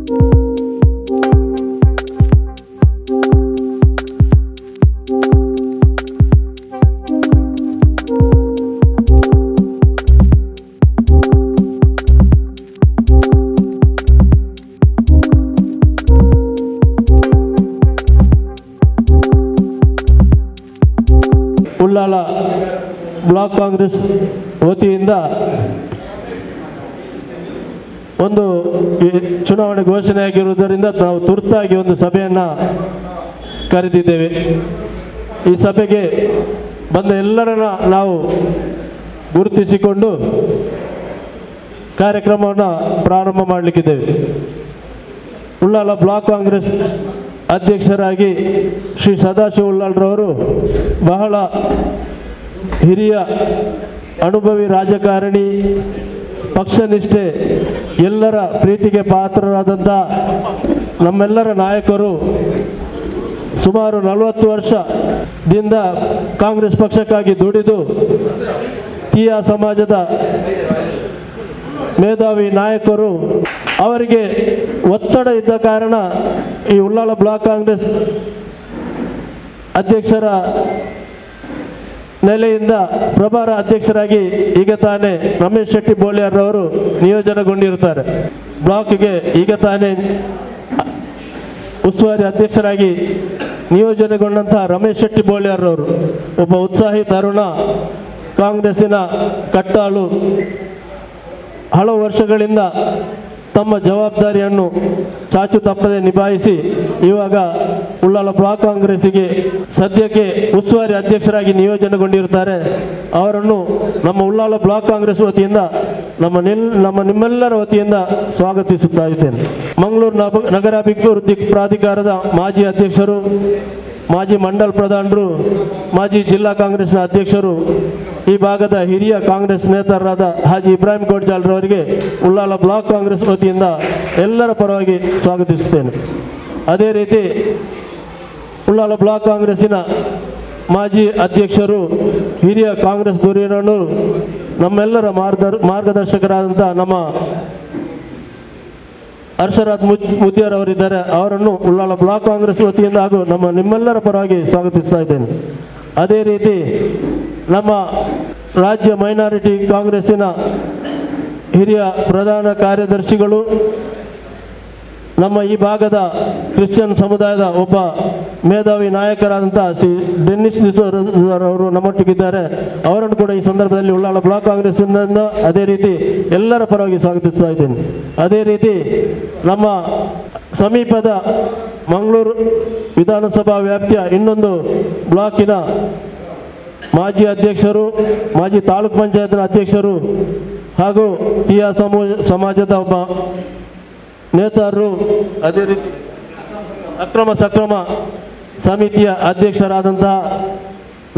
Ullal block Congress ವತಿಯಿಂದ ಒಂದು ಚುನಾವಣೆ ಘೋಷಣೆಯಾಗಿರುವುದರಿಂದ ನಾವು ತುರ್ತಾಗಿ ಒಂದು ಸಭೆಯನ್ನು ಕರೆದಿದ್ದೇವೆ. ಈ ಸಭೆಗೆ ಬಂದ ಎಲ್ಲರನ್ನ ನಾವು ಗುರುತಿಸಿಕೊಂಡು ಕಾರ್ಯಕ್ರಮವನ್ನು ಪ್ರಾರಂಭ ಮಾಡಲಿಕ್ಕಿದ್ದೇವೆ. ಉಳ್ಳಾಲ ಬ್ಲಾಕ್ ಕಾಂಗ್ರೆಸ್ ಅಧ್ಯಕ್ಷರಾಗಿ ಶ್ರೀ ಸದಾಶಿವ ಉಳ್ಳಾಲ್ರವರು ಬಹಳ ಹಿರಿಯ ಅನುಭವಿ ರಾಜಕಾರಣಿ, ಪಕ್ಷನಿಷ್ಠೆ, ಎಲ್ಲರ ಪ್ರೀತಿಗೆ ಪಾತ್ರರಾದಂಥ ನಮ್ಮೆಲ್ಲರ ನಾಯಕರು. ಸುಮಾರು 40 ವರ್ಷದಿಂದ ಕಾಂಗ್ರೆಸ್ ಪಕ್ಷಕ್ಕಾಗಿ ದುಡಿದು ತೀಯಾ ಸಮಾಜದ ಮೇಧಾವಿ ನಾಯಕರು. ಅವರಿಗೆ ಒತ್ತಡ ಇದ್ದ ಕಾರಣ ಈ ಉಳ್ಳಾಲ ಬ್ಲಾಕ್ ಕಾಂಗ್ರೆಸ್ ಅಧ್ಯಕ್ಷರ ನೆಲೆಯಿಂದ ಪ್ರಭಾರ ಅಧ್ಯಕ್ಷರಾಗಿ ಈಗ ತಾನೇ ರಮೇಶ್ ಶೆಟ್ಟಿ ಬೋಳಿಯಾರ್ರವರು ನಿಯೋಜನೆಗೊಂಡಿರುತ್ತಾರೆ. ಬ್ಲಾಕ್ಗೆ ಈಗ ತಾನೇ ಉಸ್ತುವಾರಿ ಅಧ್ಯಕ್ಷರಾಗಿ ನಿಯೋಜನೆಗೊಂಡಂತಹ ರಮೇಶ್ ಶೆಟ್ಟಿ ಬೋಳಿಯಾರ್ರವರು ಒಬ್ಬ ಉತ್ಸಾಹಿ ತರುಣ, ಕಾಂಗ್ರೆಸ್ಸಿನ ಕಟ್ಟಾಳು. ಹಲವು ವರ್ಷಗಳಿಂದ ತಮ್ಮ ಜವಾಬ್ದಾರಿಯನ್ನು ಚಾಚು ತಪ್ಪದೆ ನಿಭಾಯಿಸಿ ಇವಾಗ ಉಳ್ಳಾಲ ಬ್ಲಾಕ್ ಕಾಂಗ್ರೆಸ್ಸಿಗೆ ಸದ್ಯಕ್ಕೆ ಉಸ್ತುವಾರಿ ಅಧ್ಯಕ್ಷರಾಗಿ ನಿಯೋಜನೆಗೊಂಡಿರುತ್ತಾರೆ. ಅವರನ್ನು ನಮ್ಮ ಉಳ್ಳಾಲ ಬ್ಲಾಕ್ ಕಾಂಗ್ರೆಸ್ ವತಿಯಿಂದ ನಿಮ್ಮೆಲ್ಲರ ವತಿಯಿಂದ ಸ್ವಾಗತಿಸುತ್ತಾ ಇದ್ದೇನೆ. ಮಂಗಳೂರು ನಗರಾಭಿವೃದ್ಧಿ ಪ್ರಾಧಿಕಾರದ ಮಾಜಿ ಅಧ್ಯಕ್ಷರು, ಮಾಜಿ ಮಂಡಲ್ ಪ್ರಧಾನರು, ಮಾಜಿ ಜಿಲ್ಲಾ ಕಾಂಗ್ರೆಸ್ನ ಅಧ್ಯಕ್ಷರು, ಈ ಭಾಗದ ಹಿರಿಯ ಕಾಂಗ್ರೆಸ್ ನೇತಾರರಾದ ಹಾಜಿ ಇಬ್ರಾಹಿಂ ಕೋಟ್ಜಾಲ್ರವರಿಗೆ ಉಳ್ಳಾಲ ಬ್ಲಾಕ್ ಕಾಂಗ್ರೆಸ್ ವತಿಯಿಂದ ಎಲ್ಲರ ಪರವಾಗಿ ಸ್ವಾಗತಿಸುತ್ತೇನೆ. ಅದೇ ರೀತಿ ಉಳ್ಳಾಲ ಬ್ಲಾಕ್ ಕಾಂಗ್ರೆಸ್ಸಿನ ಮಾಜಿ ಅಧ್ಯಕ್ಷರು, ಹಿರಿಯ ಕಾಂಗ್ರೆಸ್ ಧುರೀಣರು, ನಮ್ಮೆಲ್ಲರ ಮಾರ್ಗದರ್ಶಕರಾದಂಥ ನಮ್ಮ ಹರ್ಷರಾಜ್ ಮುದ್ಯಾರ್ ಅವರಿದ್ದಾರೆ. ಅವರನ್ನು ಉಳ್ಳಾಲ ಬ್ಲಾಕ್ ಕಾಂಗ್ರೆಸ್ ವತಿಯಿಂದ ಹಾಗೂ ನಿಮ್ಮೆಲ್ಲರ ಪರವಾಗಿ ಸ್ವಾಗತಿಸ್ತಾ ಇದ್ದೇನೆ. ಅದೇ ರೀತಿ ನಮ್ಮ ರಾಜ್ಯ ಮೈನಾರಿಟಿ ಕಾಂಗ್ರೆಸ್ಸಿನ ಹಿರಿಯ ಪ್ರಧಾನ ಕಾರ್ಯದರ್ಶಿಗಳು, ನಮ್ಮ ಈ ಭಾಗದ ಕ್ರಿಶ್ಚಿಯನ್ ಸಮುದಾಯದ ಒಬ್ಬ ಮೇಧಾವಿ ನಾಯಕರಾದಂಥ ಶ್ರೀ ಡೆನ್ನಿಸ್ ಡಿಸೋರ್ ಅವರು ನಮ್ಮೊಟ್ಟಿಗಿದ್ದಾರೆ. ಅವರನ್ನು ಕೂಡ ಈ ಸಂದರ್ಭದಲ್ಲಿ ಉಳ್ಳಾಲ ಬ್ಲಾಕ್ ಕಾಂಗ್ರೆಸ್ಸಿನಿಂದ ಅದೇ ರೀತಿ ಎಲ್ಲರ ಪರವಾಗಿ ಸ್ವಾಗತಿಸ್ತಾ ಇದ್ದೇನೆ. ಅದೇ ರೀತಿ ನಮ್ಮ ಸಮೀಪದ ಮಂಗಳೂರು ವಿಧಾನಸಭಾ ವ್ಯಾಪ್ತಿಯ ಇನ್ನೊಂದು ಬ್ಲಾಕಿನ ಮಾಜಿ ಅಧ್ಯಕ್ಷರು, ಮಾಜಿ ತಾಲೂಕ್ ಪಂಚಾಯತ್ನ ಅಧ್ಯಕ್ಷರು ಹಾಗೂ ತೀಯಾ ಸಮಾಜದ ಒಬ್ಬ ನೇತಾರರು, ಅದೇ ರೀತಿ ಅಕ್ರಮ ಸಕ್ರಮ ಸಮಿತಿಯ ಅಧ್ಯಕ್ಷರಾದಂತಹ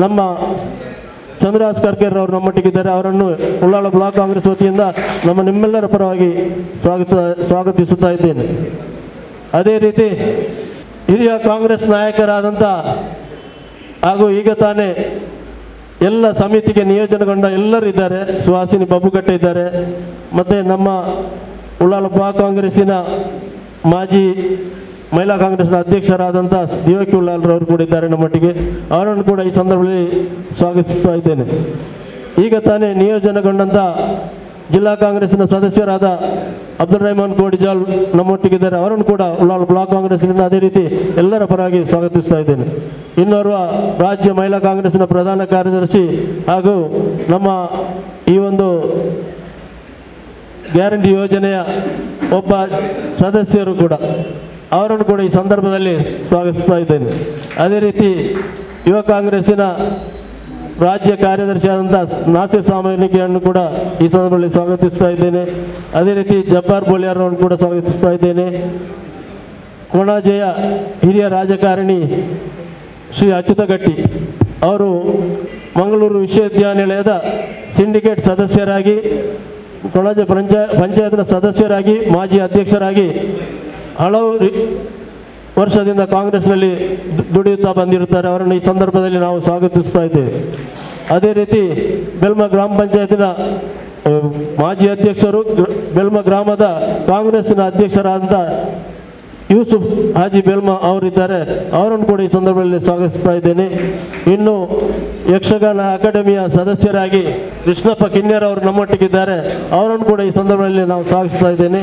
ನಮ್ಮ ಚಂದ್ರಹಾಸ್ ಕರ್ಕೇರ್ ಅವರು ನಮ್ಮೊಟ್ಟಿಗಿದ್ದಾರೆ. ಅವರನ್ನು ಉಳ್ಳಾಲ ಬ್ಲಾಕ್ ಕಾಂಗ್ರೆಸ್ ವತಿಯಿಂದ ನಿಮ್ಮೆಲ್ಲರ ಪರವಾಗಿ ಸ್ವಾಗತಿಸುತ್ತಾ ಇದ್ದೇನೆ. ಅದೇ ರೀತಿ ಹಿರಿಯ ಕಾಂಗ್ರೆಸ್ ನಾಯಕರಾದಂಥ ಹಾಗೂ ಈಗ ತಾನೇ ಎಲ್ಲ ಸಮಿತಿಗೆ ನಿಯೋಜನೆಗೊಂಡ ಎಲ್ಲರಿದ್ದಾರೆ. ಸುಹಾಸಿನಿ ಬಬ್ಬುಗಟ್ಟೆ ಇದ್ದಾರೆ, ಮತ್ತು ನಮ್ಮ ಉಳ್ಳಾಲ ಬ್ಲಾಕ್ ಕಾಂಗ್ರೆಸ್ಸಿನ ಮಾಜಿ ಮಹಿಳಾ ಕಾಂಗ್ರೆಸ್ನ ಅಧ್ಯಕ್ಷರಾದಂಥ ದೇವಕಿ ಉಳ್ಳಾಲ್ರವರು ಕೂಡ ಇದ್ದಾರೆ ನಮ್ಮೊಟ್ಟಿಗೆ. ಅವರನ್ನು ಕೂಡ ಈ ಸಂದರ್ಭದಲ್ಲಿ ಸ್ವಾಗತಿಸ್ತಾ ಇದ್ದೇನೆ. ಈಗ ತಾನೇ ನಿಯೋಜನೆಗೊಂಡಂಥ ಜಿಲ್ಲಾ ಕಾಂಗ್ರೆಸ್ಸಿನ ಸದಸ್ಯರಾದ ಅಬ್ದುಲ್ ರೆಹಮಾನ್ ಕೋಡಿಜಾಲ್ ನಮ್ಮೊಟ್ಟಿಗಿದ್ದಾರೆ. ಅವರನ್ನು ಕೂಡ ಉಳ್ಳಾಲ ಬ್ಲಾಕ್ ಕಾಂಗ್ರೆಸ್ನಿಂದ ಅದೇ ರೀತಿ ಎಲ್ಲರ ಪರವಾಗಿ ಸ್ವಾಗತಿಸ್ತಾ ಇದ್ದೇನೆ. ಇನ್ನೋರ್ವ ರಾಜ್ಯ ಮಹಿಳಾ ಕಾಂಗ್ರೆಸ್ಸಿನ ಪ್ರಧಾನ ಕಾರ್ಯದರ್ಶಿ ಹಾಗೂ ನಮ್ಮ ಈ ಒಂದು ಗ್ಯಾರಂಟಿ ಯೋಜನೆಯ ಒಬ್ಬ ಸದಸ್ಯರು ಕೂಡ, ಅವರನ್ನು ಕೂಡ ಈ ಸಂದರ್ಭದಲ್ಲಿ ಸ್ವಾಗತಿಸ್ತಾ ಇದ್ದೇನೆ. ಅದೇ ರೀತಿ ಯುವ ಕಾಂಗ್ರೆಸ್ಸಿನ ರಾಜ್ಯ ಕಾರ್ಯದರ್ಶಿಯಾದಂಥ ನಾಸಿರ್ ಸಾಮಾನಿಕೆಯನ್ನು ಕೂಡ ಈ ಸಂದರ್ಭದಲ್ಲಿ ಸ್ವಾಗತಿಸ್ತಾ ಇದ್ದೇನೆ. ಅದೇ ರೀತಿ ಜಬ್ಬಾರ್ ಬೋಳಿಯಾರನ್ನು ಕೂಡ ಸ್ವಾಗತಿಸ್ತಾ ಇದ್ದೇನೆ. ಕೊಣಾಜೆಯ ಹಿರಿಯ ರಾಜಕಾರಣಿ ಶ್ರೀ ಅಚ್ಯುತಗಟ್ಟಿ ಅವರು ಮಂಗಳೂರು ವಿಶ್ವವಿದ್ಯಾನಿಲಯದ ಸಿಂಡಿಕೇಟ್ ಸದಸ್ಯರಾಗಿ, ಕೊಣಾಜೆ ಪಂಚಾಯತ್ನ ಸದಸ್ಯರಾಗಿ, ಮಾಜಿ ಅಧ್ಯಕ್ಷರಾಗಿ ಹಲವು ವರ್ಷದಿಂದ ಕಾಂಗ್ರೆಸ್ನಲ್ಲಿ ದುಡಿಯುತ್ತಾ ಬಂದಿರುತ್ತಾರೆ. ಅವರನ್ನು ಈ ಸಂದರ್ಭದಲ್ಲಿ ನಾವು ಸ್ವಾಗತಿಸ್ತಾ ಇದ್ದೇವೆ. ಅದೇ ರೀತಿ ಬೆಲ್ಮ ಗ್ರಾಮ ಪಂಚಾಯತಿನ ಮಾಜಿ ಅಧ್ಯಕ್ಷರು ಬೆಲ್ಮ ಗ್ರಾಮದ ಕಾಂಗ್ರೆಸ್ಸಿನ ಅಧ್ಯಕ್ಷರಾದಂಥ ಯೂಸುಫ್ ಹಾಜಿ ಬೆಲ್ಮ ಅವರಿದ್ದಾರೆ, ಅವರನ್ನು ಕೂಡ ಈ ಸಂದರ್ಭದಲ್ಲಿ ಸ್ವಾಗತಿಸ್ತಾ ಇದ್ದೇನೆ. ಇನ್ನು ಯಕ್ಷಗಾನ ಅಕಾಡೆಮಿಯ ಸದಸ್ಯರಾಗಿ ಕೃಷ್ಣಪ್ಪ ಕಿನ್ನೇರ್ ಅವರು ನಮ್ಮೊಟ್ಟಿಗಿದ್ದಾರೆ, ಅವರನ್ನು ಕೂಡ ಈ ಸಂದರ್ಭದಲ್ಲಿ ನಾವು ಸ್ವಾಗತಿಸ್ತಾ ಇದ್ದೇನೆ.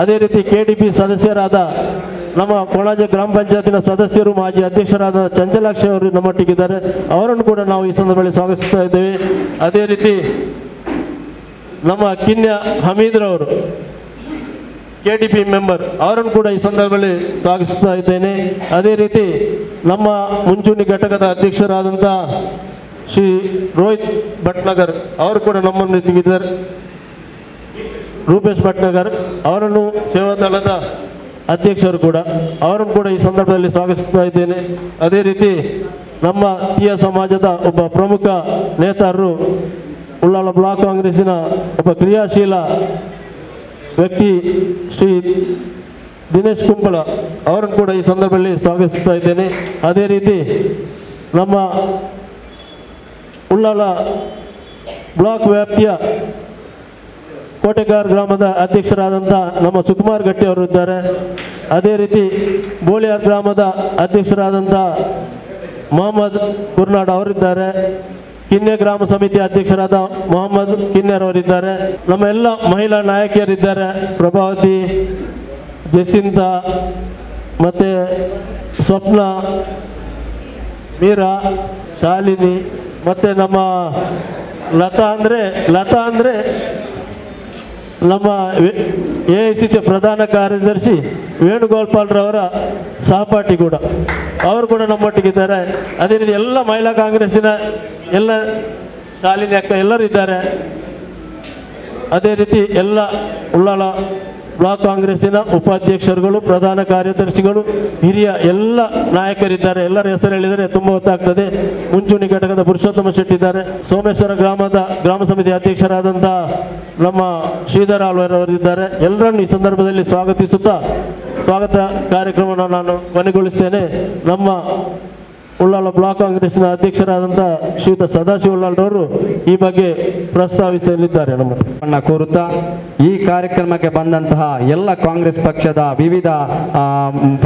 ಅದೇ ರೀತಿ KDP ಸದಸ್ಯರಾದ ನಮ್ಮ ಕೊಣಾಜೆ ಗ್ರಾಮ ಪಂಚಾಯತಿನ ಸದಸ್ಯರು ಮಾಜಿ ಅಧ್ಯಕ್ಷರಾದ ಚಂಚಲಾಕ್ಷಿ ಅವರು ನಮ್ಮೊಟ್ಟಿಗಿದ್ದಾರೆ, ಅವರನ್ನು ಕೂಡ ನಾವು ಈ ಸಂದರ್ಭದಲ್ಲಿ ಸ್ವಾಗತಿಸ್ತಾ ಇದ್ದೇವೆ. ಅದೇ ರೀತಿ ನಮ್ಮ ಕಿನ್ಯ ಹಮೀದ್ರವರು KDP ಮೆಂಬರ್, ಅವರನ್ನು ಕೂಡ ಈ ಸಂದರ್ಭದಲ್ಲಿ ಸ್ವಾಗತಿಸ್ತಾ ಇದ್ದೇನೆ. ಅದೇ ರೀತಿ ನಮ್ಮ ಮುಂಚೂಣಿ ಘಟಕದ ಅಧ್ಯಕ್ಷರಾದಂಥ ಶ್ರೀ ರೋಹಿತ್ ಭಟ್ನಗರ್ ಅವರು ಕೂಡ ನಮ್ಮೊಂದಿಗಿದ್ದಾರೆ. ರೂಪೇಶ್ ಭಟ್ನಗರ್ ಅವರನ್ನು ಸೇವಾದಳದ ಅಧ್ಯಕ್ಷರು ಕೂಡ, ಅವರನ್ನು ಕೂಡ ಈ ಸಂದರ್ಭದಲ್ಲಿ ಸ್ವಾಗತಿಸ್ತಾ ಇದ್ದೇನೆ. ಅದೇ ರೀತಿ ನಮ್ಮ ತೀಯ ಸಮಾಜದ ಒಬ್ಬ ಪ್ರಮುಖ ನೇತಾರರು, ಉಳ್ಳಾಲ ಬ್ಲಾಕ್ ಕಾಂಗ್ರೆಸ್ಸಿನ ಒಬ್ಬ ಕ್ರಿಯಾಶೀಲ ವ್ಯಕ್ತಿ ಶ್ರೀ ದಿನೇಶ್ ಕುಂಬಳ, ಅವರನ್ನು ಕೂಡ ಈ ಸಂದರ್ಭದಲ್ಲಿ ಸ್ವಾಗತಿಸ್ತಾ ಇದ್ದೇನೆ. ಅದೇ ರೀತಿ ನಮ್ಮ ಉಳ್ಳಾಲ ಬ್ಲಾಕ್ ವ್ಯಾಪ್ತಿಯ ಕೋಟೆಗಾರ್ ಗ್ರಾಮದ ಅಧ್ಯಕ್ಷರಾದಂಥ ನಮ್ಮ ಸುಕುಮಾರ್ ಗಟ್ಟಿ ಅವರು ಇದ್ದಾರೆ. ಅದೇ ರೀತಿ ಬೋಳಿಯಾರ್ ಗ್ರಾಮದ ಅಧ್ಯಕ್ಷರಾದಂಥ ಮೊಹಮ್ಮದ್ ಕುರ್ನಾಡ್ ಅವರಿದ್ದಾರೆ. ಕಿನ್ನೆ ಗ್ರಾಮ ಸಮಿತಿ ಅಧ್ಯಕ್ಷರಾದ ಮೊಹಮ್ಮದ್ ಕಿನ್ನೆರ್ ಅವರಿದ್ದಾರೆ. ನಮ್ಮ ಎಲ್ಲ ಮಹಿಳಾ ನಾಯಕಿಯರಿದ್ದಾರೆ, ಪ್ರಭಾವತಿ, ಜಸಿಂತ, ಮತ್ತು ಸ್ವಪ್ನ, ಮೀರಾ, ಶಾಲಿನಿ, ಮತ್ತು ನಮ್ಮ ಲತಾ ಅಂದರೆ ನಮ್ಮ AICC ಪ್ರಧಾನ ಕಾರ್ಯದರ್ಶಿ ವೇಣುಗೋಪಾಲ್ರವರ ಸಹಪಾಠಿ ಕೂಡ, ಅವರು ಕೂಡ ನಮ್ಮೊಟ್ಟಿಗಿದ್ದಾರೆ. ಅದೇ ರೀತಿ ಎಲ್ಲ ಮಹಿಳಾ ಕಾಂಗ್ರೆಸ್ಸಿನ ಎಲ್ಲ ಶಾಲಿನಿ ಅಕ್ಕ ಎಲ್ಲರೂ ಇದ್ದಾರೆ. ಅದೇ ರೀತಿ ಎಲ್ಲ ಉಳ್ಳಾಲ ಬ್ಲಾಕ್ ಕಾಂಗ್ರೆಸ್ಸಿನ ಉಪಾಧ್ಯಕ್ಷರುಗಳು, ಪ್ರಧಾನ ಕಾರ್ಯದರ್ಶಿಗಳು, ಹಿರಿಯ ಎಲ್ಲ ನಾಯಕರಿದ್ದಾರೆ. ಎಲ್ಲರ ಹೆಸರು ಹೇಳಿದರೆ ತುಂಬ ಹೊತ್ತಾಗ್ತದೆ. ಮುಂಚೂಣಿ ಘಟಕದ ಪುರುಷೋತ್ತಮ ಶೆಟ್ಟಿ ಇದ್ದಾರೆ. ಸೋಮೇಶ್ವರ ಗ್ರಾಮ ಸಮಿತಿ ಅಧ್ಯಕ್ಷರಾದಂಥ ನಮ್ಮ ಶ್ರೀಧರ ಆಳ್ವರವರಿದ್ದಾರೆ. ಎಲ್ಲರನ್ನು ಈ ಸಂದರ್ಭದಲ್ಲಿ ಸ್ವಾಗತಿಸುತ್ತಾ ಸ್ವಾಗತ ಕಾರ್ಯಕ್ರಮವನ್ನು ನಾನು ಕೊನೆಗೊಳಿಸ್ತೇನೆ. ನಮ್ಮ ಉಳ್ಳಾಲ ಬ್ಲಾಕ್ ಕಾಂಗ್ರೆಸ್ನ ಅಧ್ಯಕ್ಷರಾದಂಥ ಶ್ರೀಯುತ ಸದಾಶಿವ ಉಳ್ಳಾಲ್ರವರು ಈ ಬಗ್ಗೆ ಪ್ರಸ್ತಾವಿಸಲಿದ್ದಾರೆ. ನಮ್ಮ ಕೋರುತ್ತಾ ಈ ಕಾರ್ಯಕ್ರಮಕ್ಕೆ ಬಂದಂತಹ ಎಲ್ಲ ಕಾಂಗ್ರೆಸ್ ಪಕ್ಷದ ವಿವಿಧ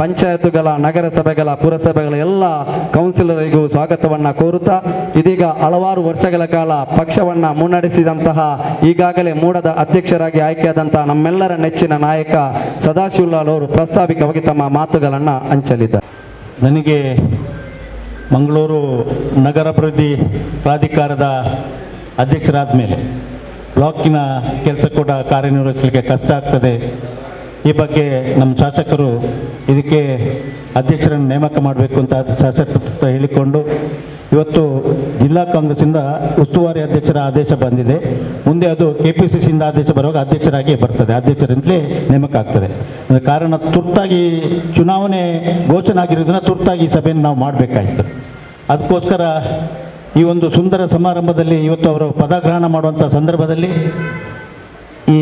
ಪಂಚಾಯತ್ಗಳ, ನಗರಸಭೆಗಳ, ಪುರಸಭೆಗಳ ಎಲ್ಲ ಕೌನ್ಸಿಲರಿಗೂ ಸ್ವಾಗತವನ್ನು ಕೋರುತ್ತಾ, ಇದೀಗ ಹಲವಾರು ವರ್ಷಗಳ ಕಾಲ ಪಕ್ಷವನ್ನು ಮುನ್ನಡೆಸಿದಂತಹ, ಈಗಾಗಲೇ ಮೂಡದ ಅಧ್ಯಕ್ಷರಾಗಿ ಆಯ್ಕೆಯಾದಂತಹ ನಮ್ಮೆಲ್ಲರ ನೆಚ್ಚಿನ ನಾಯಕ ಸದಾಶಿವ ಉಳ್ಳಾಲ್ ಅವರು ಪ್ರಾಸ್ತಾವಿಕವಾಗಿ ತಮ್ಮ ಮಾತುಗಳನ್ನು ಹಂಚಲಿದ್ದಾರೆ. ನನಗೆ ಮಂಗಳೂರು ನಗರಾಭಿವೃದ್ಧಿ ಪ್ರಾಧಿಕಾರದ ಅಧ್ಯಕ್ಷರಾದ ಮೇಲೆ ಬ್ಲಾಕಿನ ಕೆಲಸ ಕೂಡ ಕಾರ್ಯನಿರ್ವಹಿಸಲಿಕ್ಕೆ ಕಷ್ಟ ಆಗ್ತದೆ. ಈ ಬಗ್ಗೆ ನಮ್ಮ ಶಾಸಕರು ಇದಕ್ಕೆ ಅಧ್ಯಕ್ಷರನ್ನು ನೇಮಕ ಮಾಡಬೇಕು ಅಂತ ಶಾಸಕರು ಹೇಳಿಕೊಂಡು ಇವತ್ತು ಜಿಲ್ಲಾ ಕಾಂಗ್ರೆಸ್ಸಿಂದ ಉಸ್ತುವಾರಿ ಅಧ್ಯಕ್ಷರ ಆದೇಶ ಬಂದಿದೆ. ಮುಂದೆ ಅದು KPCCಯಿಂದ ಆದೇಶ ಬರುವಾಗ ಅಧ್ಯಕ್ಷರಾಗಿ ಬರ್ತದೆ, ಅಧ್ಯಕ್ಷರಿಂದಲೇ ನೇಮಕ ಆಗ್ತದೆ. ಕಾರಣ ತುರ್ತಾಗಿ ಚುನಾವಣೆ ಘೋಷಣೆ ಆಗಿರೋದನ್ನ ತುರ್ತಾಗಿ ಈ ಸಭೆಯನ್ನು ನಾವು ಮಾಡಬೇಕಾಯಿತು. ಅದಕ್ಕೋಸ್ಕರ ಈ ಒಂದು ಸುಂದರ ಸಮಾರಂಭದಲ್ಲಿ ಇವತ್ತು ಅವರು ಪದಗ್ರಹಣ ಮಾಡುವಂಥ ಸಂದರ್ಭದಲ್ಲಿ ಈ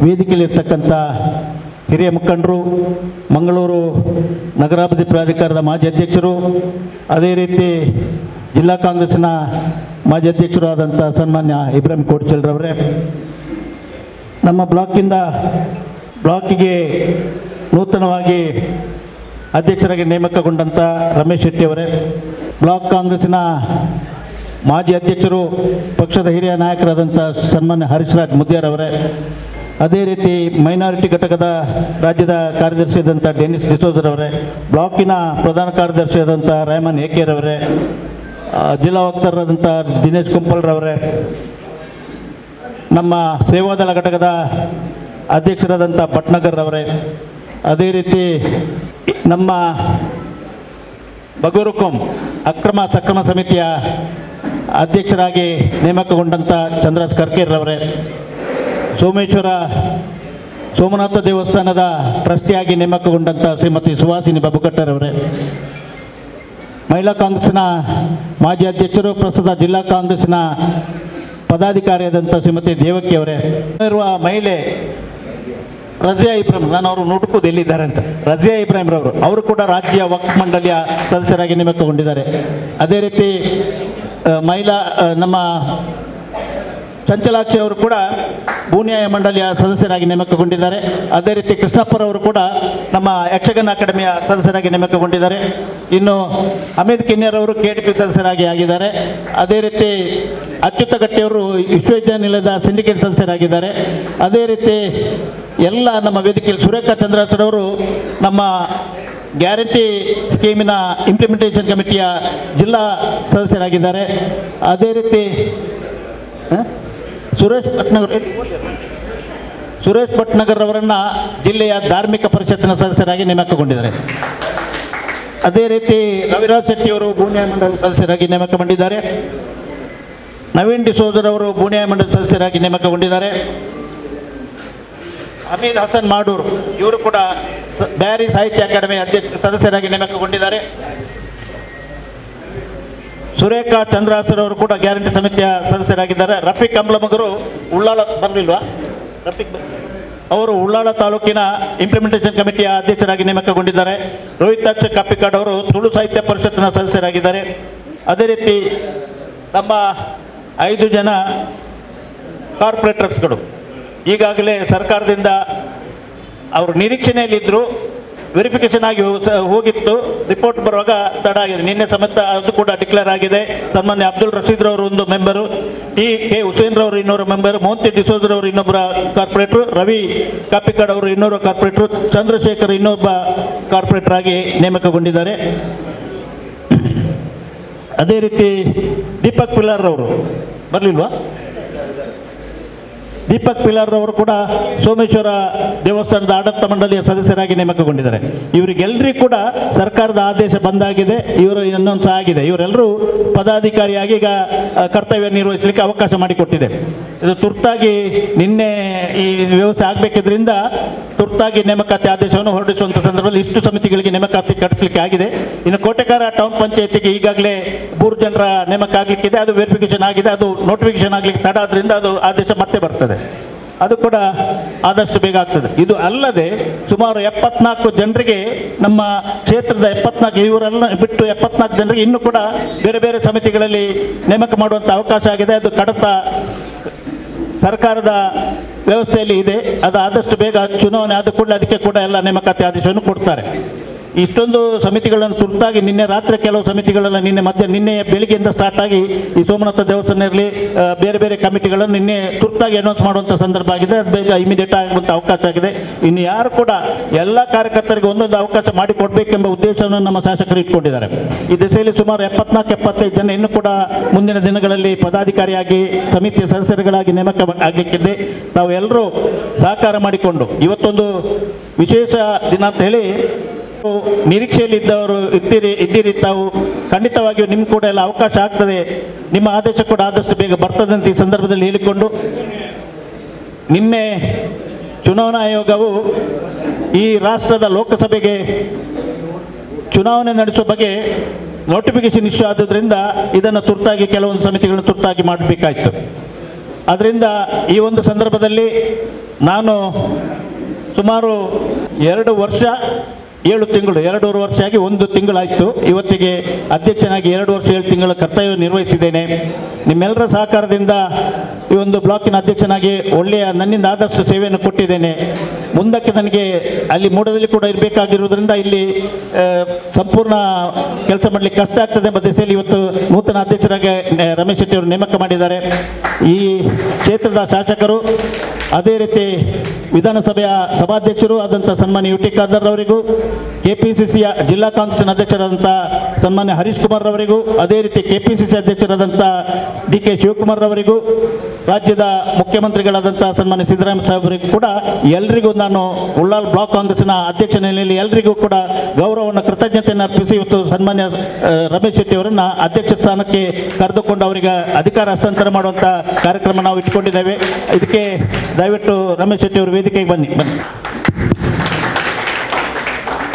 ವೇದಿಕೆಯಲ್ಲಿರ್ತಕ್ಕಂಥ ಹಿರಿಯ ಮುಖಂಡರು, ಮಂಗಳೂರು ನಗರಾಭಿವೃದ್ಧಿ ಪ್ರಾಧಿಕಾರದ ಮಾಜಿ ಅಧ್ಯಕ್ಷರು, ಅದೇ ರೀತಿ ಜಿಲ್ಲಾ ಕಾಂಗ್ರೆಸ್ಸಿನ ಮಾಜಿ ಅಧ್ಯಕ್ಷರು ಆದಂಥ ಸನ್ಮಾನ್ಯ ಇಬ್ರಾಹಿಂ ಕೋಡ್ಚಲ್ರವರೇ, ನಮ್ಮ ಬ್ಲಾಕಿಗೆ ನೂತನವಾಗಿ ಅಧ್ಯಕ್ಷರಾಗಿ ನೇಮಕಗೊಂಡಂಥ ರಮೇಶ್ ಶೆಟ್ಟಿಯವರೇ, ಬ್ಲಾಕ್ ಕಾಂಗ್ರೆಸ್ಸಿನ ಮಾಜಿ ಅಧ್ಯಕ್ಷರು, ಪಕ್ಷದ ಹಿರಿಯ ನಾಯಕರಾದಂಥ ಸನ್ಮಾನ್ಯ ಹರೀಶ್ರಾಜ್ ಮುದ್ಯಾರವರೇ, ಅದೇ ರೀತಿ ಮೈನಾರಿಟಿ ಘಟಕದ ರಾಜ್ಯದ ಕಾರ್ಯದರ್ಶಿಯಾದಂಥ ಡೆನಿಸ್ ಡಿಸೋಜರವರೇ, ಬ್ಲಾಕಿನ ಪ್ರಧಾನ ಕಾರ್ಯದರ್ಶಿಯಾದಂಥ ರೆಹಮಾನ್ ಏಕೇರವರೇ, ಜಿಲ್ಲಾ ವಕ್ತಾರರಾದಂಥ ದಿನೇಶ್ ಕುಂಪಲ್ರವರೇ, ನಮ್ಮ ಸೇವಾದಳ ಘಟಕದ ಅಧ್ಯಕ್ಷರಾದಂಥ ಭಟ್ನಗರ್ರವರೇ, ಅದೇ ರೀತಿ ನಮ್ಮ ಬಗೂರುಕೊಂ ಅಕ್ರಮ ಸಕ್ರಮ ಸಮಿತಿಯ ಅಧ್ಯಕ್ಷರಾಗಿ ನೇಮಕಗೊಂಡಂಥ ಚಂದ್ರಾಜ್ ಕರ್ಕೇರ್ರವರೇ, ಸೋಮನಾಥ ದೇವಸ್ಥಾನದ ಟ್ರಸ್ಟಿಯಾಗಿ ನೇಮಕಗೊಂಡಂಥ ಶ್ರೀಮತಿ ಸುಹಾಸಿನಿ ಬಬುಕಟ್ಟರವರೇ, ಮಹಿಳಾ ಕಾಂಗ್ರೆಸ್ಸಿನ ಮಾಜಿ ಅಧ್ಯಕ್ಷರು, ಪ್ರಸ್ತುತ ಜಿಲ್ಲಾ ಕಾಂಗ್ರೆಸ್ಸಿನ ಪದಾಧಿಕಾರಿಯಾದಂಥ ಶ್ರೀಮತಿ ದೇವಕಿಯವರೇ, ಇರುವ ಮಹಿಳೆ ರಜಿಯಾ ಇಬ್ರಾಹಿಂ, ನಾನು ಅವರು ನುಡುಕುದು ಎಲ್ಲಿದ್ದಾರೆ ಅಂತ, ರಜಿಯಾ ಇಬ್ರಾಹಿಂರವರು, ಅವರು ಕೂಡ ರಾಜ್ಯ ವಕ್ಫ್ ಮಂಡಳಿಯ ಸದಸ್ಯರಾಗಿ ನೇಮಕಗೊಂಡಿದ್ದಾರೆ. ಅದೇ ರೀತಿ ನಮ್ಮ ಚಂಚಲಾಕ್ಷಿ ಅವರು ಕೂಡ ಭೂನ್ಯಾಯ ಮಂಡಳಿಯ ಸದಸ್ಯರಾಗಿ ನೇಮಕಗೊಂಡಿದ್ದಾರೆ. ಅದೇ ರೀತಿ ಕೃಷ್ಣಪ್ಪರವರು ಕೂಡ ನಮ್ಮ ಯಕ್ಷಗಾನ ಅಕಾಡೆಮಿಯ ಸದಸ್ಯರಾಗಿ ನೇಮಕಗೊಂಡಿದ್ದಾರೆ. ಇನ್ನು ಅಮಿತ್ ಕಿನ್ಯರವರು KDP ಸದಸ್ಯರಾಗಿ ಆಗಿದ್ದಾರೆ. ಅದೇ ರೀತಿ ಅಚ್ಯುತ ಗಟ್ಟಿಯವರು ವಿಶ್ವವಿದ್ಯಾನಿಲಯದ ಸಿಂಡಿಕೇಟ್ ಸದಸ್ಯರಾಗಿದ್ದಾರೆ. ಅದೇ ರೀತಿ ಎಲ್ಲ ನಮ್ಮ ವೇದಿಕೆಯಲ್ಲಿ ಸುರೇಖಾ ಚಂದ್ರಾಸರವರು ನಮ್ಮ ಗ್ಯಾರಂಟಿ ಸ್ಕೀಮಿನ ಇಂಪ್ಲಿಮೆಂಟೇಷನ್ ಕಮಿಟಿಯ ಜಿಲ್ಲಾ ಸದಸ್ಯರಾಗಿದ್ದಾರೆ. ಅದೇ ರೀತಿ ಸುರೇಶ್ ಭಟ್ನಗರ್ ಅವರನ್ನು ಜಿಲ್ಲೆಯ ಧಾರ್ಮಿಕ ಪರಿಷತ್ತಿನ ಸದಸ್ಯರಾಗಿ ನೇಮಕಗೊಂಡಿದ್ದಾರೆ. ಅದೇ ರೀತಿ ರವಿರಾಜ್ ಶೆಟ್ಟಿಯವರು ಭೂನ್ಯಾಯ ಮಂಡಳಿ ಸದಸ್ಯರಾಗಿ ನೇಮಕಗೊಂಡಿದ್ದಾರೆ. ನವೀನ್ ಡಿಸೋಜರ್ ಅವರು ಭೂನ್ಯಾಯ ಮಂಡಳಿ ಸದಸ್ಯರಾಗಿ ನೇಮಕಗೊಂಡಿದ್ದಾರೆ. ಹಮೀದ್ ಹಸನ್ ಮಾಡೂರ್ ಇವರು ಕೂಡ ಬ್ಯಾರಿ ಸಾಹಿತ್ಯ ಅಕಾಡೆಮಿ ಸದಸ್ಯರಾಗಿ ನೇಮಕಗೊಂಡಿದ್ದಾರೆ. ಸುರೇಖಾ ಚಂದ್ರಾಸರ್ ಅವರು ಕೂಡ ಗ್ಯಾರಂಟಿ ಸಮಿತಿಯ ಸದಸ್ಯರಾಗಿದ್ದಾರೆ. ರಫೀಕ್ ಅಂಬ್ಲಮಗರು ಉಳ್ಳಾಳ ಬರಲಿಲ್ವಾ? ರಫೀಕ್ ಅವರು ಉಳ್ಳಾಳ ತಾಲೂಕಿನ ಇಂಪ್ಲಿಮೆಂಟೇಷನ್ ಕಮಿಟಿಯ ಅಧ್ಯಕ್ಷರಾಗಿ ನೇಮಕಗೊಂಡಿದ್ದಾರೆ. ರೋಹಿತಾಕ್ಷ ಕಾಪಿಕಾಡ್ ಅವರು ತುಳು ಸಾಹಿತ್ಯ ಪರಿಷತ್ತಿನ ಸದಸ್ಯರಾಗಿದ್ದಾರೆ. ಅದೇ ರೀತಿ ನಮ್ಮ 5 ಜನ ಕಾರ್ಪೊರೇಟರ್ಸ್ಗಳು ಈಗಾಗಲೇ ಸರ್ಕಾರದಿಂದ ಅವರು ನಿರೀಕ್ಷಣೆಯಲ್ಲಿದ್ದರು. ವೆರಿಫಿಕೇಷನ್ ಆಗಿ ಹೋಗಿತ್ತು. ರಿಪೋರ್ಟ್ ಬರುವಾಗ ತಡ ಆಗಿದೆ. ನಿನ್ನೆ ಸಮೇತ ಅದು ಕೂಡ ಡಿಕ್ಲೇರ್ ಆಗಿದೆ. ಸನ್ಮಾನ್ಯ ಅಬ್ದುಲ್ ರಶೀದ್ ರವರು ಒಂದು ಮೆಂಬರು, ಕೆ ಹುಸೇನ್ ರವರು ಇನ್ನೊಬ್ಬರು ಮೆಂಬರು, ಮೋಂತಿ ಡಿಸೋಜರ್ ಅವರು ಇನ್ನೊಬ್ಬರ ಕಾರ್ಪೊರೇಟರ್, ರವಿ ಕಾಪಿಕಾಡ್ ಅವರು ಇನ್ನೊಬ್ಬರ ಕಾರ್ಪೊರೇಟರ್, ಚಂದ್ರಶೇಖರ್ ಇನ್ನೊಬ್ಬ ಕಾರ್ಪೊರೇಟರ್ ಆಗಿ ನೇಮಕಗೊಂಡಿದ್ದಾರೆ. ಅದೇ ರೀತಿ ದೀಪಕ್ ಪಿಲಾರ್ ಅವರು ಬರಲಿಲ್ವಾ? ದೀಪಕ್ ಪಿಲಾರ್ ಅವರು ಕೂಡ ಸೋಮೇಶ್ವರ ದೇವಸ್ಥಾನದ ಆಡಳಿತ ಮಂಡಳಿಯ ಸದಸ್ಯರಾಗಿ ನೇಮಕಗೊಂಡಿದ್ದಾರೆ. ಇವರಿಗೆಲ್ಲರಿಗೂ ಕೂಡ ಸರ್ಕಾರದ ಆದೇಶ ಬಂದಾಗಿದೆ. ಇವರು ಇನ್ನೊಂದು ಸಹ ಆಗಿದೆ. ಇವರೆಲ್ಲರೂ ಪದಾಧಿಕಾರಿಯಾಗಿ ಈಗ ಕರ್ತವ್ಯ ನಿರ್ವಹಿಸಲಿಕ್ಕೆ ಅವಕಾಶ ಮಾಡಿಕೊಟ್ಟಿದೆ. ಇದು ತುರ್ತಾಗಿ ನಿನ್ನೆ ಈ ವ್ಯವಸ್ಥೆ ಆಗಬೇಕಿದ್ರಿಂದ ತುರ್ತಾಗಿ ನೇಮಕಾತಿ ಆದೇಶವನ್ನು ಹೊರಡಿಸುವಂಥ ಸಂದರ್ಭದಲ್ಲಿ ಇಷ್ಟು ಸಮಿತಿಗಳಿಗೆ ನೇಮಕಾತಿ ಕಟ್ಟಿಸಲಿಕ್ಕೆ ಆಗಿದೆ. ಇನ್ನು ಕೋಟೆಕಾರ ಟೌನ್ ಪಂಚಾಯತಿಗೆ ಈಗಾಗಲೇ 3 ಜನರ ನೇಮಕ ಆಗಲಿಕ್ಕಿದೆ. ಅದು ವೆರಿಫಿಕೇಷನ್ ಆಗಿದೆ. ಅದು ನೋಟಿಫಿಕೇಷನ್ ಆಗಲಿಕ್ಕೆ ತಡ ಆದ್ರಿಂದ ಅದು ಆದೇಶ ಮತ್ತೆ ಬರ್ತದೆ. ಅದು ಕೂಡ ಆದಷ್ಟು ಬೇಗ ಆಗ್ತದೆ. ಇದು ಅಲ್ಲದೆ ಸುಮಾರು 74 ಜನರಿಗೆ ನಮ್ಮ ಕ್ಷೇತ್ರದ 74 ಇವರೆಲ್ಲ ಬಿಟ್ಟು 74 ಜನರಿಗೆ ಇನ್ನೂ ಕೂಡ ಬೇರೆ ಬೇರೆ ಸಮಿತಿಗಳಲ್ಲಿ ನೇಮಕ ಮಾಡುವಂಥ ಅವಕಾಶ ಆಗಿದೆ. ಅದು ಕಡತ ಸರ್ಕಾರದ ವ್ಯವಸ್ಥೆಯಲ್ಲಿ ಇದೆ. ಅದು ಆದಷ್ಟು ಬೇಗ ಚುನಾವಣೆ ಆದ ಕೂಡಲೇ ಅದಕ್ಕೆ ಕೂಡ ಎಲ್ಲ ನೇಮಕಾತಿ ಆದೇಶವನ್ನು ಕೊಡ್ತಾರೆ. ಇಷ್ಟೊಂದು ಸಮಿತಿಗಳನ್ನು ತುರ್ತಾಗಿ ನಿನ್ನೆ ರಾತ್ರಿ ಕೆಲವು ಸಮಿತಿಗಳೆಲ್ಲ ನಿನ್ನೆ ಬೆಳಿಗ್ಗೆಯಿಂದ ಸ್ಟಾರ್ಟ್ ಆಗಿ ಈ ಸೋಮನಾಥ ದೇವಸ್ಥಾನ ಇರಲಿ ಬೇರೆ ಬೇರೆ ಕಮಿಟಿಗಳನ್ನು ನಿನ್ನೆ ತುರ್ತಾಗಿ ಅನೌನ್ಸ್ ಮಾಡುವಂಥ ಸಂದರ್ಭ ಆಗಿದೆ. ಅದು ಬೇಗ ಇಮಿಡಿಯೇಟ್ ಆಗುವಂಥ ಅವಕಾಶ ಆಗಿದೆ. ಇನ್ನು ಯಾರು ಕೂಡ ಎಲ್ಲ ಕಾರ್ಯಕರ್ತರಿಗೆ ಒಂದೊಂದು ಅವಕಾಶ ಮಾಡಿಕೊಡ್ಬೇಕೆಂಬ ಉದ್ದೇಶವನ್ನು ನಮ್ಮ ಶಾಸಕರು ಇಟ್ಕೊಂಡಿದ್ದಾರೆ. ಈ ದಿಸೆಯಲ್ಲಿ ಸುಮಾರು 74-75 ಜನ ಇನ್ನೂ ಕೂಡ ಮುಂದಿನ ದಿನಗಳಲ್ಲಿ ಪದಾಧಿಕಾರಿಯಾಗಿ ಸಮಿತಿಯ ಸದಸ್ಯರುಗಳಾಗಿ ನೇಮಕ ಆಗಲಿಕ್ಕಿದೆ. ತಾವು ಎಲ್ಲರೂ ಸಹಕಾರ ಮಾಡಿಕೊಂಡು ಇವತ್ತೊಂದು ವಿಶೇಷ ದಿನ ಅಂತ ಹೇಳಿ ನಿರೀಕ್ಷೆಯಲ್ಲಿದ್ದವರು ಇದ್ದೀರಿ. ತಾವು ಖಂಡಿತವಾಗಿಯೂ ನಿಮ್ಮ ಕೂಡ ಎಲ್ಲ ಅವಕಾಶ ಆಗ್ತದೆ. ನಿಮ್ಮ ಆದೇಶ ಕೂಡ ಆದಷ್ಟು ಬೇಗ ಬರ್ತದೆ ಅಂತ ಈ ಸಂದರ್ಭದಲ್ಲಿ ಹೇಳಿಕೊಂಡು, ನಿನ್ನೆ ಚುನಾವಣಾ ಆಯೋಗವು ಈ ರಾಷ್ಟ್ರದ ಲೋಕಸಭೆಗೆ ಚುನಾವಣೆ ನಡೆಸುವ ಬಗ್ಗೆ ನೋಟಿಫಿಕೇಶನ್ ಇಶ್ಯೂ ಆದುದರಿಂದ ಇದನ್ನು ತುರ್ತಾಗಿ ಕೆಲವೊಂದು ಸಮಿತಿಗಳನ್ನು ತುರ್ತಾಗಿ ಮಾಡಬೇಕಾಯಿತು. ಅದರಿಂದ ಈ ಒಂದು ಸಂದರ್ಭದಲ್ಲಿ ನಾನು ಸುಮಾರು 2 ವರ್ಷ 7 ತಿಂಗಳು 2.5 ವರ್ಷ ಆಗಿ 1 ತಿಂಗಳಾಯಿತು. ಇವತ್ತಿಗೆ ಅಧ್ಯಕ್ಷನಾಗಿ 2 ವರ್ಷ 7 ತಿಂಗಳ ಕರ್ತವ್ಯ ನಿರ್ವಹಿಸಿದ್ದೇನೆ. ನಿಮ್ಮೆಲ್ಲರ ಸಹಕಾರದಿಂದ ಈ ಒಂದು ಬ್ಲಾಕಿನ ಅಧ್ಯಕ್ಷನಾಗಿ ಒಳ್ಳೆಯ ನನ್ನಿಂದ ಆದಷ್ಟು ಸೇವೆಯನ್ನು ಕೊಟ್ಟಿದ್ದೇನೆ. ಮುಂದಕ್ಕೆ ನನಗೆ ಅಲ್ಲಿ ಮೂಡದಲ್ಲಿ ಕೂಡ ಇರಬೇಕಾಗಿರುವುದರಿಂದ ಇಲ್ಲಿ ಸಂಪೂರ್ಣ ಕೆಲಸ ಮಾಡಲಿಕ್ಕೆ ಕಷ್ಟ ಆಗ್ತದೆ ಎಂಬ ದಿಸೆಯಲ್ಲಿ ಇವತ್ತು ನೂತನ ಅಧ್ಯಕ್ಷರಾಗಿ ರಮೇಶ್ ಶೆಟ್ಟಿ ಅವರು ನೇಮಕ ಮಾಡಿದ್ದಾರೆ. ಈ ಕ್ಷೇತ್ರದ ಶಾಸಕರು ಅದೇ ರೀತಿ ವಿಧಾನಸಭೆಯ ಸಭಾಧ್ಯಕ್ಷರು ಆದಂಥ ಸನ್ಮಾನ್ಯ UT ಖಾದರ್ ಅವರಿಗೂ, KPCCಯ ಜಿಲ್ಲಾ ಕಾಂಗ್ರೆಸ್ನ ಅಧ್ಯಕ್ಷರಾದಂಥ ಸನ್ಮಾನ್ಯ ಹರೀಶ್ ಕುಮಾರ್ ಅವರಿಗೂ, ಅದೇ ರೀತಿ KPCC ಅಧ್ಯಕ್ಷರಾದಂಥ DK ಶಿವಕುಮಾರ್ ಅವರಿಗೂ, ರಾಜ್ಯದ ಮುಖ್ಯಮಂತ್ರಿಗಳಾದಂಥ ಸನ್ಮಾನ್ಯ ಸಿದ್ದರಾಮಯ್ಯ ಸಾಹೇಬರಿಗೂ ಕೂಡ ಎಲ್ರಿಗೂ ನಾನು ಉಳ್ಳಾಲ್ ಬ್ಲಾಕ್ ಕಾಂಗ್ರೆಸ್ನ ಅಧ್ಯಕ್ಷ ನೆಲೆಯಲ್ಲಿ ಎಲ್ರಿಗೂ ಕೂಡ ಗೌರವವನ್ನು ಕೃತಜ್ಞತೆಯನ್ನು ಅರ್ಪಿಸಿ ಇವತ್ತು ಸನ್ಮಾನ್ಯ ರಮೇಶ್ ಶೆಟ್ಟಿ ಅವರನ್ನು ಅಧ್ಯಕ್ಷ ಸ್ಥಾನಕ್ಕೆ ಕರೆದುಕೊಂಡು ಅವರಿಗೆ ಅಧಿಕಾರ ಹಸ್ತಾಂತರ ಮಾಡುವಂಥ ಕಾರ್ಯಕ್ರಮ ನಾವು ಇಟ್ಕೊಂಡಿದ್ದೇವೆ. ಇದಕ್ಕೆ ದಯವಿಟ್ಟು ರಮೇಶ್ ಶೆಟ್ಟಿ ಅವರು ವೇದಿಕೆಗೆ ಬನ್ನಿ.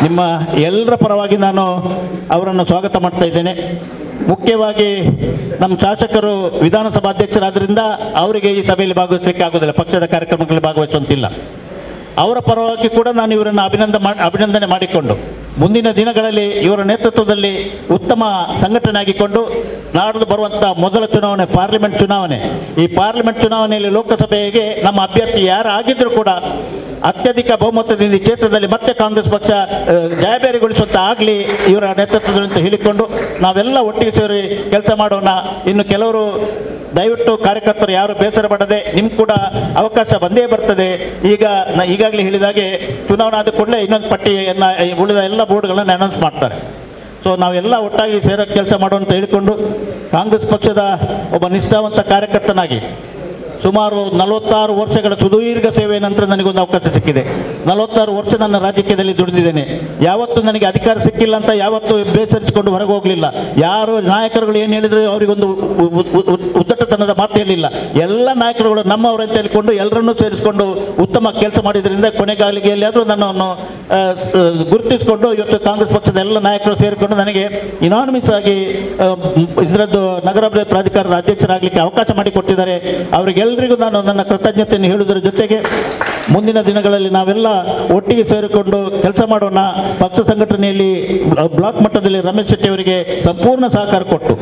ನಿಮ್ಮ ಎಲ್ಲರ ಪರವಾಗಿ ನಾನು ಅವರನ್ನು ಸ್ವಾಗತ ಮಾಡ್ತಾ ಇದ್ದೇನೆ. ಮುಖ್ಯವಾಗಿ ನಮ್ಮ ಶಾಸಕರು ವಿಧಾನಸಭಾ ಅಧ್ಯಕ್ಷರಾದ್ದರಿಂದ ಅವರಿಗೆ ಈ ಸಭೆಯಲ್ಲಿ ಭಾಗವಹಿಸಲಿಕ್ಕೆ ಆಗೋದಿಲ್ಲ, ಪಕ್ಷದ ಕಾರ್ಯಕ್ರಮಗಳಲ್ಲಿ ಭಾಗವಹಿಸುವಂತಿಲ್ಲ. ಅವರ ಪರವಾಗಿ ಕೂಡ ನಾನು ಇವರನ್ನು ಅಭಿನಂದನೆ ಮಾಡಿಕೊಂಡು ಮುಂದಿನ ದಿನಗಳಲ್ಲಿ ಇವರ ನೇತೃತ್ವದಲ್ಲಿ ಉತ್ತಮ ಸಂಘಟನೆ ಆಗಿಕೊಂಡು ನಾಡ್ದು ಬರುವಂಥ ಮೊದಲ ಚುನಾವಣೆ ಪಾರ್ಲಿಮೆಂಟ್ ಚುನಾವಣೆ. ಈ ಪಾರ್ಲಿಮೆಂಟ್ ಚುನಾವಣೆಯಲ್ಲಿ ಲೋಕಸಭೆಗೆ ನಮ್ಮ ಅಭ್ಯರ್ಥಿ ಯಾರಾಗಿದ್ದರೂ ಕೂಡ ಅತ್ಯಧಿಕ ಬಹುಮತದಿಂದ ಈ ಕ್ಷೇತ್ರದಲ್ಲಿ ಮತ್ತೆ ಕಾಂಗ್ರೆಸ್ ಪಕ್ಷ ಜಯಬೇರಿಗೊಳಿಸುತ್ತಾ ಆಗಲಿ ಇವರ ನೇತೃತ್ವದಲ್ಲಿ ಅಂತ ಹೇಳಿಕೊಂಡು ನಾವೆಲ್ಲ ಒಟ್ಟಿಗೆ ಸೇರಿ ಕೆಲಸ ಮಾಡೋಣ. ಇನ್ನು ಕೆಲವರು ದಯವಿಟ್ಟು ಕಾರ್ಯಕರ್ತರು ಯಾರು ಬೇಸರ ಪಡದೆ ನಿಮ್ಗೆ ಕೂಡ ಅವಕಾಶ ಬಂದೇ ಬರ್ತದೆ. ಈಗಾಗಲೇ ಹೇಳಿದಾಗೆ ಚುನಾವಣೆ ಆದ ಕೂಡಲೇ ಇನ್ನೊಂದು ಪಟ್ಟಿಯನ್ನು ಉಳಿದ ಎಲ್ಲ ಬೋರ್ಡ್ಗಳನ್ನು ಅನೌನ್ಸ್ ಮಾಡ್ತಾರೆ. ಸೊ ನಾವೆಲ್ಲ ಒಟ್ಟಾಗಿ ಸೇರೋ ಕೆಲಸ ಮಾಡೋಣ ಅಂತ ಹೇಳಿಕೊಂಡು ಕಾಂಗ್ರೆಸ್ ಪಕ್ಷದ ಒಬ್ಬ ನಿಷ್ಠಾವಂತ ಕಾರ್ಯಕರ್ತನಾಗಿ ಸುಮಾರು 46 ವರ್ಷಗಳ ಸುದೀರ್ಘ ಸೇವೆಯ ನಂತರ ನನಗೊಂದು ಅವಕಾಶ ಸಿಕ್ಕಿದೆ. 46 ವರ್ಷ ನನ್ನ ರಾಜಕೀಯದಲ್ಲಿ ದುಡಿದಿದ್ದೇನೆ. ಯಾವತ್ತೂ ನನಗೆ ಅಧಿಕಾರ ಸಿಕ್ಕಿಲ್ಲ ಅಂತ ಯಾವತ್ತೂ ಬೇಸರಿಸಿಕೊಂಡು ಹೊರಗೆ ಹೋಗಲಿಲ್ಲ. ಯಾರು ನಾಯಕರುಗಳು ಏನು ಹೇಳಿದ್ರು ಅವರಿಗೊಂದು ಉದ್ದಟತನದ ಮಾತು ಹೇಳಿಲ್ಲ. ಎಲ್ಲ ನಾಯಕರುಗಳು ನಮ್ಮವರು ಅಂತ ಹೇಳಿಕೊಂಡು ಎಲ್ಲರನ್ನೂ ಸೇರಿಸಿಕೊಂಡು ಉತ್ತಮ ಕೆಲಸ ಮಾಡಿದ್ರಿಂದ ಕೊನೆಗಾಲಿಗೆಯಲ್ಲಿ ನನ್ನನ್ನು ಗುರುತಿಸಿಕೊಂಡು ಇವತ್ತು ಕಾಂಗ್ರೆಸ್ ಪಕ್ಷದ ಎಲ್ಲ ನಾಯಕರು ಸೇರಿಕೊಂಡು ನನಗೆ ಇನಾನಿಮಸ್ ಆಗಿ ಇದರದ್ದು ನಗರಾಭಿವೃದ್ಧಿ ಪ್ರಾಧಿಕಾರದ ಅಧ್ಯಕ್ಷರಾಗಲಿಕ್ಕೆ ಅವಕಾಶ ಮಾಡಿಕೊಟ್ಟಿದ್ದಾರೆ. ಅವರಿಗೆಲ್ಲರಿಗೂ ನಾನು ನನ್ನ ಕೃತಜ್ಞತೆಯನ್ನು ಹೇಳುವುದರ ಜೊತೆಗೆ ಮುಂದಿನ ದಿನಗಳಲ್ಲಿ ನಾವೆಲ್ಲ ಒಟ್ಟಿಗೆ ಸೇರಿಕೊಂಡು ಕೆಲಸ ಮಾಡೋಣ. ಪಕ್ಷ ಸಂಘಟನೆಯಲ್ಲಿ ಬ್ಲಾಕ್ ಮಟ್ಟದಲ್ಲಿ ರಮೇಶ್ ಶೆಟ್ಟಿ ಅವರಿಗೆ ಸಂಪೂರ್ಣ ಸಹಕಾರ ಕೊಟ್ಟು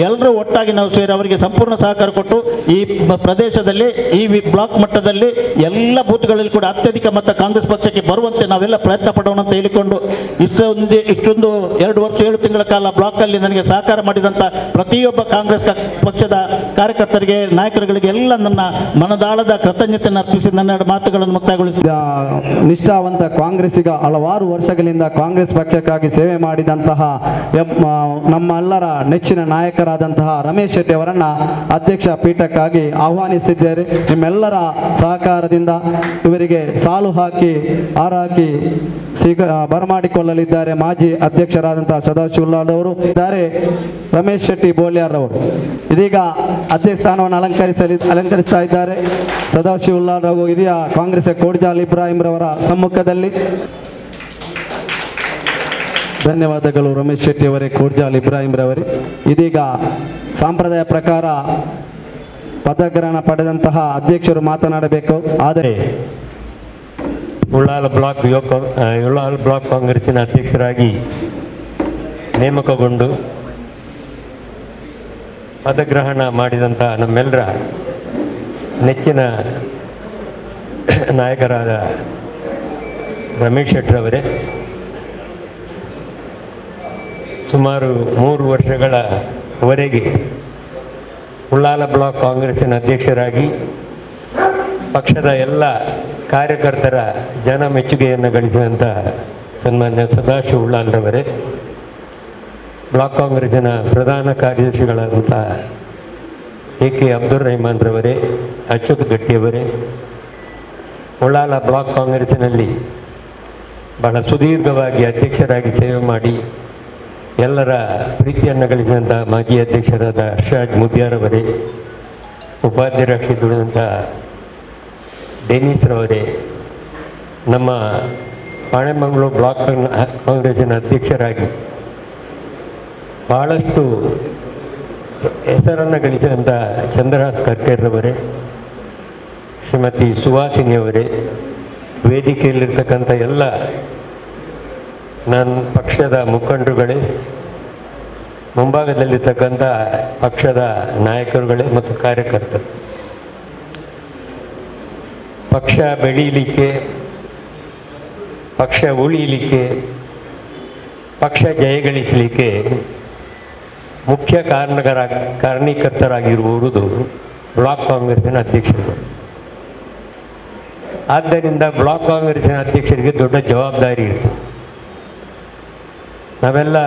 ಎಲ್ಲರೂ ಒಟ್ಟಾಗಿ ನಾವು ಸೇರಿ ಅವರಿಗೆ ಸಂಪೂರ್ಣ ಸಹಕಾರ ಕೊಟ್ಟು ಈ ಪ್ರದೇಶದಲ್ಲಿ ಈ ಬ್ಲಾಕ್ ಮಟ್ಟದಲ್ಲಿ ಎಲ್ಲ ಬೂತ್ಗಳಲ್ಲಿ ಕೂಡ ಅತ್ಯಧಿಕ ಮತ ಕಾಂಗ್ರೆಸ್ ಪಕ್ಷಕ್ಕೆ ಬರುವಂತೆ ನಾವೆಲ್ಲ ಪ್ರಯತ್ನ ಪಡೋಣ ಅಂತ ಹೇಳಿಕೊಂಡು ಇಷ್ಟೊಂದು 2 ವರ್ಷ 7 ತಿಂಗಳ ಕಾಲ ಬ್ಲಾಕಲ್ಲಿ ನನಗೆ ಸಹಕಾರ ಮಾಡಿದಂಥ ಪ್ರತಿಯೊಬ್ಬ ಕಾಂಗ್ರೆಸ್ ಪಕ್ಷದ ಕಾರ್ಯಕರ್ತರಿಗೆ ನಾಯಕರುಗಳಿಗೆ ಎಲ್ಲ ನನ್ನ ಮನದಾಳದ ಕೃತಜ್ಞತೆಯನ್ನು ಅರ್ಪಿಸಿ ನನ್ನ ಮಾತುಗಳನ್ನು ಮುಕ್ತಾಯಗೊಳಿಸಿದ ನಿಷ್ಠಾವಂತ ಕಾಂಗ್ರೆಸ್ಸಿಗ ಹಲವಾರು ವರ್ಷಗಳಿಂದ ಕಾಂಗ್ರೆಸ್ ಪಕ್ಷಕ್ಕಾಗಿ ಸೇವೆ ಮಾಡಿದಂತಹ ನಮ್ಮೆಲ್ಲರ ನೆಚ್ಚಿನ ನಾಯಕರಾದಂತಹ ರಮೇಶ್ ಶೆಟ್ಟಿ ಅವರನ್ನ ಅಧ್ಯಕ್ಷ ಪೀಠಕ್ಕಾಗಿ ಆಹ್ವಾನಿಸಿದ್ದೇವೆ. ನಿಮ್ಮೆಲ್ಲರ ಸಹಕಾರದಿಂದ ಇವರಿಗೆ ಸಾಲು ಹಾಕಿ ಹಾರ ಹಾಕಿ ಬರಮಾಡಿಕೊಳ್ಳಲಿದ್ದಾರೆ ಮಾಜಿ ಅಧ್ಯಕ್ಷರಾದಂತಹ ಸದಾಶಿವಲಾಲ್ ಅವರು ಇದ್ದಾರೆ. ರಮೇಶ್ ಶೆಟ್ಟಿ ಬೋಲ್ಯಾರ್ ಅವರು ಇದೀಗ ಅಧ್ಯಕ್ಷ ಸ್ಥಾನವನ್ನು ಅಲಂಕರಿಸ್ತಾ ಇದ್ದಾರೆ. ಸದಾಶಿವಲಾಲ್ ಅವರು ಹಿರಿಯ ಕಾಂಗ್ರೆಸ್ ಕೋಡ್ಜಾಲ್ ಇಬ್ರಾಹಿಂ ರವರ ಸಮ್ಮುಖದಲ್ಲಿ. ಧನ್ಯವಾದಗಳು ರಮೇಶ್ ಶೆಟ್ಟಿ ಅವರೇ, ಕೋಡ್ಜಾಲ್ ಇಬ್ರಾಹಿಂ ರವರೇ. ಇದೀಗ ಸಂಪ್ರದಾಯ ಪ್ರಕಾರ ಪದಗ್ರಹಣ ಪಡೆದಂತಹ ಅಧ್ಯಕ್ಷರು ಮಾತನಾಡಬೇಕು. ಆದರೆ ಉಳ್ಳಾಲ ಬ್ಲಾಕ್ ಕಾಂಗ್ರೆಸ್ಸಿನ ಅಧ್ಯಕ್ಷರಾಗಿ ನೇಮಕಗೊಂಡು ಪದಗ್ರಹಣ ಮಾಡಿದಂಥ ನಮ್ಮೆಲ್ಲರ ನೆಚ್ಚಿನ ನಾಯಕರಾದ ರಮೇಶ್ ಶೆಟ್ಟಿರವರೇ, ಸುಮಾರು 3 ವರ್ಷಗಳವರೆಗೆ ಉಳ್ಳಾಲ ಬ್ಲಾಕ್ ಕಾಂಗ್ರೆಸ್ಸಿನ ಅಧ್ಯಕ್ಷರಾಗಿ ಪಕ್ಷದ ಎಲ್ಲ ಕಾರ್ಯಕರ್ತರ ಜನ ಮೆಚ್ಚುಗೆಯನ್ನು ಗಳಿಸಿದಂಥ ಸನ್ಮಾನ್ಯ ಸದಾಶಿವ ಉಳ್ಳಾಲ್ರವರೇ, ಬ್ಲಾಕ್ ಕಾಂಗ್ರೆಸ್ಸಿನ ಪ್ರಧಾನ ಕಾರ್ಯದರ್ಶಿಗಳಾದಂಥ AK ಅಬ್ದುಲ್ ರೆಹಮಾನ್ ರವರೇ, ಅಚ್ಯುತ್ ಗಟ್ಟಿಯವರೇ, ಉಳ್ಳಾಲ ಬ್ಲಾಕ್ ಕಾಂಗ್ರೆಸ್ಸಿನಲ್ಲಿ ಬಹಳ ಸುದೀರ್ಘವಾಗಿ ಅಧ್ಯಕ್ಷರಾಗಿ ಸೇವೆ ಮಾಡಿ ಎಲ್ಲರ ಪ್ರೀತಿಯನ್ನು ಗಳಿಸಿದಂಥ ಮಾಜಿ ಅಧ್ಯಕ್ಷರಾದ ಹರ್ಷರಾಜ್ ಮುದ್ಯಾರವರೇ, ಉಪಾಧ್ಯಕ್ಷರಾಗಿ ದುಡಿದಂಥ ಡೆನಿಸ್ ರವರೇ, ನಮ್ಮ ಪಾಣೆಮಂಗಳೂರು ಬ್ಲಾಕ್ ಕಾಂಗ್ರೆಸ್ಸಿನ ಅಧ್ಯಕ್ಷರಾಗಿ ಬಹಳಷ್ಟು ಹೆಸರನ್ನು ಗಳಿಸಿದಂಥ ಚಂದ್ರಹಾಸ್ ಕರ್ಕೇರ್ರವರೇ, ಶ್ರೀಮತಿ ಸುಹಾಸಿನಿಯವರೇ, ವೇದಿಕೆಯಲ್ಲಿರ್ತಕ್ಕಂಥ ಎಲ್ಲ ನನ್ನ ಪಕ್ಷದ ಮುಖಂಡರುಗಳೇ, ಮುಂಭಾಗದಲ್ಲಿರ್ತಕ್ಕಂಥ ಪಕ್ಷದ ನಾಯಕರುಗಳೇ ಮತ್ತು ಕಾರ್ಯಕರ್ತರು, ಪಕ್ಷ ಬೆಳೀಲಿಕ್ಕೆ, ಪಕ್ಷ ಉಳಿಯಲಿಕ್ಕೆ, ಪಕ್ಷ ಜಯಗಳಿಸಲಿಕ್ಕೆ ಮುಖ್ಯ ಕಾರಣೀಕರ್ತರಾಗಿರುವುದು ಬ್ಲಾಕ್ ಕಾಂಗ್ರೆಸ್ಸಿನ ಅಧ್ಯಕ್ಷರು. ಆದ್ದರಿಂದ ಬ್ಲಾಕ್ ಕಾಂಗ್ರೆಸ್ಸಿನ ಅಧ್ಯಕ್ಷರಿಗೆ ದೊಡ್ಡ ಜವಾಬ್ದಾರಿ ಇತ್ತು. ನಾವೆಲ್ಲ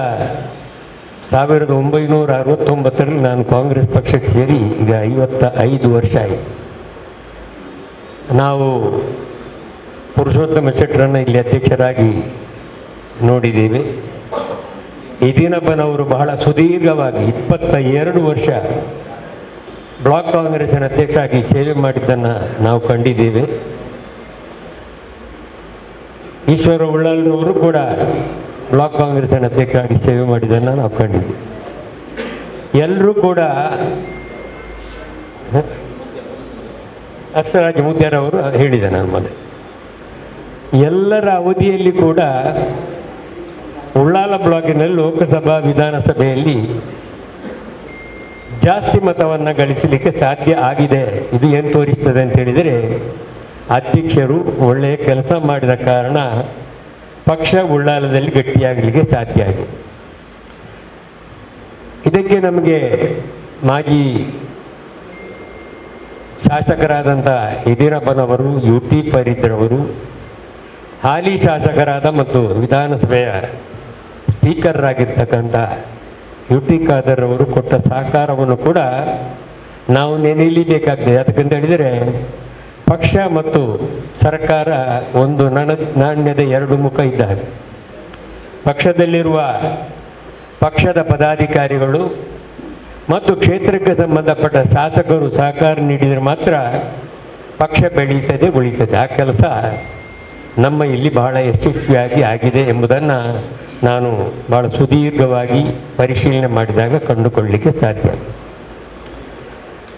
1969ರಲ್ಲಿ ನಾನು ಕಾಂಗ್ರೆಸ್ ಪಕ್ಷಕ್ಕೆ ಸೇರಿ ಈಗ 55 ವರ್ಷ ಆಯಿತು. ನಾವು ಪುರುಷೋತ್ತಮ ಶೆಟ್ಟರನ್ನು ಇಲ್ಲಿ ಅಧ್ಯಕ್ಷರಾಗಿ ನೋಡಿದ್ದೀವಿ. ಯಡಿಯೂರಪ್ಪನವರು ಬಹಳ ಸುದೀರ್ಘವಾಗಿ 22 ವರ್ಷ ಬ್ಲಾಕ್ ಕಾಂಗ್ರೆಸ್ಸಿನ ಅಧ್ಯಕ್ಷರಾಗಿ ಸೇವೆ ಮಾಡಿದ್ದನ್ನು ನಾವು ಕಂಡಿದ್ದೇವೆ. ಈಶ್ವರ ಉಳ್ಳಾಲ್ರವರು ಕೂಡ ಬ್ಲಾಕ್ ಕಾಂಗ್ರೆಸ್ಸಿನ ಅಧ್ಯಕ್ಷರಾಗಿ ಸೇವೆ ಮಾಡಿದ್ದನ್ನು ನಾವು ಕಂಡಿದ್ದೀವಿ. ಎಲ್ಲರೂ ಕೂಡ ಹರ್ಷರಾಜ್ ಮುದ್ಯಾರ್ ಅವರು ಹೇಳಿದೆ ನಾನು ಮೊದಲು, ಎಲ್ಲರ ಅವಧಿಯಲ್ಲಿ ಕೂಡ ಉಳ್ಳಾಲ ಬ್ಲಾಕಿನಲ್ಲಿ ಲೋಕಸಭಾ ವಿಧಾನಸಭೆಯಲ್ಲಿ ಜಾಸ್ತಿ ಮತವನ್ನು ಗಳಿಸಲಿಕ್ಕೆ ಸಾಧ್ಯ ಆಗಿದೆ. ಇದು ಏನು ತೋರಿಸ್ತದೆ ಅಂತ ಹೇಳಿದರೆ, ಅಧ್ಯಕ್ಷರು ಒಳ್ಳೆಯ ಕೆಲಸ ಮಾಡಿದ ಕಾರಣ ಪಕ್ಷ ಉಳ್ಳಾಲದಲ್ಲಿ ಗಟ್ಟಿಯಾಗಲಿಕ್ಕೆ ಸಾಧ್ಯ ಆಗಿದೆ. ಇದಕ್ಕೆ ನಮಗೆ ಮಾಜಿ ಶಾಸಕರಾದಂಥ ಯಡಿಯೂರಪ್ಪನವರು, ಯು ಟಿ ಫರೀದ್ರವರು, ಹಾಲಿ ಶಾಸಕರಾದ ಮತ್ತು ವಿಧಾನಸಭೆಯ ಸ್ಪೀಕರ್ ಆಗಿರ್ತಕ್ಕಂಥ ಯು ಟಿ ಖಾದರ್ ಅವರು ಕೊಟ್ಟ ಸಹಕಾರವನ್ನು ಕೂಡ ನಾವು ನೆನೆಯಲೇಬೇಕಾಗ್ತದೆ. ಯಾಕಂತ ಹೇಳಿದರೆ, ಪಕ್ಷ ಮತ್ತು ಸರ್ಕಾರ ಒಂದು ನಾಣ್ಯದ ಎರಡು ಮುಖ ಇದ್ದ ಹಾಗೆ. ಪಕ್ಷದಲ್ಲಿರುವ ಪಕ್ಷದ ಪದಾಧಿಕಾರಿಗಳು ಮತ್ತು ಕ್ಷೇತ್ರಕ್ಕೆ ಸಂಬಂಧಪಟ್ಟ ಶಾಸಕರು ಸಹಕಾರ ನೀಡಿದರೆ ಮಾತ್ರ ಪಕ್ಷ ಬೆಳೀತದೆ, ಉಳಿತದೆ. ಆ ಕೆಲಸ ನಮ್ಮ ಇಲ್ಲಿ ಬಹಳ ಯಶಸ್ವಿಯಾಗಿ ಆಗಿದೆ ಎಂಬುದನ್ನು ನಾನು ಬಹಳ ಸುದೀರ್ಘವಾಗಿ ಪರಿಶೀಲನೆ ಮಾಡಿದಾಗ ಕಂಡುಕೊಳ್ಳಲಿಕ್ಕೆ ಸಾಧ್ಯ.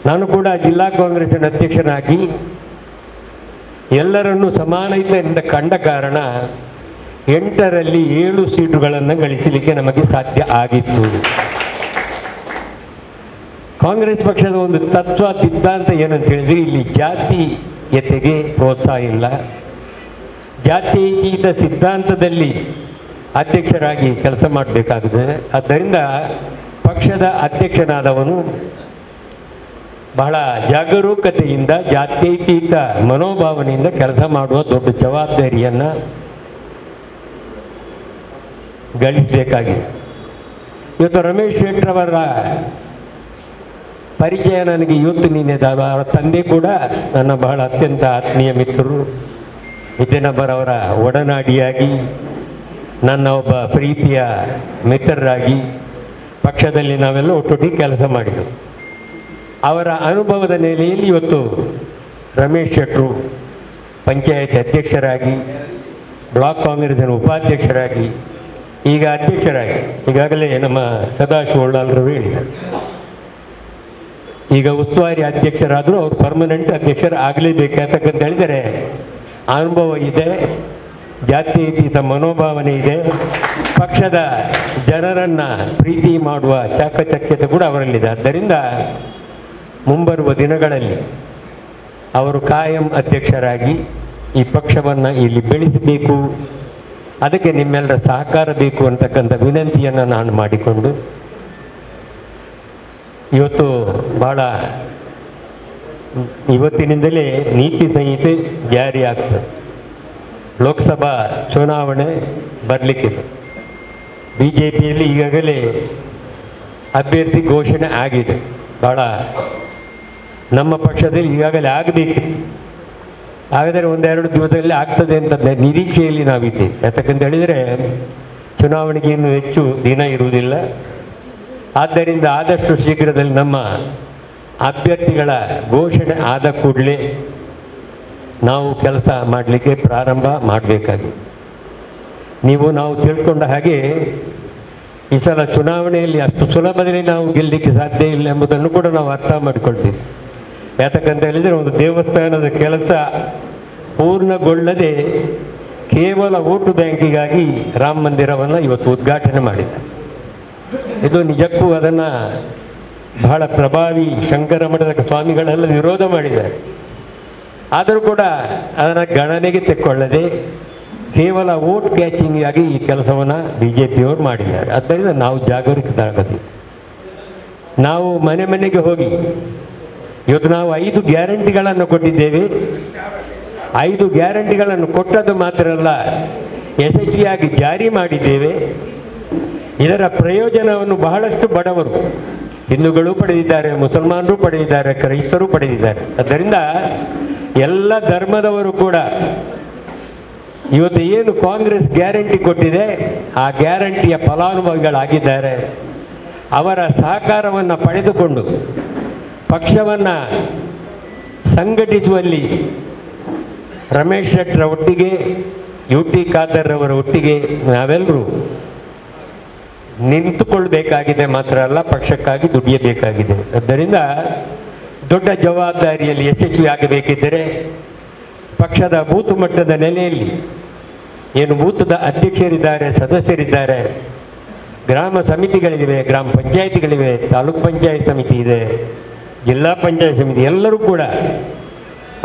ನಾನು ಕೂಡ ಜಿಲ್ಲಾ ಕಾಂಗ್ರೆಸ್ಸಿನ ಅಧ್ಯಕ್ಷನಾಗಿ ಎಲ್ಲರನ್ನೂ ಸಮಾನತೆಯಿಂದ ಕಂಡ ಕಾರಣ 8ರಲ್ಲಿ 7 ಸೀಟುಗಳನ್ನು ಗಳಿಸಲಿಕ್ಕೆ ನಮಗೆ ಸಾಧ್ಯ ಆಗಿತ್ತು. ಕಾಂಗ್ರೆಸ್ ಪಕ್ಷದ ಒಂದು ತತ್ವ ಸಿದ್ಧಾಂತ ಏನಂತ ಹೇಳಿದ್ರೆ, ಇಲ್ಲಿ ಜಾತೀಯತೆಗೆ ಪ್ರೋತ್ಸಾಹ ಇಲ್ಲ. ಜಾತ್ಯತೀತ ಸಿದ್ಧಾಂತದಲ್ಲಿ ಅಧ್ಯಕ್ಷರಾಗಿ ಕೆಲಸ ಮಾಡಬೇಕಾಗುತ್ತದೆ. ಆದ್ದರಿಂದ ಪಕ್ಷದ ಅಧ್ಯಕ್ಷನಾದವನು ಬಹಳ ಜಾಗರೂಕತೆಯಿಂದ ಜಾತ್ಯತೀತ ಮನೋಭಾವನೆಯಿಂದ ಕೆಲಸ ಮಾಡುವ ದೊಡ್ಡ ಜವಾಬ್ದಾರಿಯನ್ನು ಗಳಿಸಬೇಕಾಗಿದೆ. ಇವತ್ತು ರಮೇಶ್ ಶೆಟ್ಟರವರ ಪರಿಚಯ ನನಗೆ ಇವತ್ತು ನಿನ್ನೆದ. ಅವರ ತಂದೆ ಕೂಡ ನನ್ನ ಬಹಳ ಅತ್ಯಂತ ಆತ್ಮೀಯ ಮಿತ್ರರು, ವಿದ್ಯಾನಗರವರ ಒಡನಾಡಿಯಾಗಿ, ನನ್ನ ಒಬ್ಬ ಪ್ರೀತಿಯ ಮಿತ್ರರಾಗಿ ಪಕ್ಷದಲ್ಲಿ ನಾವೆಲ್ಲ ಒಟ್ಟೊಟ್ಟಿಗೆ ಕೆಲಸ ಮಾಡಿದೆವು. ಅವರ ಅನುಭವದ ನೆಲೆಯಲ್ಲಿ ಇವತ್ತು ರಮೇಶ್ ಶೆಟ್ಟರು ಪಂಚಾಯತ್ ಅಧ್ಯಕ್ಷರಾಗಿ, ಬ್ಲಾಕ್ ಕಾಂಗ್ರೆಸ್ಸಿನ ಉಪಾಧ್ಯಕ್ಷರಾಗಿ, ಈಗ ಅಧ್ಯಕ್ಷರಾಗಿ, ಈಗಾಗಲೇ ನಮ್ಮ ಸದಾಶಿವ ಉಳ್ಳಾಲರವರು ಹೇಳಿದ್ದಾರೆ, ಈಗ ಉಸ್ತುವಾರಿ ಅಧ್ಯಕ್ಷರಾದರೂ ಅವರು ಪರ್ಮನೆಂಟ್ ಅಧ್ಯಕ್ಷರು ಆಗಲೇಬೇಕಂತಕ್ಕಂತ ಹೇಳಿದರೆ ಅನುಭವ ಇದೆ, ಜಾತ್ಯತೀತ ಮನೋಭಾವನೆ ಇದೆ, ಪಕ್ಷದ ಜನರನ್ನು ಪ್ರೀತಿ ಮಾಡುವ ಚಾಕಚಕ್ಯತೆ ಕೂಡ ಅವರಲ್ಲಿದೆ. ಆದ್ದರಿಂದ ಮುಂಬರುವ ದಿನಗಳಲ್ಲಿ ಅವರು ಕಾಯಂ ಅಧ್ಯಕ್ಷರಾಗಿ ಈ ಪಕ್ಷವನ್ನು ಇಲ್ಲಿ ಬೆಳೆಸಬೇಕು, ಅದಕ್ಕೆ ನಿಮ್ಮೆಲ್ಲರ ಸಹಕಾರ ಬೇಕು ಅಂತಕ್ಕಂಥ ವಿನಂತಿಯನ್ನು ನಾನು ಮಾಡಿಕೊಂಡು, ಇವತ್ತು ಬಹಳ ಇವತ್ತಿನಿಂದಲೇ ನೀತಿ ಸಂಹಿತೆ ಜಾರಿ ಆಗ್ತದೆ. ಲೋಕಸಭಾ ಚುನಾವಣೆ ಬರಲಿಕ್ಕಿದೆ. BJPಯಲ್ಲಿ ಈಗಾಗಲೇ ಅಭ್ಯರ್ಥಿ ಘೋಷಣೆ ಆಗಿದೆ. ಬಹಳ ನಮ್ಮ ಪಕ್ಷದಲ್ಲಿ ಈಗಾಗಲೇ ಆಗಬೇಕಿತ್ತು. ಹಾಗಾದರೆ ಒಂದೆರಡು ದಿವಸದಲ್ಲಿ ಆಗ್ತದೆ ಅಂತ ನಿರೀಕ್ಷೆಯಲ್ಲಿ ನಾವಿದ್ದೀವಿ. ಯಾಕಂತ ಹೇಳಿದರೆ ಚುನಾವಣೆಗೆ ಇನ್ನೂ ಹೆಚ್ಚು ದಿನ ಇರುವುದಿಲ್ಲ. ಆದ್ದರಿಂದ ಆದಷ್ಟು ಶೀಘ್ರದಲ್ಲಿ ನಮ್ಮ ಅಭ್ಯರ್ಥಿಗಳ ಘೋಷಣೆ ಆದ ಕೂಡಲೇ ನಾವು ಕೆಲಸ ಮಾಡಲಿಕ್ಕೆ ಪ್ರಾರಂಭ ಮಾಡಬೇಕಾಗಿದೆ. ನಾವು ತಿಳ್ಕೊಂಡ ಹಾಗೆ ಈ ಸಲ ಚುನಾವಣೆಯಲ್ಲಿ ಅಷ್ಟು ಸುಲಭದಲ್ಲಿ ನಾವು ಗೆಲ್ಲಲಿಕ್ಕೆ ಸಾಧ್ಯ ಇಲ್ಲ ಎಂಬುದನ್ನು ಕೂಡ ನಾವು ಅರ್ಥ ಮಾಡಿಕೊಳ್ತೀವಿ. ಯಾತಕ್ಕಂತ ಹೇಳಿದರೆ, ಒಂದು ದೇವಸ್ಥಾನದ ಕೆಲಸ ಪೂರ್ಣಗೊಳ್ಳದೆ ಕೇವಲ ವೋಟು ಬ್ಯಾಂಕಿಗಾಗಿ ರಾಮ ಮಂದಿರವನ್ನು ಇವತ್ತು ಉದ್ಘಾಟನೆ ಮಾಡಿದ್ದಾರೆ. ಇದು ನಿಜಕ್ಕೂ ಅದನ್ನು ಬಹಳ ಪ್ರಭಾವಿ ಶಂಕರ ಮಠದ ಸ್ವಾಮಿಗಳೆಲ್ಲ ವಿರೋಧ ಮಾಡಿದ್ದಾರೆ. ಆದರೂ ಕೂಡ ಅದನ್ನು ಗಣನೆಗೆ ತೆಕ್ಕೊಳ್ಳದೆ ಕೇವಲ ವೋಟ್ ಕ್ಯಾಚಿಂಗಾಗಿ ಈ ಕೆಲಸವನ್ನು BJPಯವರು ಮಾಡಿದ್ದಾರೆ. ಆದ್ದರಿಂದ ನಾವು ಜಾಗರೂಕರಾಗಬೇಕು. ನಾವು ಮನೆ ಮನೆಗೆ ಹೋಗಿ ಇವತ್ತು ನಾವು 5 ಗ್ಯಾರಂಟಿಗಳನ್ನು ಕೊಟ್ಟಿದ್ದೇವೆ. 5 ಗ್ಯಾರಂಟಿಗಳನ್ನು ಕೊಟ್ಟದ್ದು ಮಾತ್ರ ಅಲ್ಲ, ಯಶಸ್ವಿಯಾಗಿ ಜಾರಿ ಮಾಡಿದ್ದೇವೆ. ಇದರ ಪ್ರಯೋಜನವನ್ನು ಬಹಳಷ್ಟು ಬಡವರು, ಹಿಂದೂಗಳು ಪಡೆದಿದ್ದಾರೆ, ಮುಸಲ್ಮಾನರು ಪಡೆದಿದ್ದಾರೆ, ಕ್ರೈಸ್ತರು ಪಡೆದಿದ್ದಾರೆ. ಆದ್ದರಿಂದ ಎಲ್ಲ ಧರ್ಮದವರು ಕೂಡ ಇವತ್ತು ಏನು ಕಾಂಗ್ರೆಸ್ ಗ್ಯಾರಂಟಿ ಕೊಟ್ಟಿದೆ ಆ ಗ್ಯಾರಂಟಿಯ ಫಲಾನುಭವಿಗಳಾಗಿದ್ದಾರೆ. ಅವರ ಸಹಕಾರವನ್ನು ಪಡೆದುಕೊಂಡು ಪಕ್ಷವನ್ನು ಸಂಘಟಿಸುವಲ್ಲಿ ರಮೇಶ್ ಶೆಟ್ಟರ ಒಟ್ಟಿಗೆ, ಯು ಟಿ ಖಾದರ್ ಅವರ ಒಟ್ಟಿಗೆ ನಾವೆಲ್ಲರೂ ನಿಂತುಕೊಳ್ಬೇಕಾಗಿದೆ. ಮಾತ್ರ ಅಲ್ಲ, ಪಕ್ಷಕ್ಕಾಗಿ ದುಡಿಯಬೇಕಾಗಿದೆ. ಆದ್ದರಿಂದ ದೊಡ್ಡ ಜವಾಬ್ದಾರಿಯಲ್ಲಿ ಯಶಸ್ವಿ ಆಗಬೇಕಿದ್ದರೆ ಪಕ್ಷದ ಬೂತು ಮಟ್ಟದ ನೆಲೆಯಲ್ಲಿ ಏನು ಬೂತದ ಅಧ್ಯಕ್ಷರಿದ್ದಾರೆ, ಸದಸ್ಯರಿದ್ದಾರೆ, ಗ್ರಾಮ ಸಮಿತಿಗಳಿವೆ, ಗ್ರಾಮ ಪಂಚಾಯಿತಿಗಳಿವೆ, ತಾಲೂಕ್ ಪಂಚಾಯತ್ ಸಮಿತಿ ಇದೆ, ಜಿಲ್ಲಾ ಪಂಚಾಯತ್ ಸಮಿತಿ, ಎಲ್ಲರೂ ಕೂಡ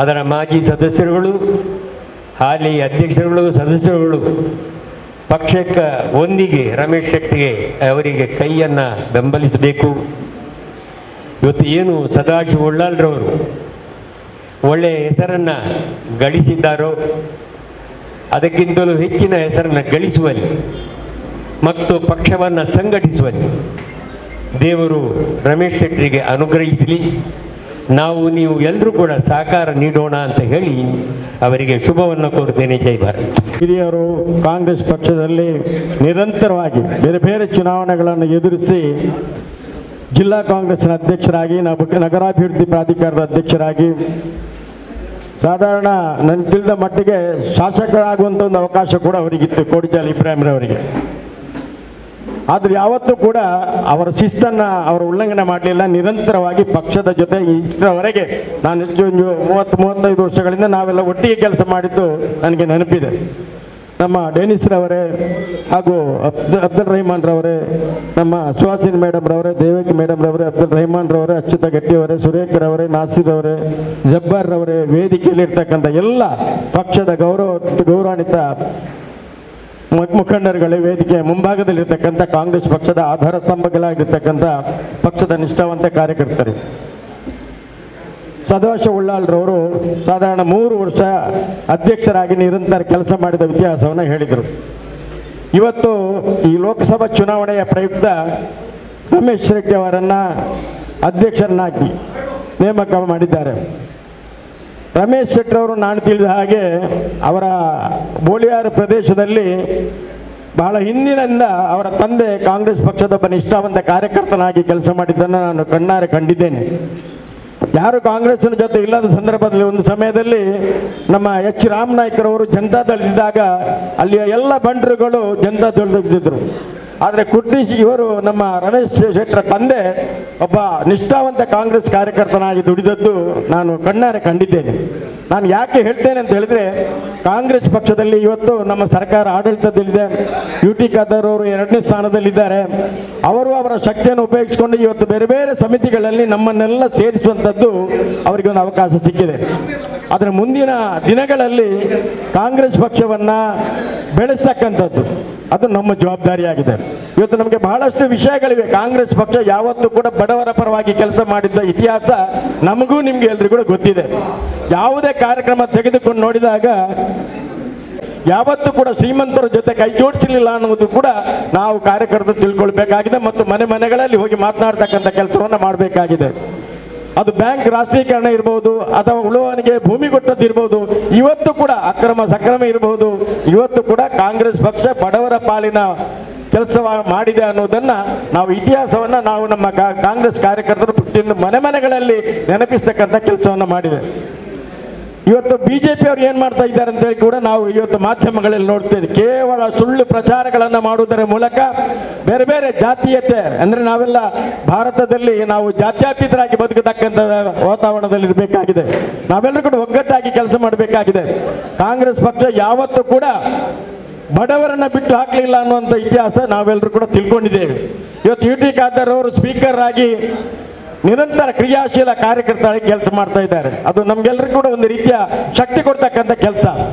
ಅದರ ಮಾಜಿ ಸದಸ್ಯರುಗಳು, ಹಾಲಿ ಅಧ್ಯಕ್ಷರುಗಳು, ಸದಸ್ಯರುಗಳು ಪಕ್ಷಕ್ಕೆ ಒಂದಿಗೆ ರಮೇಶ್ ಶೆಟ್ಟಿಗೆ ಅವರಿಗೆ ಕೈಯನ್ನು ಬೆಂಬಲಿಸಬೇಕು. ಇವತ್ತು ಏನು ಸದಾಶಿವ ಉಳ್ಳಾಲ್ರವರು ಒಳ್ಳೆಯ ಹೆಸರನ್ನು ಗಳಿಸಿದ್ದಾರೋ ಅದಕ್ಕಿಂತಲೂ ಹೆಚ್ಚಿನ ಹೆಸರನ್ನು ಗಳಿಸುವಲ್ಲಿ ಮತ್ತು ಪಕ್ಷವನ್ನು ಸಂಘಟಿಸುವಲ್ಲಿ ದೇವರು ರಮೇಶ್ ಶೆಟ್ಟಿಗೆ ಅನುಗ್ರಹಿಸಲಿ. ನಾವು ನೀವು ಎಲ್ಲರೂ ಕೂಡ ಸಹಕಾರ ನೀಡೋಣ ಅಂತ ಹೇಳಿ ಅವರಿಗೆ ಶುಭವನ್ನು ಕೋರುತ್ತೇನೆ. ಜೈ ಭಾರತ್. ಹಿರಿಯರು ಕಾಂಗ್ರೆಸ್ ಪಕ್ಷದಲ್ಲಿ ನಿರಂತರವಾಗಿ ಬೇರೆ ಬೇರೆ ಚುನಾವಣೆಗಳನ್ನು ಎದುರಿಸಿ ಜಿಲ್ಲಾ ಕಾಂಗ್ರೆಸ್ನ ಅಧ್ಯಕ್ಷರಾಗಿ, ನಗರಾಭಿವೃದ್ಧಿ ಪ್ರಾಧಿಕಾರದ ಅಧ್ಯಕ್ಷರಾಗಿ, ಸಾಧಾರಣ ನನ್ನ ತಿಳಿದ ಮಟ್ಟಿಗೆ ಶಾಸಕರಾಗುವಂಥ ಒಂದು ಅವಕಾಶ ಕೂಡ ಅವರಿಗಿತ್ತು, ಕೋಡಿಜಾಲ್ ಇಬ್ರಾಹಿಂರವರಿಗೆ. ಆದರೆ ಯಾವತ್ತೂ ಕೂಡ ಅವರ ಶಿಸ್ತನ್ನು ಅವರು ಉಲ್ಲಂಘನೆ ಮಾಡಲಿಲ್ಲ. ನಿರಂತರವಾಗಿ ಪಕ್ಷದ ಜೊತೆ ಇಷ್ಟರವರೆಗೆ ನಾನು ಹೆಚ್ಚು 30-35 ವರ್ಷಗಳಿಂದ ನಾವೆಲ್ಲ ಒಟ್ಟಿಗೆ ಕೆಲಸ ಮಾಡಿದ್ದು ನನಗೆ ನೆನಪಿದೆ. ನಮ್ಮ ಡೆನಿಸ್ರವರೇ ಹಾಗೂ ಅಬ್ದುಲ್ ರಹಮಾನ್ ರವರೇ, ನಮ್ಮ ಸುಹಾಸಿನಿ ಮೇಡಮ್ ರವರೇ, ದೇವಕಿ ಮೇಡಮ್ ರವರೇ, ಅಬ್ದುಲ್ ರಹಮಾನ್ ರವರೇ, ಅಚ್ಯುತ ಗಟ್ಟಿಯವರೇ, ಸುರೇಖರ್ ಅವರೇ, ನಾಸಿರ್ ಅವರೇ, ಜಬ್ಬಾರ್ ರವರೇ, ವೇದಿಕೆಯಲ್ಲಿರ್ತಕ್ಕಂಥ ಎಲ್ಲ ಪಕ್ಷದ ಗೌರವಾನ್ವಿತ ಮುಖಂಡರುಗಳೇ, ವೇದಿಕೆಯ ಮುಂಭಾಗದಲ್ಲಿರ್ತಕ್ಕಂಥ ಕಾಂಗ್ರೆಸ್ ಪಕ್ಷದ ಆಧಾರ ಸ್ತಂಭಗಳಾಗಿರ್ತಕ್ಕಂಥ ಪಕ್ಷದ ನಿಷ್ಠಾವಂತ ಕಾರ್ಯಕರ್ತರು, ಸದಾಶಿವ ಉಳ್ಳಾಲ್ರವರು ಸಾಧಾರಣ 3 ವರ್ಷ ಅಧ್ಯಕ್ಷರಾಗಿ ನಿರಂತರ ಕೆಲಸ ಮಾಡಿದ ಇತಿಹಾಸವನ್ನು ಹೇಳಿದರು. ಇವತ್ತು ಈ ಲೋಕಸಭಾ ಚುನಾವಣೆಯ ಪ್ರಯುಕ್ತ ರಮೇಶ್ ಶೆಟ್ಟಿ ಅವರನ್ನು ಅಧ್ಯಕ್ಷರನ್ನಾಗಿ ನೇಮಕ ಮಾಡಿದ್ದಾರೆ. ರಮೇಶ್ ಶೆಟ್ಟಿ ಅವರು ನಾನು ತಿಳಿದ ಹಾಗೆ ಅವರ ಬೋಳಿಯಾರ ಪ್ರದೇಶದಲ್ಲಿ ಬಹಳ ಹಿಂದಿನಿಂದ ಅವರ ತಂದೆ ಕಾಂಗ್ರೆಸ್ ಪಕ್ಷದ ಒಬ್ಬ ನಿಷ್ಠಾವಂತ ಕಾರ್ಯಕರ್ತನಾಗಿ ಕೆಲಸ ಮಾಡಿದ್ದನ್ನು ನಾನು ಕಣ್ಣಾರೆ ಕಂಡಿದ್ದೇನೆ. ಯಾರು ಕಾಂಗ್ರೆಸ್ನ ಜೊತೆ ಇಲ್ಲದ ಸಂದರ್ಭದಲ್ಲಿ ಒಂದು ಸಮಯದಲ್ಲಿ ನಮ್ಮ ಎಚ್ ರಾಮನಾಯ್ಕರವರು ಜನತಾದಳದಿದ್ದಾಗ ಅಲ್ಲಿಯ ಎಲ್ಲ ಬಂಡರುಗಳು ಜನತಾದಳದಿದ್ದರು. ಆದರೆ ಕುಟ್ನೀಶ್ ಇವರು ನಮ್ಮ ರಮೇಶ್ ಶೆಟ್ಟರ ತಂದೆ ಒಬ್ಬ ನಿಷ್ಠಾವಂತ ಕಾಂಗ್ರೆಸ್ ಕಾರ್ಯಕರ್ತನಾಗಿ ದುಡಿದದ್ದು ನಾನು ಕಣ್ಣಾರೆ ಕಂಡಿದ್ದೇನೆ. ನಾನು ಯಾಕೆ ಹೇಳ್ತೇನೆ ಅಂತ ಹೇಳಿದ್ರೆ, ಕಾಂಗ್ರೆಸ್ ಪಕ್ಷದಲ್ಲಿ ಇವತ್ತು ನಮ್ಮ ಸರ್ಕಾರ ಆಡಳಿತದಲ್ಲಿದೆ. UT ಖಾದರ್ ಅವರು 2ನೇ ಸ್ಥಾನದಲ್ಲಿದ್ದಾರೆ. ಅವರು ಅವರ ಶಕ್ತಿಯನ್ನು ಉಪಯೋಗಿಸಿಕೊಂಡು ಇವತ್ತು ಬೇರೆ ಬೇರೆ ಸಮಿತಿಗಳಲ್ಲಿ ನಮ್ಮನ್ನೆಲ್ಲ ಸೇರಿಸುವಂಥದ್ದು ಅವರಿಗೆ ಒಂದು ಅವಕಾಶ ಸಿಕ್ಕಿದೆ. ಆದರೆ ಮುಂದಿನ ದಿನಗಳಲ್ಲಿ ಕಾಂಗ್ರೆಸ್ ಪಕ್ಷವನ್ನು ಬೆಳೆಸ್ತಕ್ಕಂಥದ್ದು ಅದು ನಮ್ಮ ಜವಾಬ್ದಾರಿಯಾಗಿದೆ. ಇವತ್ತು ನಮಗೆ ಬಹಳಷ್ಟು ವಿಷಯಗಳಿವೆ. ಕಾಂಗ್ರೆಸ್ ಪಕ್ಷ ಯಾವತ್ತೂ ಕೂಡ ಬಡವರ ಪರವಾಗಿ ಕೆಲಸ ಮಾಡಿದ್ದ ಇತಿಹಾಸ ನಮಗೂ ನಿಮ್ಗೆ ಎಲ್ರಿಗೂ ಕೂಡ ಗೊತ್ತಿದೆ. ಯಾವುದೇ ಕಾರ್ಯಕ್ರಮ ತೆಗೆದುಕೊಂಡು ನೋಡಿದಾಗ ಯಾವತ್ತೂ ಕೂಡ ಶ್ರೀಮಂತರ ಜೊತೆ ಕೈ ಜೋಡಿಸಲಿಲ್ಲ ಅನ್ನೋದು ಕೂಡ ನಾವು ಕಾರ್ಯಕರ್ತರು ತಿಳ್ಕೊಳ್ಬೇಕಾಗಿದೆ ಮತ್ತು ಮನೆಗಳಲ್ಲಿ ಹೋಗಿ ಮಾತನಾಡ್ತಕ್ಕಂಥ ಕೆಲಸವನ್ನು ಮಾಡಬೇಕಾಗಿದೆ. ಅದು ಬ್ಯಾಂಕ್ ರಾಷ್ಟ್ರೀಕರಣ ಇರ್ಬೋದು ಅಥವಾ ಉಳುವವನಿಗೆ ಭೂಮಿ ಕೊಟ್ಟದ್ದಿರ್ಬೋದು, ಇವತ್ತು ಕೂಡ ಅಕ್ರಮ ಸಕ್ರಮ ಇರಬಹುದು, ಇವತ್ತು ಕೂಡ ಕಾಂಗ್ರೆಸ್ ಪಕ್ಷ ಬಡವರ ಪಾಲಿನ ಕೆಲಸ ಮಾಡಿದೆ ಅನ್ನೋದನ್ನು ನಾವು ಇತಿಹಾಸವನ್ನು ನಾವು ನಮ್ಮ ಕಾಂಗ್ರೆಸ್ ಕಾರ್ಯಕರ್ತರು ಪ್ರತಿಯೊಂದು ಮನೆಗಳಲ್ಲಿ ನೆನಪಿಸ್ತಕ್ಕಂಥ ಕೆಲಸವನ್ನು ಮಾಡಿದೆ. ಇವತ್ತು BJP ಅವರು ಏನು ಮಾಡ್ತಾ ಇದ್ದಾರೆ ಅಂತೇಳಿ ಕೂಡ ನಾವು ಇವತ್ತು ಮಾಧ್ಯಮಗಳಲ್ಲಿ ನೋಡ್ತೇವೆ. ಕೇವಲ ಸುಳ್ಳು ಪ್ರಚಾರಗಳನ್ನು ಮಾಡುವುದರ ಮೂಲಕ ಬೇರೆ ಬೇರೆ ಜಾತೀಯತೆ ಅಂದರೆ ನಾವೆಲ್ಲ ಭಾರತದಲ್ಲಿ ನಾವು ಜಾತ್ಯತೀತರಾಗಿ ಬದುಕತಕ್ಕಂಥ ವಾತಾವರಣದಲ್ಲಿ ಇರಬೇಕಾಗಿದೆ. ನಾವೆಲ್ಲರೂ ಕೂಡ ಒಗ್ಗಟ್ಟಾಗಿ ಕೆಲಸ ಮಾಡಬೇಕಾಗಿದೆ. ಕಾಂಗ್ರೆಸ್ ಪಕ್ಷ ಯಾವತ್ತೂ ಕೂಡ ಬಡವರನ್ನ ಬಿಟ್ಟು ಹಾಕಲಿಲ್ಲ ಅನ್ನುವಂಥ ಇತಿಹಾಸ ನಾವೆಲ್ಲರೂ ಕೂಡ ತಿಳ್ಕೊಂಡಿದ್ದೇವೆ. ಇವತ್ತು UT ಖಾದರ್ ಅವರು ಸ್ಪೀಕರ್ ಆಗಿ ನಿರಂತರ ಕ್ರಿಯಾಶೀಲ ಕಾರ್ಯಕರ್ತರಾಗಿ ಕೆಲಸ ಮಾಡ್ತಾ ಇದ್ದಾರೆ. ಅದು ನಮ್ಗೆಲ್ಲರಿಗೂ ಕೂಡ ಒಂದು ರೀತಿಯ ಶಕ್ತಿ ಕೊಡ್ತಕ್ಕಂಥ ಕೆಲಸ.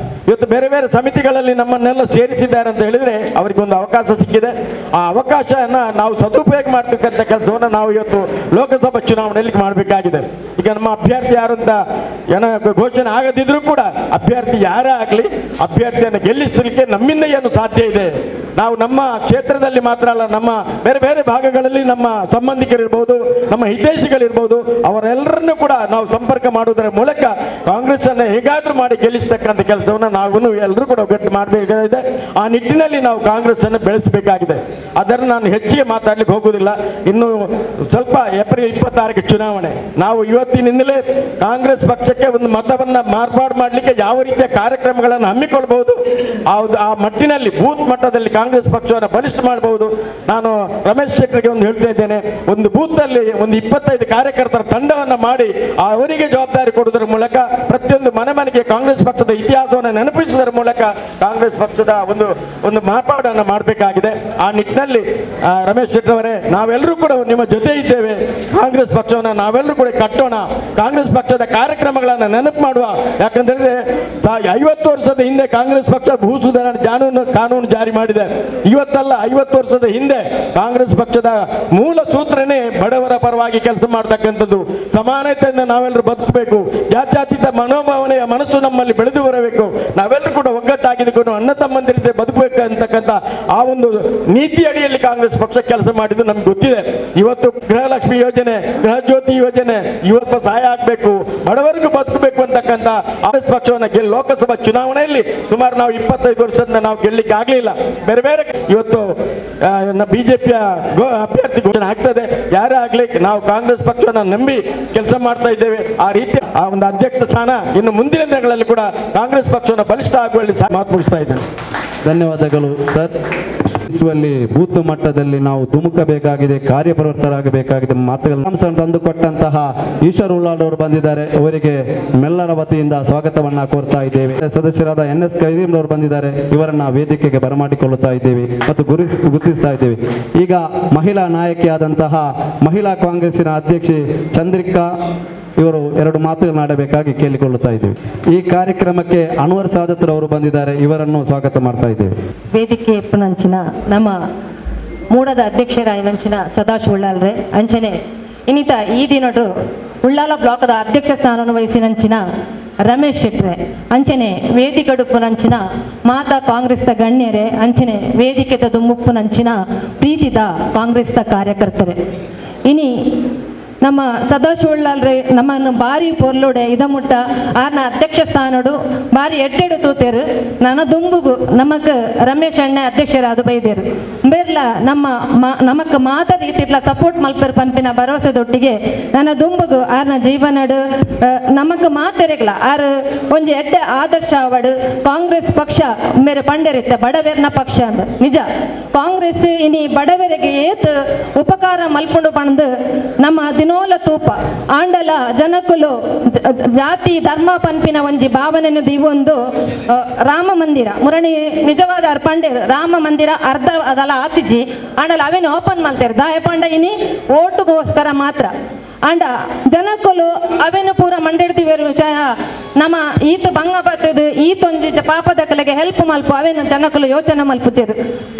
ಇವತ್ತು ಬೇರೆ ಬೇರೆ ಸಮಿತಿಗಳಲ್ಲಿ ನಮ್ಮನ್ನೆಲ್ಲ ಸೇರಿಸಿದ್ದಾರೆ ಅಂತ ಹೇಳಿದ್ರೆ ಅವರಿಗೆ ಒಂದು ಅವಕಾಶ ಸಿಕ್ಕಿದೆ. ಆ ಅವಕಾಶನ ನಾವು ಸದುಪಯೋಗ ಮಾಡ್ತಕ್ಕಂಥ ಕೆಲಸವನ್ನು ನಾವು ಇವತ್ತು ಲೋಕಸಭಾ ಚುನಾವಣೆಯಲ್ಲಿ ಮಾಡಬೇಕಾಗಿದೆ. ಈಗ ನಮ್ಮ ಅಭ್ಯರ್ಥಿ ಯಾರು ಅಂತ ಘೋಷಣೆ ಆಗದಿದ್ರೂ ಕೂಡ ಅಭ್ಯರ್ಥಿ ಯಾರೇ ಆಗಲಿ ಅಭ್ಯರ್ಥಿಯನ್ನು ಗೆಲ್ಲಿಸಲಿಕ್ಕೆ ನಮ್ಮಿಂದ ಏನು ಸಾಧ್ಯ ಇದೆ. ನಾವು ನಮ್ಮ ಕ್ಷೇತ್ರದಲ್ಲಿ ಮಾತ್ರ ಅಲ್ಲ, ನಮ್ಮ ಬೇರೆ ಬೇರೆ ಭಾಗಗಳಲ್ಲಿ ನಮ್ಮ ಸಂಬಂಧಿಕರಿರ್ಬೋದು, ನಮ್ಮ ಹಿತೈಷಿಗಳಿರ್ಬೋದು, ಅವರೆಲ್ಲರನ್ನೂ ಕೂಡ ನಾವು ಸಂಪರ್ಕ ಮಾಡುವುದರ ಮೂಲಕ ಕಾಂಗ್ರೆಸ್ ಅನ್ನು ಹೇಗಾದ್ರೂ ಮಾಡಿ ಗೆಲ್ಲಿಸ್ತಕ್ಕಂಥ ಕೆಲಸವನ್ನು ನಾವು ಎಲ್ಲರೂ ಕೂಡ ಒಗ್ಗಟ್ಟು ಮಾಡಬೇಕಾಗಿದೆ. ಆ ನಿಟ್ಟಿನಲ್ಲಿ ನಾವು ಕಾಂಗ್ರೆಸ್ ಅನ್ನು ಬೆಳೆಸಬೇಕಾಗಿದೆ. ಅದನ್ನು ನಾನು ಹೆಚ್ಚಿಗೆ ಮಾತಾಡ್ಲಿಕ್ಕೆ ಹೋಗುವುದಿಲ್ಲ. ಇನ್ನು ಸ್ವಲ್ಪ ಏಪ್ರಿಲ್ 26ಕ್ಕೆ ಚುನಾವಣೆ. ನಾವು ಇವತ್ತಿನಿಂದಲೇ ಕಾಂಗ್ರೆಸ್ ಪಕ್ಷಕ್ಕೆ ಒಂದು ಮತವನ್ನು ಮಾರ್ಪಾಡು ಮಾಡಲಿಕ್ಕೆ ಯಾವ ರೀತಿಯ ಕಾರ್ಯಕ್ರಮಗಳನ್ನು ಹಮ್ಮಿಕೊಳ್ಬಹುದು, ಆ ಮಟ್ಟಿನಲ್ಲಿ ಬೂತ್ ಮಟ್ಟದಲ್ಲಿ ಕಾಂಗ್ರೆಸ್ ಪಕ್ಷವನ್ನು ಬಲಿಷ್ಠ ಮಾಡಬಹುದು. ನಾನು ರಮೇಶ್ ಶೆಟ್ಟರಿಗೆ ಒಂದು ಹೇಳ್ತಾ ಇದ್ದೇನೆ, ಒಂದು ಬೂತ್ ಅಲ್ಲಿ ಒಂದು 20 25 ಕಾರ್ಯಕರ್ತರ ತಂಡವನ್ನು ಮಾಡಿ ಅವರಿಗೆ ಜವಾಬ್ದಾರಿ ಕೊಡುವುದರ ಮೂಲಕ ಪ್ರತಿಯೊಂದು ಮನೆ ಮನೆಗೆ ಕಾಂಗ್ರೆಸ್ ಪಕ್ಷದ ಇತಿಹಾಸವನ್ನು ನೆನಪಿಸುವುದರ ಮೂಲಕ ಕಾಂಗ್ರೆಸ್ ಪಕ್ಷದ ಒಂದು ಮಾರ್ಪಾಡನ್ನು ಮಾಡಬೇಕಾಗಿದೆ. ಆ ನಿಟ್ಟಿನಲ್ಲಿ ರಮೇಶ್ ಶೆಟ್ಟಿ ಅವರೇ, ನಾವೆಲ್ಲರೂ ಕೂಡ ನಿಮ್ಮ ಜೊತೆ ಇದ್ದೇವೆ. ಕಾಂಗ್ರೆಸ್ ಪಕ್ಷವನ್ನು ನಾವೆಲ್ಲರೂ ಕೂಡ ಕಟ್ಟೋಣ. ಕಾಂಗ್ರೆಸ್ ಪಕ್ಷದ ಕಾರ್ಯಕ್ರಮಗಳನ್ನು ನೆನಪು ಮಾಡುವ. ಯಾಕಂತೇಳಿದ್ರೆ 50 ವರ್ಷದ ಹಿಂದೆ ಕಾಂಗ್ರೆಸ್ ಪಕ್ಷ ಭೂ ಸುಧಾರಣೆ ಕಾನೂನು ಜಾರಿ ಮಾಡಿದೆ. ಇವತ್ತಲ್ಲ, 50 ವರ್ಷದ ಹಿಂದೆ ಕಾಂಗ್ರೆಸ್ ಪಕ್ಷದ ಮೂಲ ಸೂತ್ರನೇ ಬಡವರ ಪರವಾಗಿ ಕೆಲಸ ಮಾಡತಕ್ಕಂಥದ್ದು. ಸಮಾನತೆಯಿಂದ ನಾವೆಲ್ಲರೂ ಬದುಕಬೇಕು. ಜಾತ್ಯತೀತ ಮನೋಭಾವನೆಯ ಮನಸ್ಸು ನಮ್ಮಲ್ಲಿ ಬೆಳೆದು ಬರಬೇಕು. ನಾವೆಲ್ಲರೂ ಕೂಡ ಒಗ್ಗಟ್ಟಾಗಿದ್ದುಕೊಂಡು ಅಣ್ಣ ತಮ್ಮಂದಿರಿದ್ದೆ ಬದುಕಬೇಕು ಅಂತಕ್ಕಂಥ ಆ ಒಂದು ನೀತಿ ಅಡಿಯಲ್ಲಿ ಕಾಂಗ್ರೆಸ್ ಪಕ್ಷ ಕೆಲಸ ಮಾಡಿದ್ದು ನಮ್ಗೆ ಗೊತ್ತಿದೆ. ಇವತ್ತು ಗೃಹಲಕ್ಷ್ಮಿ ಯೋಜನೆ, ಗೃಹ ಜ್ಯೋತಿ ಯೋಜನೆ ಇವತ್ತು ಸಹಾಯ ಆಗಬೇಕು, ಬಡವರಿಗೂ ಬದುಕಬೇಕು ಅಂತಕ್ಕಂಥ ಕಾಂಗ್ರೆಸ್ ಪಕ್ಷವನ್ನು ಲೋಕಸಭಾ ಚುನಾವಣೆಯಲ್ಲಿ ಸುಮಾರು ನಾವು 25 ವರ್ಷದಿಂದ ನಾವು ಗೆಲ್ಲಲಿಕ್ಕೆ ಆಗಲಿಲ್ಲ. ಬೇರೆ ಬೇರೆ ಇವತ್ತು ಬಿಜೆಪಿಯ ಅಭ್ಯರ್ಥಿ ಘೋಷಣೆ ಆಗ್ತದೆ. ಯಾರೇ ಆಗಲಿ ನಾವು ಕಾಂಗ್ರೆಸ್ ಪಕ್ಷವನ್ನು ನಂಬಿ ಕೆಲಸ ಮಾಡ್ತಾ ಇದ್ದೇವೆ. ಆ ರೀತಿ ಆ ಒಂದು ಅಧ್ಯಕ್ಷ ಸ್ಥಾನ ಇನ್ನು ಮುಂದಿನ ದಿನಗಳಲ್ಲಿ ಕೂಡ ಕಾಂಗ್ರೆಸ್ ಪಕ್ಷವನ್ನು ಬಲಿಷ್ಠ ಆಗುವಲ್ಲಿ ಮಾತು ಮುಗಿಸ್ತಾ ಇದ್ದೇನೆ. ಧನ್ಯವಾದಗಳು ಸರ್. ವಿಶ್ವದಲ್ಲಿ ಬೂತ್ ಮಟ್ಟದಲ್ಲಿ ನಾವು ಧುಮುಕಬೇಕಾಗಿದೆ, ಕಾರ್ಯಪ್ರವೃತ್ತರಾಗಬೇಕಾಗಿದೆ. ಮಾತುಗಳನ್ನು ತಂದುಕೊಟ್ಟಂತಹ ಈಶ್ವರ್ ಉಳ್ಳಾಲ್ ಅವರು ಬಂದಿದ್ದಾರೆ. ಅವರಿಗೆ ಮೆಲ್ಲರ ವತಿಯಿಂದ ಸ್ವಾಗತವನ್ನ ಕೋರ್ತಾ ಇದ್ದೇವೆ. ಸದಸ್ಯರಾದ NS ಕರೀಂ ಅವರು ಬಂದಿದ್ದಾರೆ. ಇವರನ್ನ ವೇದಿಕೆಗೆ ಬರಮಾಡಿಕೊಳ್ಳುತ್ತಾ ಇದ್ದೇವೆ ಮತ್ತು ಗುರುತಿಸ್ತಾ ಇದ್ದೇವೆ. ಈಗ ಮಹಿಳಾ ನಾಯಕಿಯಾದಂತಹ ಮಹಿಳಾ ಕಾಂಗ್ರೆಸ್ಸಿನ ಅಧ್ಯಕ್ಷೆ ಚಂದ್ರಿಕಾ ಇವರು 2 ಮಾತುಗಳನ್ನಾಡಬೇಕಾಗಿ ಕೇಳಿಕೊಳ್ಳುತ್ತಾ ಇದ್ದೇವೆ. ಈ ಕಾರ್ಯಕ್ರಮಕ್ಕೆ ಅನ್ವರ್ ಸಾದತ್ ಅವರು ಬಂದಿದ್ದಾರೆ. ಇವರನ್ನು ಸ್ವಾಗತ ಮಾಡ್ತಾ ಇದ್ದೇವೆ. ವೇದಿಕೆ ಎಪ್ಪನಂಚಿನ ನಮ್ಮ ಮೂಡದ ಅಧ್ಯಕ್ಷರಾಯಿನಂಚಿನ ಸದಾಶಿವ ಉಳ್ಳಾಲ್ರೆ ಅಂಚನೆ ಇನ್ನಿತ ಈ ದಿನಡು ಉಳ್ಳಾಲ ಬ್ಲಾಕ್ದ ಅಧ್ಯಕ್ಷ ಸ್ಥಾನವನ್ನು ವಹಿಸಿನಂಚಿನ ರಮೇಶ್ ಶೆಟ್ರೆ ಅಂಚನೆ ವೇದಿಕಡುಪ್ಪುನಂಚಿನ ಮಾತಾ ಕಾಂಗ್ರೆಸ್ದ ಗಣ್ಯರೇ ಅಂಚನೆ ವೇದಿಕೆದ ದುಮ್ಮುಪ್ಪುನಂಚಿನ ಪ್ರೀತಿದ ಕಾಂಗ್ರೆಸ್ದ ಕಾರ್ಯಕರ್ತರೆ ಇನಿ ನಮ್ಮ ಸದಾಶಿವ ಉಳ್ಳಾಲ್ರೆ ನಮ್ಮನ್ನು ಬಾರಿ ಪೊರ್ಲುಡೆ ಇದ ಮುಟ್ಟ ಆರ್ನ ಅಧ್ಯಕ್ಷ ಸ್ಥಾನಡು ಬಾರಿ ಎಡ್ಡೆಡು ತೂತೇರು ನನ್ನ ದುಂಬುಗು ನಮಕ್ ರಮೇಶ್ ಅಣ್ಣ ಅಧ್ಯಕ್ಷರಾದು ಬೈದೇರು ಬೇರ್ಲ ನಮಕ್ ಮಾತ ರೀತಿಲ ಸಪೋರ್ಟ್ ಮಲ್ಪರ್ ಪಂಪಿನ ಭರವಸೆದೊಟ್ಟಿಗೆ ನನ್ನ ದುಂಬುಗು ಆರ್ನ ಜೀವನಡು ನಮಕ್ ಮಾತೆರೆಗ್ಲ ಆರ್ ಒಂಜಿ ಎಡ್ಡೆ ಆದರ್ಶ ಅವಡು ಕಾಂಗ್ರೆಸ್ ಪಕ್ಷ ಮೇರೆ ಪಂಡೆರಿತ್ತೆ ಬಡವೇರ್ನ ಪಕ್ಷ ಅಂದ ನಿಜ. ಕಾಂಗ್ರೆಸ್ ಇನಿ ಬಡವರಿಗೆ ಏತ್ ಉಪಕಾರ ಮಲ್ಪುಂಡು ಪಂದು ನಮ್ಮ ದಿನೋಲ ತೂಪ ಆಂಡಲ ಜನಕುಲು ಜಾತಿ ಧರ್ಮ ಪಂಪಿನ ಒಂಜಿ ಭಾವನೆಯನ್ನು ದೀವೊಂದು ರಾಮ ಮಂದಿರ ಮುರಣಿ ನಿಜವಾದ ಅರ್ಪಂಡೇರು ರಾಮ ಮಂದಿರ ಅರ್ಧ ಅದಲ್ಲ ಆತಿಜಿ ಆಂಡಲ ಅವೇನು ಓಪನ್ ಮಾಡ್ತಾರೆ ದಾಯ ಪಂಡ ಇನಿ ಓಟುಗೋಸ್ಕರ ಮಾತ್ರ ಅಂಡ ಜನಕ್ಕಲು ಅವೇನು ಪೂರ ಮಂಡೆಡ್ತಿವೇರು ನಮ್ಮ ಈತ ಭಂಗ ಬರ್ತದು ಈತೊಂಜಿ ಪಾಪದ ಕಲೆಗೆ ಹೆಲ್ಪ್ ಮಲ್ಪು ಅವೇನು ಜನಕ್ಕಲು ಯೋಚನೆ ಮಲ್ಪುಚೇರು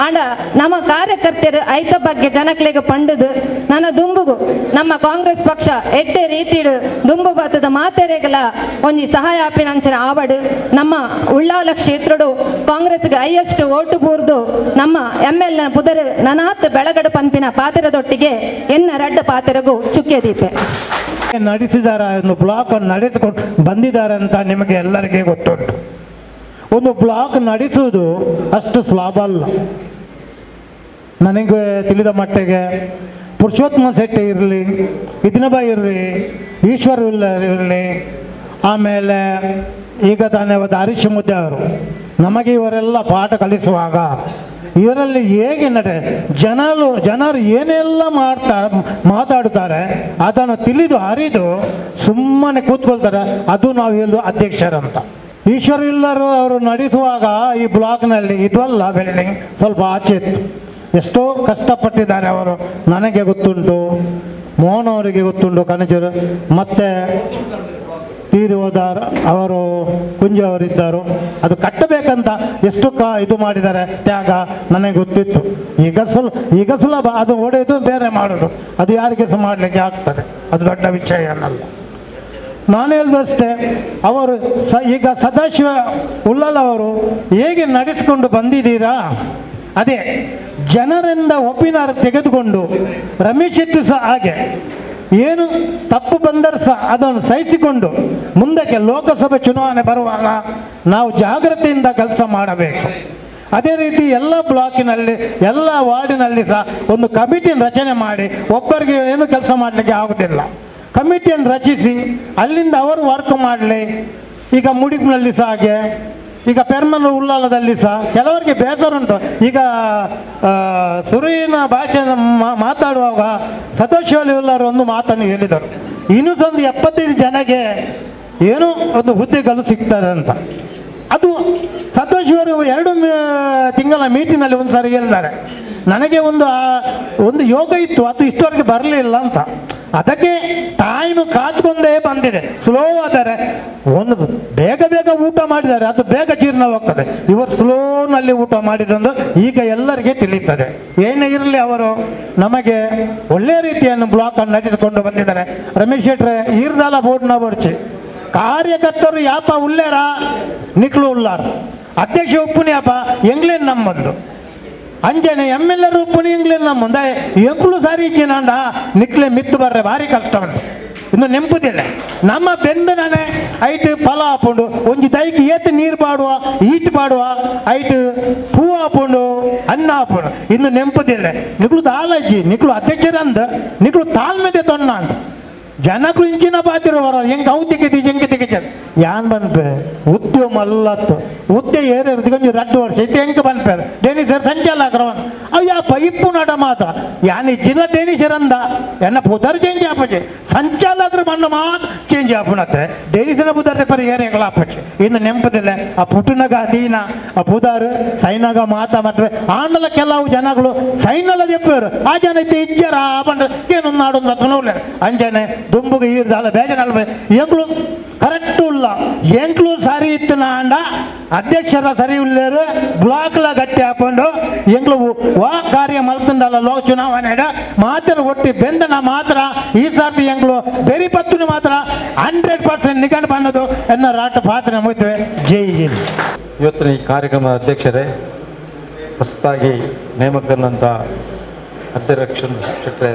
ಅಂಡ ನಮ್ಮ ಕಾರ್ಯಕರ್ತರು ಐತ ಬಗ್ಗೆ ಜನಕ್ಲೆಗೆ ಪಂಡದು ನನ್ನ ದುಂಬುಗು ನಮ್ಮ ಕಾಂಗ್ರೆಸ್ ಪಕ್ಷ ಎಡ್ಡೆ ರೀತಿಡು ದುಂಬು ಬರ್ತದ ಮಾತೆರೆಗಲ ಒಂಜಿ ಸಹಾಯ ಆಪಿನಂಚಿನ ಆವಡು ನಮ್ಮ ಉಳ್ಳಾಲ ಕ್ಷೇತ್ರಡು ಕಾಂಗ್ರೆಸ್ಗೆ ಹೈಯೆಸ್ಟ್ ಓಟು ಬೂರ್ದು ನಮ್ಮ ML ಪುದರ್ ನನಾತ್ ಬೆಳಗಡು ಪಂಪಿನ ಪಾತ್ರದೊಟ್ಟಿಗೆ ಎನ್ನ ರಡ್ಡ ಪಾತ್ರಗೂ ಚುಕ್ಕೆ ದೀಪೆ ನಡೆಸಿದ್ದಾರೆ. ಒಂದು ಬ್ಲಾಕ್ ನಡೆಸಿಕೊಂಡು ಬಂದಿದ್ದಾರೆ ಅಂತ ನಿಮಗೆ ಎಲ್ಲರಿಗೆ ಗೊತ್ತುಂಟು. ಒಂದು ಬ್ಲಾಕ್ ನಡೆಸುವುದು ಅಷ್ಟು ಸುಲಭ ಅಲ್ಲ. ನನಗೆ ತಿಳಿದ ಮಟ್ಟಿಗೆ ಪುರುಷೋತ್ತಮ ಶೆಟ್ಟಿ ಇರಲಿ, ಇದಿನಬಾಯಿ ಇರಲಿ, ಈಶ್ವರ್ ಇರಲಿ, ಆಮೇಲೆ ಈಗ ತಾನೇ ಹರೀಶ್ ಮುದ್ದೆ ಅವರು ನಮಗೆ ಇವರೆಲ್ಲ ಪಾಠ ಕಲಿಸುವಾಗ ಇವರಲ್ಲಿ ಹೇಗೆ ಜನರು ಏನೆಲ್ಲ ಮಾತಾಡುತ್ತಾರೆ ಅದನ್ನು ತಿಳಿದು ಅರಿದು ಸುಮ್ಮನೆ ಕೂತ್ಕೊಳ್ತಾರೆ. ಅದು ನಾವು ಹೇಳೋದು ಅಧ್ಯಕ್ಷರಂತ. ಈಶ್ವರ್ ಇಲ್ಲರು ಅವರು ನಡೆಸುವಾಗ ಈ ಬ್ಲಾಕ್ನಲ್ಲಿ ಇದಲ್ಲ ಬಿಲ್ಡಿಂಗ್ ಸ್ವಲ್ಪ ಆಚೆ ಇತ್ತು. ಎಷ್ಟೋ ಕಷ್ಟಪಟ್ಟಿದ್ದಾರೆ ಅವರು, ನನಗೆ ಗೊತ್ತುಂಟು, ಮೋಹನ್ ಅವರಿಗೆ ಗೊತ್ತುಂಟು, ಕನಜರು ಮತ್ತೆ ತೀರಿ ಹೋದ ಅವರು ಕುಂಜ ಅವರಿದ್ದರು. ಅದು ಕಟ್ಟಬೇಕಂತ ಎಷ್ಟು ಇದು ಮಾಡಿದ್ದಾರೆ ತ್ಯಾಗ ನನಗೆ ಗೊತ್ತಿತ್ತು. ಈಗ ಸುಲಭ ಅದು ಒಡೆದು ಬೇರೆ ಮಾಡೋದು, ಅದು ಯಾರಿಗೆ ಸಹ ಮಾಡಲಿಕ್ಕೆ ಆಗ್ತದೆ, ಅದು ದೊಡ್ಡ ವಿಷಯ ಅನ್ನಲ್ಲ. ನಾನು ಹೇಳಿದಷ್ಟೇ ಅವರು ಈಗ ಸದಾಶಿವ ಉಳ್ಳಾಲ್ ಅವರು ಹೇಗೆ ನಡೆಸಿಕೊಂಡು ಬಂದಿದ್ದೀರಾ ಅದೇ ಜನರಿಂದ ಒಪಿನಾರ್ ತೆಗೆದುಕೊಂಡು ರಮೇಶ್ ಶೆಟ್ಟಿ ಸಹ ಹಾಗೆ ಏನು ತಪ್ಪು ಬಂದರೆ ಸಹ ಅದನ್ನು ಸಹಿಸಿಕೊಂಡು ಮುಂದಕ್ಕೆ ಲೋಕಸಭೆ ಚುನಾವಣೆ ಬರುವಾಗ ನಾವು ಜಾಗ್ರತೆಯಿಂದ ಕೆಲಸ ಮಾಡಬೇಕು. ಅದೇ ರೀತಿ ಎಲ್ಲ ಬ್ಲಾಕಿನಲ್ಲಿ ಎಲ್ಲ ವಾರ್ಡಿನಲ್ಲಿ ಸಹ ಒಂದು ಕಮಿಟಿಯನ್ನು ರಚನೆ ಮಾಡಿ, ಒಬ್ಬರಿಗೆ ಏನು ಕೆಲಸ ಮಾಡಲಿಕ್ಕೆ ಆಗುವುದಿಲ್ಲ, ಕಮಿಟಿಯನ್ನು ರಚಿಸಿ ಅಲ್ಲಿಂದ ಅವರು ವರ್ಕ್ ಮಾಡಲಿ. ಈಗ ಮುಡಿಪಿನಲ್ಲಿ ಸಹ ಹಾಗೆ, ಈಗ ಪೆರ್ಮನ್ ಉಳ್ಳಾಲದಲ್ಲಿ ಸಹ ಕೆಲವರಿಗೆ ಬೇಸರ ಉಂಟು. ಈಗ ಸುರುವಿನ ಭಾಷೆ ಮಾತಾಡುವಾಗ ಸತೋಷ್ ಉಳ್ಳಾರು ಒಂದು ಮಾತನ್ನು ಹೇಳಿದರು, ಇನ್ನೊಂದು 75 ಜನಕ್ಕೆ ಏನೋ ಒಂದು ಹುದ್ದೆಗಳು ಸಿಗ್ತದೆ ಅಂತ. ಅದು ಸತೋಷ್ ಅವರು 2 ತಿಂಗಳ ಮೀಟಿನಲ್ಲಿ ಒಂದು ಸಾರಿ ಹೇಳಿದ್ದಾರೆ, ನನಗೆ ಒಂದು ಯೋಗ ಇತ್ತು, ಅದು ಇಷ್ಟವರೆಗೆ ಬರಲಿಲ್ಲ ಅಂತ. ಅದಕ್ಕೆ ಟೈಮ್ ಕಾಚ್ಕೊಂಡೇ ಬಂದಿದೆ. ಸ್ಲೋ ಆದರೆ ಒಂದು ಬೇಗ ಬೇಗ ಊಟ ಮಾಡಿದ್ದಾರೆ, ಅದು ಬೇಗ ಜೀರ್ಣವಾಗ್ತದೆ. ಇವರು ಸ್ಲೋನಲ್ಲಿ ಊಟ ಮಾಡಿದಂದು ಈಗ ಎಲ್ಲರಿಗೆ ತಿಳಿಯುತ್ತದೆ. ಏನೇ ಇರಲಿ, ಅವರು ನಮಗೆ ಒಳ್ಳೆಯ ರೀತಿಯನ್ನು ಬ್ಲಾಕ್ ಅನ್ನು ನಡೆಸಿಕೊಂಡು ಬಂದಿದ್ದಾರೆ. ರಮೇಶ್ ಶೆಟ್ರೆ ಈರ್ದಾಲ ಬೋರ್ಡ್ನ ಬರ್ಚಿ ಕಾರ್ಯಕರ್ತರು ಯಾಪ ಉಳ್ಳೇರ ನಿಕ್ಲು ಉಳ್ಳಾರ, ಅಧ್ಯಕ್ಷ ಉಪ್ಪುನಿ ಯಾಪ ಎಂಗ್ಲೇನ್ ನಮ್ಮೊಂದು ಅಂಜನೆ MLA ಉಪ್ಪುನಿ ಇಂಗ್ಲೇನ್ ನಮ್ಮೊಂದ ಎಂಕ್ಳು ಸಾರಿ ಇಚ್ಚಿನಾಂಡ ನಿಕ್ಲೆ ಮಿತ್ತು ಬರ್ರೆ ಭಾರಿ ಕಷ್ಟ ಉಂಟು. ಇನ್ನು ನೆಂಪುದಿಲ್ಲ ನಮ್ಮ ಬೆಂದನೇ ಐಟ್ ಫಲ ಹಾಕೊಂಡು ಒಂಜಿ ದೈಕ್ ಏತ್ ನೀರು ಪಾಡುವ ಈಟ್ ಪಾಡುವ ಐಟ್ ಹೂ ಹಾಕೊಂಡು ಅನ್ನ ಹಾಕೊಂಡು ಇನ್ನು ನೆಂಪುದಿಲ್ಲ. ನಿಕ್ಳು ದಾಲಜ್ಜಿ ನಿಕ್ಳು ಅಧ್ಯಕ್ಷರಂದ ನಿಕ್ಳು ತಾಳ್ಮೆದೆ ತೊನ್ನ ಅಂದ ಜನಕ್ಕೂ ಇಂಚಿನ ಬಾತಿರು ಬರ ಹೆಂಗೆ ಅವು ತೆಗಿತಿ ಹೆಂಗೆ ತೆಗಿತ ಯಾನ್ ಬನ್ಪೆ ಉದ್ಯಮ ಅಲ್ಲತ್ತು ಉದ್ದೆ ಏರೇ ಕೊಂಚ 2 ವರ್ಷ ಇತ್ತು ಹೆಂಗೆ ಬನ್ಪೇರು ಡೇನಿಸರ್ ಸಂಚಾಲಕರವನ್ ಅವು ಯಾಪ ಇಪ್ಪು ನಟ ಮಾತ್ರ ಯಾನಿ ಜಿನ ಡೇನಿಸರಂದ ಎನ್ನ ಪುದರ್ ಚೇಂಜ್ ಆಪಚೆ ಸಂಚಾಲಕರು ಮಣ್ಣ ಮಾತ್ರ ಚೇಂಜ್ ಆಪುನತ್ತೆ ಡೇನಿಸನ ಪುದರ್ ಪರಿ ಏರಿಯಗಳ ಆಪಚೆ ಇನ್ನು ನೆಂಪದಿಲ್ಲ ಆ ಪುಟ್ಟನಗ ದೀನ ಆ ಪುದಾರ್ ಸೈನಾಗ ಮಾತ ಮತ್ತೆ ಆಂಡಲ ಕೆಲವು ಜನಗಳು ಸೈನಲ್ಲ చెప్పారు ಆ ಜನ ಇತ್ತೆ ಇಜ್ಜರ ಬಂಡ ಏನೊಂದು ನಾಡೊಂದು ನೋಡ್ಲೆ ಅಂಜನೆ ದುಂಬುಗೆ ಈರ್ದಾಲ ಬೇಜನಲ್ವೇ ಎಂಕ್ಳು ಕರೆಕ್ಟ್ ಉಲ್ಲ ಎಂಕ್ಳು ಸರಿ ಇತ್ತು ನಾಂಡ ಅಧ್ಯಕ್ಷರ ಸರಿ ಉಳ್ಳೇರು ಬ್ಲಾಕ್ಲ ಗಟ್ಟಿ ಹಾಕೊಂಡು ಎಂಕ್ಳು ವಾ ಕಾರ್ಯ ಮಲ್ತಂಡಲ್ಲ ಲೋಕ ಚುನಾವಣೆ ಮಾತ್ರ ಒಟ್ಟಿ ಬೆಂದನ ಮಾತ್ರ ಈ ಸಾರ್ತಿ ಎಂಕ್ಳು ಬೆರಿ ಪತ್ತುನ ಮಾತ್ರ 100% ನಿಗಂಡು ಬನ್ನೋದು ಎನ್ನ ರಾಟ ಪಾತ್ರ ಮುಗಿತೇವೆ. ಜೈ ಹಿಂದ್. ಇವತ್ತಿನ ಈ ಕಾರ್ಯಕ್ರಮದ ಅಧ್ಯಕ್ಷರೇ, ಹೊಸದಾಗಿ ನೇಮಕಗೊಂಡಂಥ ಅಧ್ಯಕ್ಷ ಶೆಟ್ಟರೆ,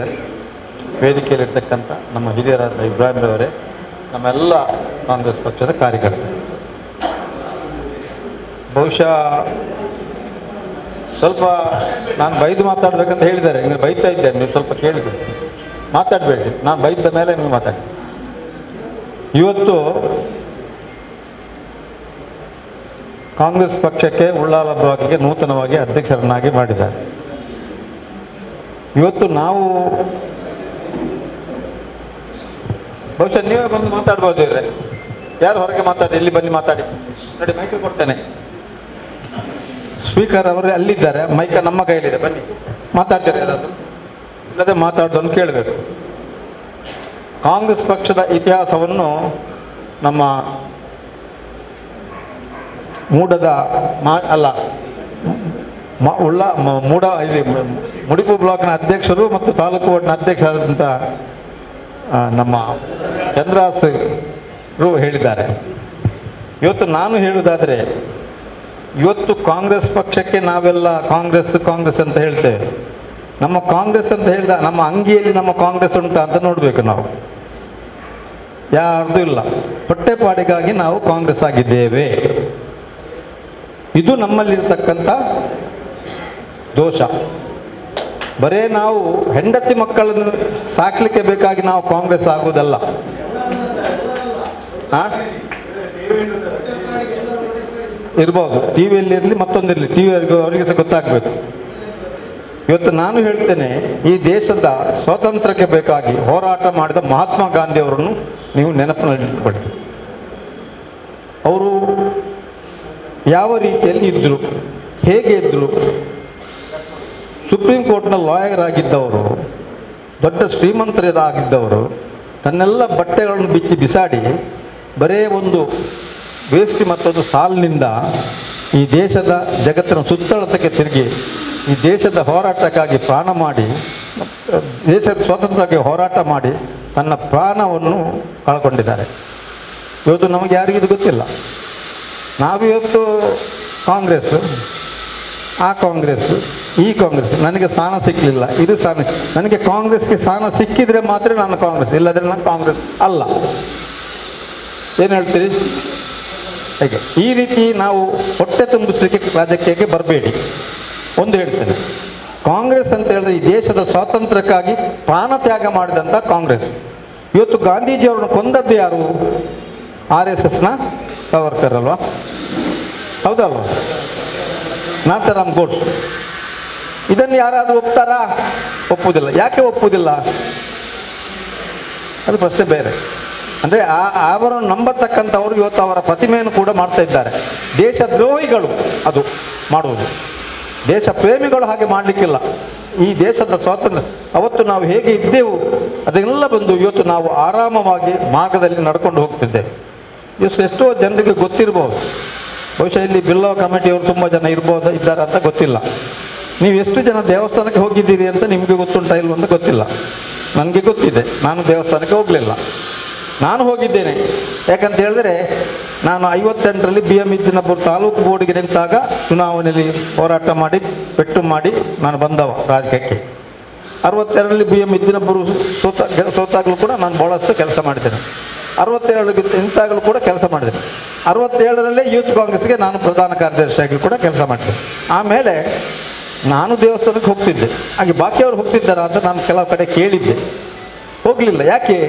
ವೇದಿಕೆಯಲ್ಲಿರ್ತಕ್ಕಂಥ ನಮ್ಮ ಹಿರಿಯರಾದ ಇಬ್ರಾಹಿಂ ಅವರೇ, ನಮ್ಮೆಲ್ಲ ಕಾಂಗ್ರೆಸ್ ಪಕ್ಷದ ಕಾರ್ಯಕರ್ತರು, ಬಹುಶಃ ಸ್ವಲ್ಪ ನಾನು ಬೈದು ಮಾತಾಡಬೇಕಂತ ಹೇಳಿದ್ದಾರೆ. ನೀವು ಬೈತಾ ಇದ್ದೇನೆ, ನೀವು ಸ್ವಲ್ಪ ಕೇಳಿದ್ರು ಮಾತಾಡಬೇಡಿ. ನಾನು ಬೈದ ಮೇಲೆ ನೀವು ಮಾತಾಡಿ. ಇವತ್ತು ಕಾಂಗ್ರೆಸ್ ಪಕ್ಷಕ್ಕೆ ಉಳ್ಳಾಲ ಬ್ಲಾಕ್ಗೆ ನೂತನವಾಗಿ ಅಧ್ಯಕ್ಷರನ್ನಾಗಿ ಮಾಡಿದ್ದಾರೆ. ಇವತ್ತು ನಾವು ಬಹುಶಃ ನೀವೇ ಬಂದು ಮಾತಾಡ್ಬೋದು. ಇವ್ರೆ ಯಾರು ಹೊರಗೆ ಮಾತಾಡಿ, ಇಲ್ಲಿ ಬನ್ನಿ ಮಾತಾಡಿ. ನೋಡಿ ಮೈಕ್ ಕೊಡ್ತೇನೆ, ಸ್ಪೀಕರ್ ಅವರು ಅಲ್ಲಿದ್ದಾರೆ, ಮೈಕ ನಮ್ಮ ಕೈಲಿದೆ, ಬನ್ನಿ ಮಾತಾಡ್ತಾರೆ. ಯಾರಾದರೂ ಇಲ್ಲದೆ ಮಾತಾಡೋದನ್ನು ಕೇಳಬೇಕು. ಕಾಂಗ್ರೆಸ್ ಪಕ್ಷದ ಇತಿಹಾಸವನ್ನು ನಮ್ಮ ಮುಡಿಪು ಬ್ಲಾಕ್ನ ಅಧ್ಯಕ್ಷರು ಮತ್ತು ತಾಲೂಕು ವಾರ್ಡ್ನ ಅಧ್ಯಕ್ಷರಾದಂಥ ನಮ್ಮ ಚಂದ್ರಾಸರು ಹೇಳಿದ್ದಾರೆ. ಇವತ್ತು ನಾನು ಹೇಳುವುದಾದರೆ, ಇವತ್ತು ಕಾಂಗ್ರೆಸ್ ಪಕ್ಷಕ್ಕೆ ನಾವೆಲ್ಲ ಕಾಂಗ್ರೆಸ್ ಅಂತ ಹೇಳ್ತೇವೆ. ನಮ್ಮ ಕಾಂಗ್ರೆಸ್ ಅಂತ ಹೇಳಿದ ನಮ್ಮ ಅಂಗಿಯಲ್ಲಿ ನಮ್ಮ ಕಾಂಗ್ರೆಸ್ ಉಂಟಾ ಅಂತ ನೋಡಬೇಕು ನಾವು. ಯಾರ್ದು ಇಲ್ಲ, ಹೊಟ್ಟೆಪಾಡಿಗಾಗಿ ನಾವು ಕಾಂಗ್ರೆಸ್ ಆಗಿದ್ದೇವೆ. ಇದು ನಮ್ಮಲ್ಲಿರ್ತಕ್ಕಂಥ ದೋಷ. ಬರೇ ನಾವು ಹೆಂಡತಿ ಮಕ್ಕಳನ್ನು ಸಾಕ್ಲಿಕ್ಕೆ ಬೇಕಾಗಿ ನಾವು ಕಾಂಗ್ರೆಸ್ ಆಗುವುದಲ್ಲ. ಇರ್ಬೋದು, ಟಿ ವಿಯಲ್ಲಿ ಇರಲಿ ಮತ್ತೊಂದಿರಲಿ, ಟಿ ವಿ ಅವರಿಗೆ ಸಹ ಗೊತ್ತಾಗಬೇಕು. ಇವತ್ತು ನಾನು ಹೇಳ್ತೇನೆ, ಈ ದೇಶದ ಸ್ವಾತಂತ್ರ್ಯಕ್ಕೆ ಬೇಕಾಗಿ ಹೋರಾಟ ಮಾಡಿದ ಮಹಾತ್ಮ ಗಾಂಧಿಯವರನ್ನು ನೀವು ನೆನಪಿನಲ್ಲಿಟ್ಕೊಳ್ಳಿ. ಅವರು ಯಾವ ರೀತಿಯಲ್ಲಿ ಇದ್ದರು, ಹೇಗೆ ಇದ್ದರು? ಸುಪ್ರೀಂ ಕೋರ್ಟ್ನ ಲಾಯರ್ ಆಗಿದ್ದವರು, ದೊಡ್ಡ ಶ್ರೀಮಂತರಾಗಿದ್ದವರು, ತನ್ನೆಲ್ಲ ಬಟ್ಟೆಗಳನ್ನು ಬಿಸಾಡಿ ಬರೇ ಒಂದು ವೇಷ್ಟಿ ಮತ್ತೊಂದು ಸಾಲಿನಿಂದ ಈ ದೇಶದ ಜಗತ್ತಿನ ಸುತ್ತಳತೆಗೆ ತಿರುಗಿ ಈ ದೇಶದ ಹೋರಾಟಕ್ಕಾಗಿ ಪ್ರಾಣ ಮಾಡಿ, ದೇಶದ ಸ್ವಾತಂತ್ರ್ಯಕ್ಕೆ ಹೋರಾಟ ಮಾಡಿ ತನ್ನ ಪ್ರಾಣವನ್ನು ಕಳ್ಕೊಂಡಿದ್ದಾರೆ. ಇವತ್ತು ನಮಗೆ ಯಾರಿಗಿದು ಗೊತ್ತಿಲ್ಲ. ನಾವಿವತ್ತು ಕಾಂಗ್ರೆಸ್, ಆ ಕಾಂಗ್ರೆಸ್, ಈ ಕಾಂಗ್ರೆಸ್, ನನಗೆ ಸ್ಥಾನ ಸಿಕ್ಕಲಿಲ್ಲ, ಇದು ಸ್ಥಾನ, ನನಗೆ ಕಾಂಗ್ರೆಸ್ಗೆ ಸ್ಥಾನ ಸಿಕ್ಕಿದರೆ ಮಾತ್ರ ನಾನು ಕಾಂಗ್ರೆಸ್, ಇಲ್ಲದ್ರೆ ನಾನು ಕಾಂಗ್ರೆಸ್ ಅಲ್ಲ. ಏನು ಹೇಳ್ತೀರಿ? ಹೇಗೆ ಈ ರೀತಿ ನಾವು ಹೊಟ್ಟೆ ತುಂಬಿಸಲಿಕ್ಕೆ ರಾಜಕೀಯಕ್ಕೆ ಬರಬೇಡಿ. ಒಂದು ಹೇಳ್ತೇನೆ, ಕಾಂಗ್ರೆಸ್ ಅಂತ ಹೇಳಿದ್ರೆ ಈ ದೇಶದ ಸ್ವಾತಂತ್ರ್ಯಕ್ಕಾಗಿ ಪ್ರಾಣ ತ್ಯಾಗ ಮಾಡಿದಂಥ ಕಾಂಗ್ರೆಸ್. ಇವತ್ತು ಗಾಂಧೀಜಿಯವರನ್ನು ಕೊಂದದ್ದು ಯಾರು? RSSನ ಸಾವರ್ಕರ್ ಅಲ್ವಾ? ಹೌದಲ್ವ? ನಾಥರಾಮ್ ಗೋಡ್ಸ್. ಇದನ್ನು ಯಾರಾದರೂ ಒಪ್ತಾರಾ? ಒಪ್ಪುವುದಿಲ್ಲ. ಯಾಕೆ ಒಪ್ಪುವುದಿಲ್ಲ? ಅದು ಪ್ರಶ್ನೆ ಬೇರೆ. ಅಂದರೆ ಅವರನ್ನು ನಂಬತಕ್ಕಂಥವ್ರು ಇವತ್ತು ಅವರ ಪ್ರತಿಮೆಯನ್ನು ಕೂಡ ಮಾಡ್ತಾ ಇದ್ದಾರೆ. ದೇಶದ್ರೋಹಿಗಳು ಅದು ಮಾಡುವುದು. ದೇಶ ಪ್ರೇಮಿಗಳು ಹಾಗೆ ಮಾಡಲಿಕ್ಕಿಲ್ಲ. ಈ ದೇಶದ ಸ್ವಾತಂತ್ರ್ಯ ಅವತ್ತು ನಾವು ಹೇಗೆ ಇದ್ದೆವು ಅದನ್ನೆಲ್ಲ ಬಂದು ಇವತ್ತು ನಾವು ಆರಾಮವಾಗಿ ಮಾರ್ಗದಲ್ಲಿ ನಡ್ಕೊಂಡು ಹೋಗ್ತಿದ್ದೇವೆ. ಎಷ್ಟೋ ಜನರಿಗೆ ಗೊತ್ತಿರ್ಬೋದು. ಬಹುಶಃ ಇಲ್ಲಿ ಬಿಲ್ಲೋ ಕಮಿಟಿಯವರು ತುಂಬ ಜನ ಇದ್ದಾರೆ ಅಂತ ಗೊತ್ತಿಲ್ಲ. ನೀವು ಎಷ್ಟು ಜನ ದೇವಸ್ಥಾನಕ್ಕೆ ಹೋಗಿದ್ದೀರಿ ಅಂತ ನಿಮಗೆ ಗೊತ್ತುಂಟಾ ಇಲ್ವ ಅಂತ ಗೊತ್ತಿಲ್ಲ. ನನಗೆ ಗೊತ್ತಿದೆ, ನಾನು ದೇವಸ್ಥಾನಕ್ಕೆ ಹೋಗಲಿಲ್ಲ. ನಾನು ಹೋಗಿದ್ದೇನೆ. ಯಾಕಂತ ಹೇಳಿದ್ರೆ ನಾನು 58ರಲ್ಲಿ BM ಇದ್ದಿನಬ್ಬರು ತಾಲೂಕು ಬೋರ್ಡಿಗೆ ನಿಂತಾಗ ಚುನಾವಣೆಯಲ್ಲಿ ಹೋರಾಟ ಮಾಡಿ ಪೆಟ್ಟು ಮಾಡಿ ನಾನು ಬಂದವ ರಾಜಕೀಯಕ್ಕೆ. 62ರಲ್ಲಿ BM ಇದ್ದಿನಬ್ಬರು ಸೋತಾಗಲೂ ಕೂಡ ನಾನು ಭಾಳಷ್ಟು ಕೆಲಸ ಮಾಡಿದ್ದೇನೆ. 67ರಲ್ಲಿ ನಿಂತಾಗಲೂ ಕೂಡ ಕೆಲಸ ಮಾಡಿದ್ದೇನೆ. 67ರಲ್ಲೇ ಯೂತ್ ಕಾಂಗ್ರೆಸ್ಗೆ ನಾನು ಪ್ರಧಾನ ಕಾರ್ಯದರ್ಶಿಯಾಗಿ ಕೂಡ ಕೆಲಸ ಮಾಡಿದ್ದೇನೆ. ಆಮೇಲೆ ನಾನು ದೇವಸ್ಥಾನಕ್ಕೆ ಹೋಗ್ತಿದ್ದೆ. ಹಾಗೆ ಬಾಕಿಯವರು ಹೋಗ್ತಿದ್ದಾರಾ ಅಂತ ನಾನು ಕೆಲವು ಕಡೆ ಕೇಳಿದ್ದೆ. ಹೋಗಲಿಲ್ಲ. ಯಾಕೆ?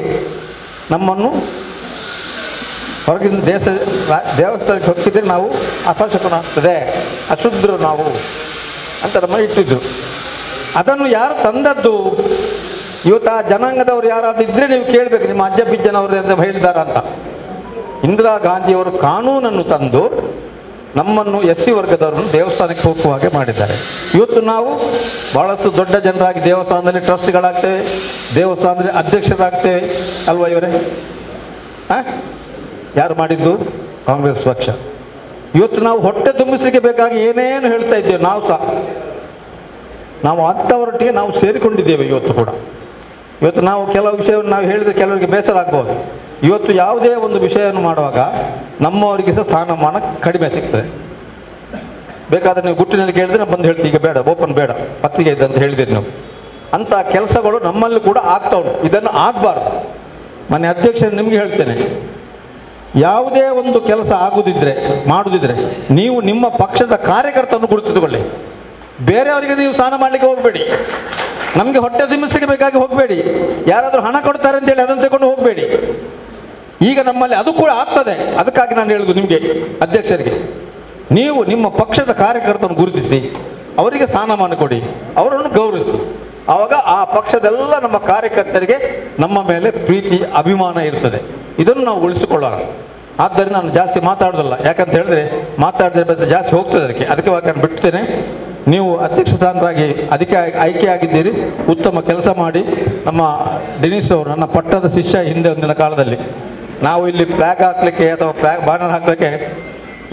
ನಮ್ಮನ್ನು ಹೊರಗಿನ ದೇವಸ್ಥಾನಕ್ಕೆ ಹೋಗ್ತಿದ್ರೆ ನಾವು ಅಪಶಕುನ ಆಗ್ತದೆ, ಅಶುದ್ಧರು ನಾವು ಅಂತ ನಮ್ಮ ಇಟ್ಟಿದ್ರು. ಅದನ್ನು ಯಾರು ತಂದದ್ದು? ಇವತ್ತು ಆ ಜನಾಂಗದವರು ಯಾರಾದರೂ ಇದ್ದರೆ ನೀವು ಕೇಳಬೇಕು, ನಿಮ್ಮ ಅಜ್ಜ ಬಿಜ್ಜನವರು ಅಂತ ಹೇಳಿದಾರ ಅಂತ. ಇಂದಿರಾ ಗಾಂಧಿಯವರು ಕಾನೂನನ್ನು ತಂದು ನಮ್ಮನ್ನು SC ವರ್ಗದವರನ್ನು ದೇವಸ್ಥಾನಕ್ಕೆ ಹೋಗುವ ಹಾಗೆ ಮಾಡಿದ್ದಾರೆ. ಇವತ್ತು ನಾವು ಭಾಳಷ್ಟು ದೊಡ್ಡ ಜನರಾಗಿ ದೇವಸ್ಥಾನದಲ್ಲಿ ಟ್ರಸ್ಟ್ಗಳಾಗ್ತೇವೆ, ದೇವಸ್ಥಾನದಲ್ಲಿ ಅಧ್ಯಕ್ಷರಾಗ್ತೇವೆ ಅಲ್ವಾ ಇವರೇ? ಯಾರು ಮಾಡಿದ್ದು? ಕಾಂಗ್ರೆಸ್ ಪಕ್ಷ. ಇವತ್ತು ನಾವು ಹೊಟ್ಟೆ ತುಂಬಿಸಲಿಕ್ಕೆ ಬೇಕಾಗಿ ಏನೇನು ಹೇಳ್ತಾ ಇದ್ದೇವೆ ನಾವು ಸಹ. ನಾವು ಅಂಥವರೊಟ್ಟಿಗೆ ನಾವು ಸೇರಿಕೊಂಡಿದ್ದೇವೆ ಇವತ್ತು ಕೂಡ. ಇವತ್ತು ನಾವು ಕೆಲವು ವಿಷಯವನ್ನು ನಾವು ಹೇಳಿದರೆ ಕೆಲವರಿಗೆ ಬೇಸರ ಆಗ್ಬೋದು. ಇವತ್ತು ಯಾವುದೇ ಒಂದು ವಿಷಯವನ್ನು ಮಾಡುವಾಗ ನಮ್ಮವರಿಗೆ ಸಹ ಸ್ಥಾನಮಾನ ಕಡಿಮೆ ಸಿಗ್ತದೆ. ಬೇಕಾದರೆ ನೀವು ಗುಟ್ಟಿನಲ್ಲಿ ಕೇಳಿದ್ರೆ ನಾನು ಬಂದು ಹೇಳ್ತೀವಿ, ಈಗ ಬೇಡ, ಓಪನ್ ಬೇಡ, ಪತ್ರಿಕೆ ಇದೆ ಅಂತ ಹೇಳಿದ್ದೀರಿ ನೀವು. ಅಂಥ ಕೆಲಸಗಳು ನಮ್ಮಲ್ಲಿ ಕೂಡ ಆಗ್ತಾ ಉಂಟು. ಇದನ್ನು ಆಗಬಾರ್ದು. ಮನೆ ಅಧ್ಯಕ್ಷರು ನಿಮಗೆ ಹೇಳ್ತೇನೆ, ಯಾವುದೇ ಒಂದು ಕೆಲಸ ಮಾಡುವುದಿದ್ರೆ ನೀವು ನಿಮ್ಮ ಪಕ್ಷದ ಕಾರ್ಯಕರ್ತರನ್ನು ಗುರುತಿಸಿಕೊಳ್ಳಿ. ಬೇರೆಯವರಿಗೆ ನೀವು ಸ್ನಾನ ಮಾಡಲಿಕ್ಕೆ ಹೋಗಬೇಡಿ. ನಮಗೆ ಹೊಟ್ಟೆ ತುಂಬಿಸಲಿಕ್ಕೆ ಬೇಕಾಗಿ ಹೋಗಬೇಡಿ. ಯಾರಾದರೂ ಹಣ ಕೊಡ್ತಾರೆ ಅಂತೇಳಿ ಅದನ್ನು ತಗೊಂಡು ಹೋಗಬೇಡಿ. ಈಗ ನಮ್ಮಲ್ಲಿ ಅದು ಕೂಡ ಆಗ್ತದೆ. ಅದಕ್ಕಾಗಿ ನಾನು ಹೇಳುವುದು ನಿಮಗೆ ಅಧ್ಯಕ್ಷರಿಗೆ, ನೀವು ನಿಮ್ಮ ಪಕ್ಷದ ಕಾರ್ಯಕರ್ತರನ್ನು ಗುರುತಿಸಿ ಅವರಿಗೆ ಸ್ಥಾನಮಾನ ಕೊಡಿ, ಅವರನ್ನು ಗೌರವಿಸಿ. ಆವಾಗ ಆ ಪಕ್ಷದೆಲ್ಲ ನಮ್ಮ ಕಾರ್ಯಕರ್ತರಿಗೆ ನಮ್ಮ ಮೇಲೆ ಪ್ರೀತಿ ಅಭಿಮಾನ ಇರ್ತದೆ. ಇದನ್ನು ನಾವು ಉಳಿಸಿಕೊಳ್ಳೋಣ. ಆದ್ದರಿಂದ ನಾನು ಜಾಸ್ತಿ ಮಾತಾಡೋದಿಲ್ಲ. ಯಾಕಂತ ಹೇಳಿದ್ರೆ ಮಾತಾಡಿದ್ರೆ ಜಾಸ್ತಿ ಹೋಗ್ತದೆ. ಅದಕ್ಕೆ ನಾನು ಬಿಡ್ತೇನೆ. ನೀವು ಅಧ್ಯಕ್ಷ ಸ್ಥಾನರಾಗಿ ಆಯ್ಕೆಯಾಗಿದ್ದೀರಿ. ಉತ್ತಮ ಕೆಲಸ ಮಾಡಿ. ನಮ್ಮ ಡೆನಿಸ್ ಅವರು ನನ್ನ ಪಟ್ಟದ ಶಿಷ್ಯ. ಹಿಂದೆ ಒಂದಿನ ಕಾಲದಲ್ಲಿ ನಾವು ಇಲ್ಲಿ ಫ್ಲಾಗ್ ಹಾಕಲಿಕ್ಕೆ ಅಥವಾ ಬ್ಯಾನರ್ ಹಾಕಲಿಕ್ಕೆ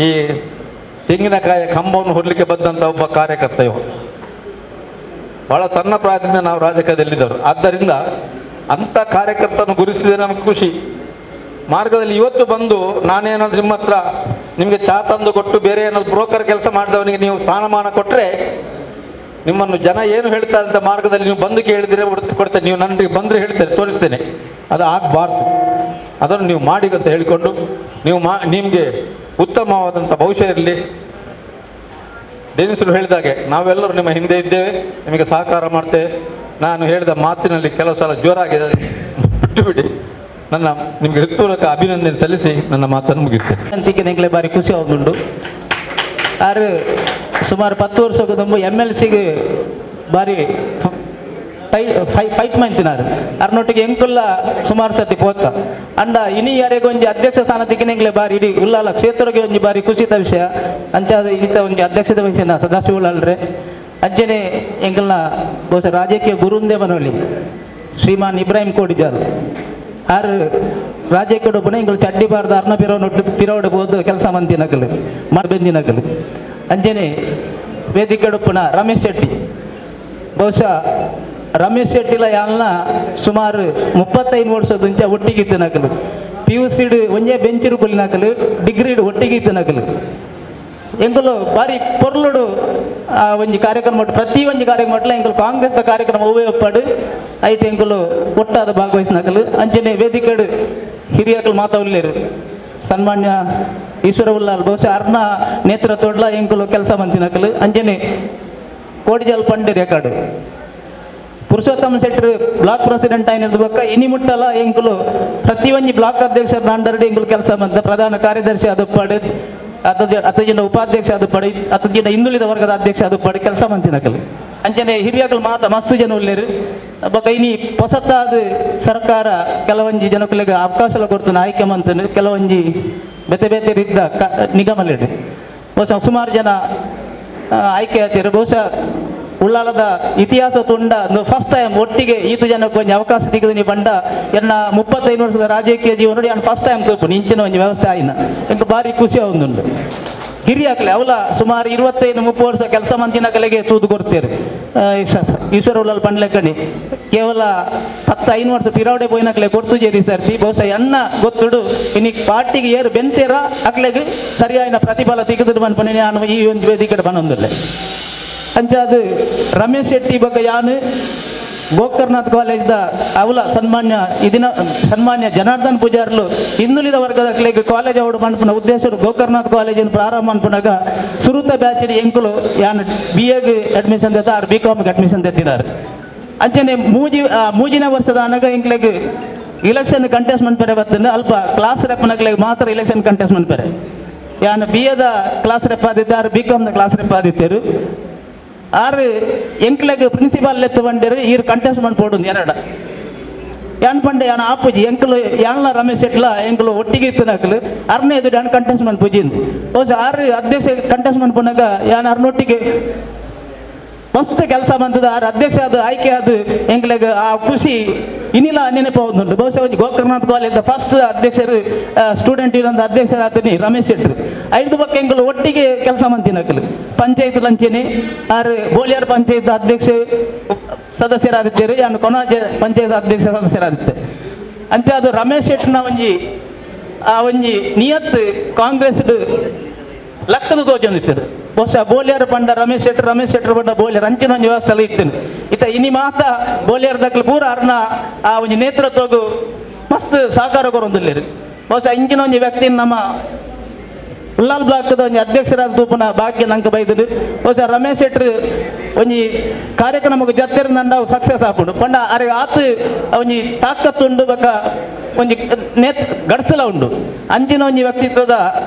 ಈ ತೆಂಗಿನಕಾಯಿಯ ಕಂಬವನ್ನು ಹೊರಲಿಕ್ಕೆ ಬಂದಂಥ ಒಬ್ಬ ಕಾರ್ಯಕರ್ತ ಇವ. ಬಹಳ ಸಣ್ಣ ಪ್ರಾಯದಿಂದ ನಾವು ರಾಜಕೀಯದಲ್ಲಿದ್ದವರು. ಆದ್ದರಿಂದ ಅಂಥ ಕಾರ್ಯಕರ್ತನ ಗುರುತಿಸಿದರೆ ನಮಗೆ ಖುಷಿ. ಮಾರ್ಗದಲ್ಲಿ ಇವತ್ತು ಬಂದು ನಾನೇನಾದ್ರು ನಿಮ್ಮ ಹತ್ರ ನಿಮಗೆ ಚಾ ತಂದು ಕೊಟ್ಟು ಬೇರೆ ಏನಾದ್ರು ಬ್ರೋಕರ್ ಕೆಲಸ ಮಾಡಿದವನಿಗೆ ನೀವು ಸ್ಥಾನಮಾನ ಕೊಟ್ಟರೆ ನಿಮ್ಮನ್ನು ಜನ ಏನು ಹೇಳ್ತಾರೆ ಅಂತ ಮಾರ್ಗದಲ್ಲಿ ನೀವು ಬಂದು ಕೇಳಿದರೆ ಕೊಡ್ತೇನೆ. ನೀವು ನನಗೆ ಬಂದರೆ ಹೇಳ್ತೇನೆ, ತೋರಿಸ್ತೇನೆ. ಅದು ಆಗಬಾರ್ದು. ಅದನ್ನು ನೀವು ಮಾಡಿ ಅಂತ ಹೇಳಿಕೊಂಡು ನಿಮಗೆ ಉತ್ತಮವಾದಂಥ ಭವಿಷ್ಯ ಇರಲಿ. ಡೆನಿಸರು ಹೇಳಿದಾಗೆ ನಾವೆಲ್ಲರೂ ನಿಮ್ಮ ಹಿಂದೆ ಇದ್ದೇವೆ, ನಿಮಗೆ ಸಹಕಾರ ಮಾಡ್ತೇವೆ. ನಾನು ಹೇಳಿದ ಮಾತಿನಲ್ಲಿ ಕೆಲವು ಸಲ ಜೋರಾಗಿದೆ, ಬಿಟ್ಟು ಬಿಡಿ. ನಿಮಗೆ ಹೃತ್ಪೂರ್ವಕ ಅಭಿನಂದನೆ ಸಲ್ಲಿಸಿ ನನ್ನ ಮಾತನ್ನು ಮುಗಿಸ್ತೇನೆ. ಅಂತಿಕೆ ನೆಂಗ್ಲೆ ಬಾರಿ ಖುಷಿ ಆಗುಂಡು. ಆರು ಸುಮಾರು 10 ವರ್ಷಕ್ಕೆ ತುಂಬ MLCಗೆ ಬಾರಿ ಫೈಟ್ ಮಂತಿನಾರು ಅರ್ನೊಟ್ಟಿಗೆ ಎಂಕುಲ್ಲ ಸುಮಾರು ಸತಿ ಪೋತ ಅಂಡ ಇನಿ ಯಾರಿಗೆ ಒಂಜಿ ಅಧ್ಯಕ್ಷ ಸ್ಥಾನ ತಿಕ್ಕಿನೆಂಗ್ಲೆ ಬಾರಿ ಇಡೀ ಉಲ್ಲಾಲ ಕ್ಷೇತ್ರಕ್ಕೆ ಒಂಜಿ ಬಾರಿ ಖುಷಿತ ವಿಷಯ. ಅಂಚಾದ ಇಂಥ ಒಂಜಿ ಅಧ್ಯಕ್ಷತೆ ವಹಿಸಿನ ಸದಾಶಿವ ಉಳ್ಳಾಲ್ರೆ ಅಂಚನೆ ಎಂಕಲ್ನ ಬಹುಶಃ ರಾಜಕೀಯ ಗುರುಂದೇ ಬನೋಲಿ ಶ್ರೀಮಾನ್ ಇಬ್ರಾಹಿಂ ಕೋಡಿಜಾರು ಆರು ರಾಜ್ಯಕ್ಕೆ ಒಬ್ಬನ ಇಂಗಳು ಚಡ್ಡಿ ಬಾರ್ದ ಅರ್ನ ಪಿರೋಡ್ ಬೋದು ಕೆಲಸ ಮಂದಿನಕಲು ಬೆಂದಿನಕಲು ಅಂಜನೆ ವೇದಿಕೆ ಒಪ್ಪನ ರಮೇಶ್ ಶೆಟ್ಟಿ. ಬಹುಶಃ ರಮೇಶ್ ಶೆಟ್ಟಿಲ ಯಾಲ್ನ ಸುಮಾರು 35 ವರ್ಷದಂಚ ಒಟ್ಟಿಗಿತ್ತು ನಕಲು. PUC ಒಂಜೇ ಬೆಂಚಿರು ಕೊಲ್ಲಿನಕಲು, ಡಿಗ್ರಿ ಒಟ್ಟಿಗಿತ್ತು ನಕಲು. ಎಂಕಲು ಬಾರಿ ಪೊರ್ಲುಡು ಒಂಜಿ ಕಾರ್ಯಕ್ರಮ ಪ್ರತಿ ಒಂಜಿ ಕಾರ್ಯಕ್ರಮ ಎಂಕಲು ಕಾಂಗ್ರೆಸ್ ಕಾರ್ಯಕ್ರಮ ಉಪಯೋಗಪಡು ಐಟ್ ಎಂಕಲು ಒಟ್ಟಾದ ಭಾಗವಹಿಸಿನಕಲು. ಅಂಚನೆ ವೇದಿಕೆಡು ಹಿರಿಯಕಲು ಮಾತಾಡಲೇರು ಸನ್ಮಾನ್ಯ ಈಶ್ವರ ಉಲ್ಲಾಲ್ ಬಹುಶಃ ಅರ್ನ ನೇತೃತ್ವಡ್ಲ ಎಂಕಲು ಕೆಲಸ ಮಂತಿನಕಲು. ಅಂಚನೆ ಕೋಡಿಜಲ್ ಪಂಡೆ ರೆಕಾರ್ಡು ಪುರುಷೋತ್ತಮ ಶೆಟ್ಟರು ಬ್ಲಾಕ್ ಪ್ರೆಸಿಡೆಂಟ್ ಆಗಿರ್ಬೇಕ ಇನಿ ಮುಟ್ಟಲ್ಲ ಎಂಕುಲು ಪ್ರತಿ ಒಂಜಿ ಬ್ಲಾಕ್ ಅಧ್ಯಕ್ಷರ ಅಂಡರ್ಡಿ ಎಂಕುಲು ಕೆಲಸ ಬಂದ ಪ್ರಧಾನ ಕಾರ್ಯದರ್ಶಿ ಅದಪ್ಪಾಡು ಹತ್ತು ಜನ ಉಪಾಧ್ಯಕ್ಷ ಅದು ಪಡಿ 10 ಜನ ಹಿಂದುಳಿದ ವರ್ಗದ ಅಧ್ಯಕ್ಷ ಅದು ಪಡಿ ಕೆಲಸ ಮಂತಿನಕಲು ಅಂಚನೆ ಹಿರಿಯಕಲು ಮಾತ ಮಸ್ತ್ ಜನ ಉಳ್ಳೇರು ಬೊಕ ಇನಿ ಹೊಸತಾದ ಸರ್ಕಾರ ಕೆಲವೊಂಜಿ ಜನಕ್ಕಲಿಗೆ ಅವಕಾಶ ಕೊಡ್ತಾನೆ ಆಯ್ಕೆ ಮಂತನು ಕೆಲವೊಂಜಿ ಬೇತೆ ಬೇತೆ ರೀತಿಯ ನಿಗಮಲೇಡು ಬಹುಶಃ ಸುಮಾರು ಜನ ಆಯ್ಕೆ ಆಗ್ತಾರೆ. ಬಹುಶಃ ಉಳ್ಳಾಲದ ಇತಿಹಾಸ ತುಂಡ ಫಸ್ಟ್ ಟೈಮ್ ಒಟ್ಟಿಗೆ ಈತ ಜನಕ್ಕೆ ಒಂದು ಅವಕಾಶ ಸಿಗದು ಬಂಡ ಎನ್ನ 35 ವರ್ಷದ ರಾಜಕೀಯ ಜೀವನ ನೋಡಿ ನಾನು ಫಸ್ಟ್ ಟೈಮ್ ತೋಪು ಇಂಚಿನ ಒಂದು ವ್ಯವಸ್ಥೆ ಆಯ್ನ ಎಂಟು ಭಾರಿ ಖುಷಿ ಒಂದುಂಡು ಹಿರಿಯಾಕ್ಲೆ ಅವಲ ಸುಮಾರು 25-30 ವರ್ಷ ಕೆಲಸ ಮಂತಿನ ಕಲೆಗೆ ತೂದು ಕೊಡ್ತೇವೆ ಈಶ್ವರ ಉಳ್ಳಾಲ್ ಪಂಡ್ಲೆಕ್ಕನಿ ಕೇವಲ 10-5 ವರ್ಷ ಪಿರಾವಡೆ ಪೋಯಿನಕ್ಲೆ ಕೊಡ್ತು ಜೇರಿ ಸರ್ತಿ ಬಹುಶಃ ಎನ್ನ ಗೊತ್ತುಡು ಇನಿ ಪಾರ್ಟಿಗೆ ಏರು ಬೆಂತೇರ ಅಕ್ಲೆಗೆ ಸರಿಯಾದ ಪ್ರತಿಫಲ ತೆಗೆದು ಬಂದ್ಪಣೆ ನಾನು ಈ ಒಂದು ವೇದಿಕೆ ಬಂದೊಂದಿಲ್ಲ ಅಂಚಾದ ರಮೇಶ್ ಶೆಟ್ಟಿ ಬಗ್ಗೆ ಯಾನು ಗೋಕರ್ನಾಥ್ ಕಾಲೇಜ್ದ ಅವಲ ಸನ್ಮಾನ್ಯ ಜನಾರ್ದನ್ ಪೂಜಾರ್ಲು ಹಿಂದುಳಿದ ವರ್ಗದ ಕಾಲೇಜ್ ಅವಡು ಮನ್ಪುನ ಉದ್ದೇಶ ಗೋಕರ್ನಾಥ್ ಕಾಲೇಜನ್ನು ಪ್ರಾರಂಭ ಮನ್ಪುನಾಗ ಸುರುತ ಬ್ಯಾಚಿನ ಎಂಕುಲು ಯಾನು BA ಅಡ್ಮಿಷನ್ ತೆತ್ತ ಆರ್ BCom ಅಡ್ಮಿಷನ್ ತೆತ್ತಿದ್ದಾರೆ ಅಂಚನೆ ಮೂಜಿನ ವರ್ಷದ ಅನಗ ಎಂಕ್ಲೆಗ್ ಇಲೆಕ್ಷನ್ ಕಂಟೆಸ್ಟ್ ಮನ್ಪೆರೆ ಬರ್ತಂದ್ರೆ ಅಲ್ಪ ಕ್ಲಾಸ್ ರೆಪ್ನಗ್ಲೆಗ್ ಮಾತ್ರ ಇಲೆಕ್ಷನ್ ಕಂಟೆಸ್ಟ್ ಮನ್ಪೆರೆ ಯಾನು BA ಕ್ಲಾಸ್ ರೆಪ್ ಆದಿದ್ದಾರೆ BCom ಕ್ಲಾಸ್ ರೆಪ್ ಆದಿತ್ತೇರು ಆರು ಎಂಕ್ಲೆಗ್ ಪ್ರಿನ್ಸಿಪಾಲ್ ಎತ್ತು ಬಂದಿರು ಈರು ಕಂಟೆಸ್ಟ್ ಮಾಡ್ಬೋದು ಎರಡ ಯಾನ್ ಪಂಡೆ ಯಾನ ಆಪುಜಿ ಎಂಕಲು ಯಾನ್ಲ ರಮೇಶ್ ಶೆಟ್ಲ ಎಂಕಲು ಒಟ್ಟಿಗೆ ಇತ್ತನಕಲು ಅರ್ನೇ ಎದುರು ಯಾನ್ ಕಂಟೆಸ್ಟ್ ಮಾಡಿ ಪೂಜಿಂದು ಬಹುಶಃ ಆರು ಅಧ್ಯಕ್ಷ ಕಂಟೆಸ್ಟ್ ಮಾಡ್ಕೊಂಡಾಗ ಯಾನ್ ಅರ್ನೊಟ್ಟಿಗೆ ಮಸ್ತ್ ಕೆಲಸ ಬಂದದ ಆರು ಅಧ್ಯಕ್ಷ ಅದು ಆಯ್ಕೆ ಅದು ಎಂಕ್ಲೆಗ್ ಆ ಖುಷಿ ಇನ್ನಿಲ್ಲ ನೆನಪು ಒಂದುಂಟು ಬಹುಶಃ ಗೋಕರ್ನಾಥ್ ಕಾಲೇಜ್ ಫಸ್ಟ್ ಅಧ್ಯಕ್ಷರು ಸ್ಟೂಡೆಂಟ್ ಇರೋಂಥ ಅಧ್ಯಕ್ಷರಾಗ್ತೀನಿ ರಮೇಶ್ ಶೆಟ್ರು 5 ಪಕ್ಕ ಎಂಕಲು ಒಟ್ಟಿಗೆ ಕೆಲಸ ಮಂತಿನಕಲು ಪಂಚಾಯತ್ ಲಂಚನೆ ಆರು ಬೋಲಿಯಾರ್ ಪಂಚಾಯತ್ ಅಧ್ಯಕ್ಷ ಸದಸ್ಯರಾದಿದ್ದೇರು ಯಾನು ಕೊನಾಜೆ ಪಂಚಾಯತ್ ಅಧ್ಯಕ್ಷ ಸದಸ್ಯರಾದಿತ್ತೆ ಅಂಚೆ ಅದು ರಮೇಶ್ ಶೆಟ್ನ ಒಂಜಿ ನಿಯತ್ ಕಾಂಗ್ರೆಸ್ ಲಕ್ಕದ ತೋಜೊಂದಿತ್ತರು ಬಹುಶಃ ಬೋಲಿಯಾರ್ ಪಂಡ ರಮೇಶ್ ಶೆಟ್ರು ಪಂಡ ಬೋಲಿಯಾರ್ ಅಂಚಿನ ಒಂದು ವ್ಯವಸ್ಥೆ ಇತ್ತೇನೆ ಇತ್ತ ಇನಿ ಮಾತ ಬೋಲಿಯಾರ್ ದಕ್ಲು ಪೂರ ಅರ್ನ ಆ ಒಂದು ನೇತೃತ್ವಗೂ ಮಸ್ತ್ ಸಹಕಾರ ಕೊರೊಂದಿಲ್ಲೇರು ಬಹುಶಃ ಇಂಚಿನ ಒಂದು ವ್ಯಕ್ತಿ ನಮ್ಮ ಉಳ್ಳಾಲ್ ಬ್ಲಾಕ್ದ ಒಂದು ಅಧ್ಯಕ್ಷರಾದ ತೂಪನ ಭಾಗ್ಯ ನಂಗೆ ಬೈದರು ಬಹುಶಃ ರಮೇಶ್ ಶೆಟ್ರು ಒಂಜಿ ಕಾರ್ಯಕ್ರಮಕ್ಕೆ ಜೊತೆ ನಂಡ ಸಕ್ಸಸ್ ಆಪುಂಡು ಪಂಡ ಅರೆ ಆತು ಒಂಜಿ ತಾಕತ್ತುಂಡು ಬಕ ಒಂಜಿ ಗಡ್ಸಲ ಉಂಡು ಅಂಚಿನ ಒಂಜಿ ವ್ಯಕ್ತಿತ್ವದ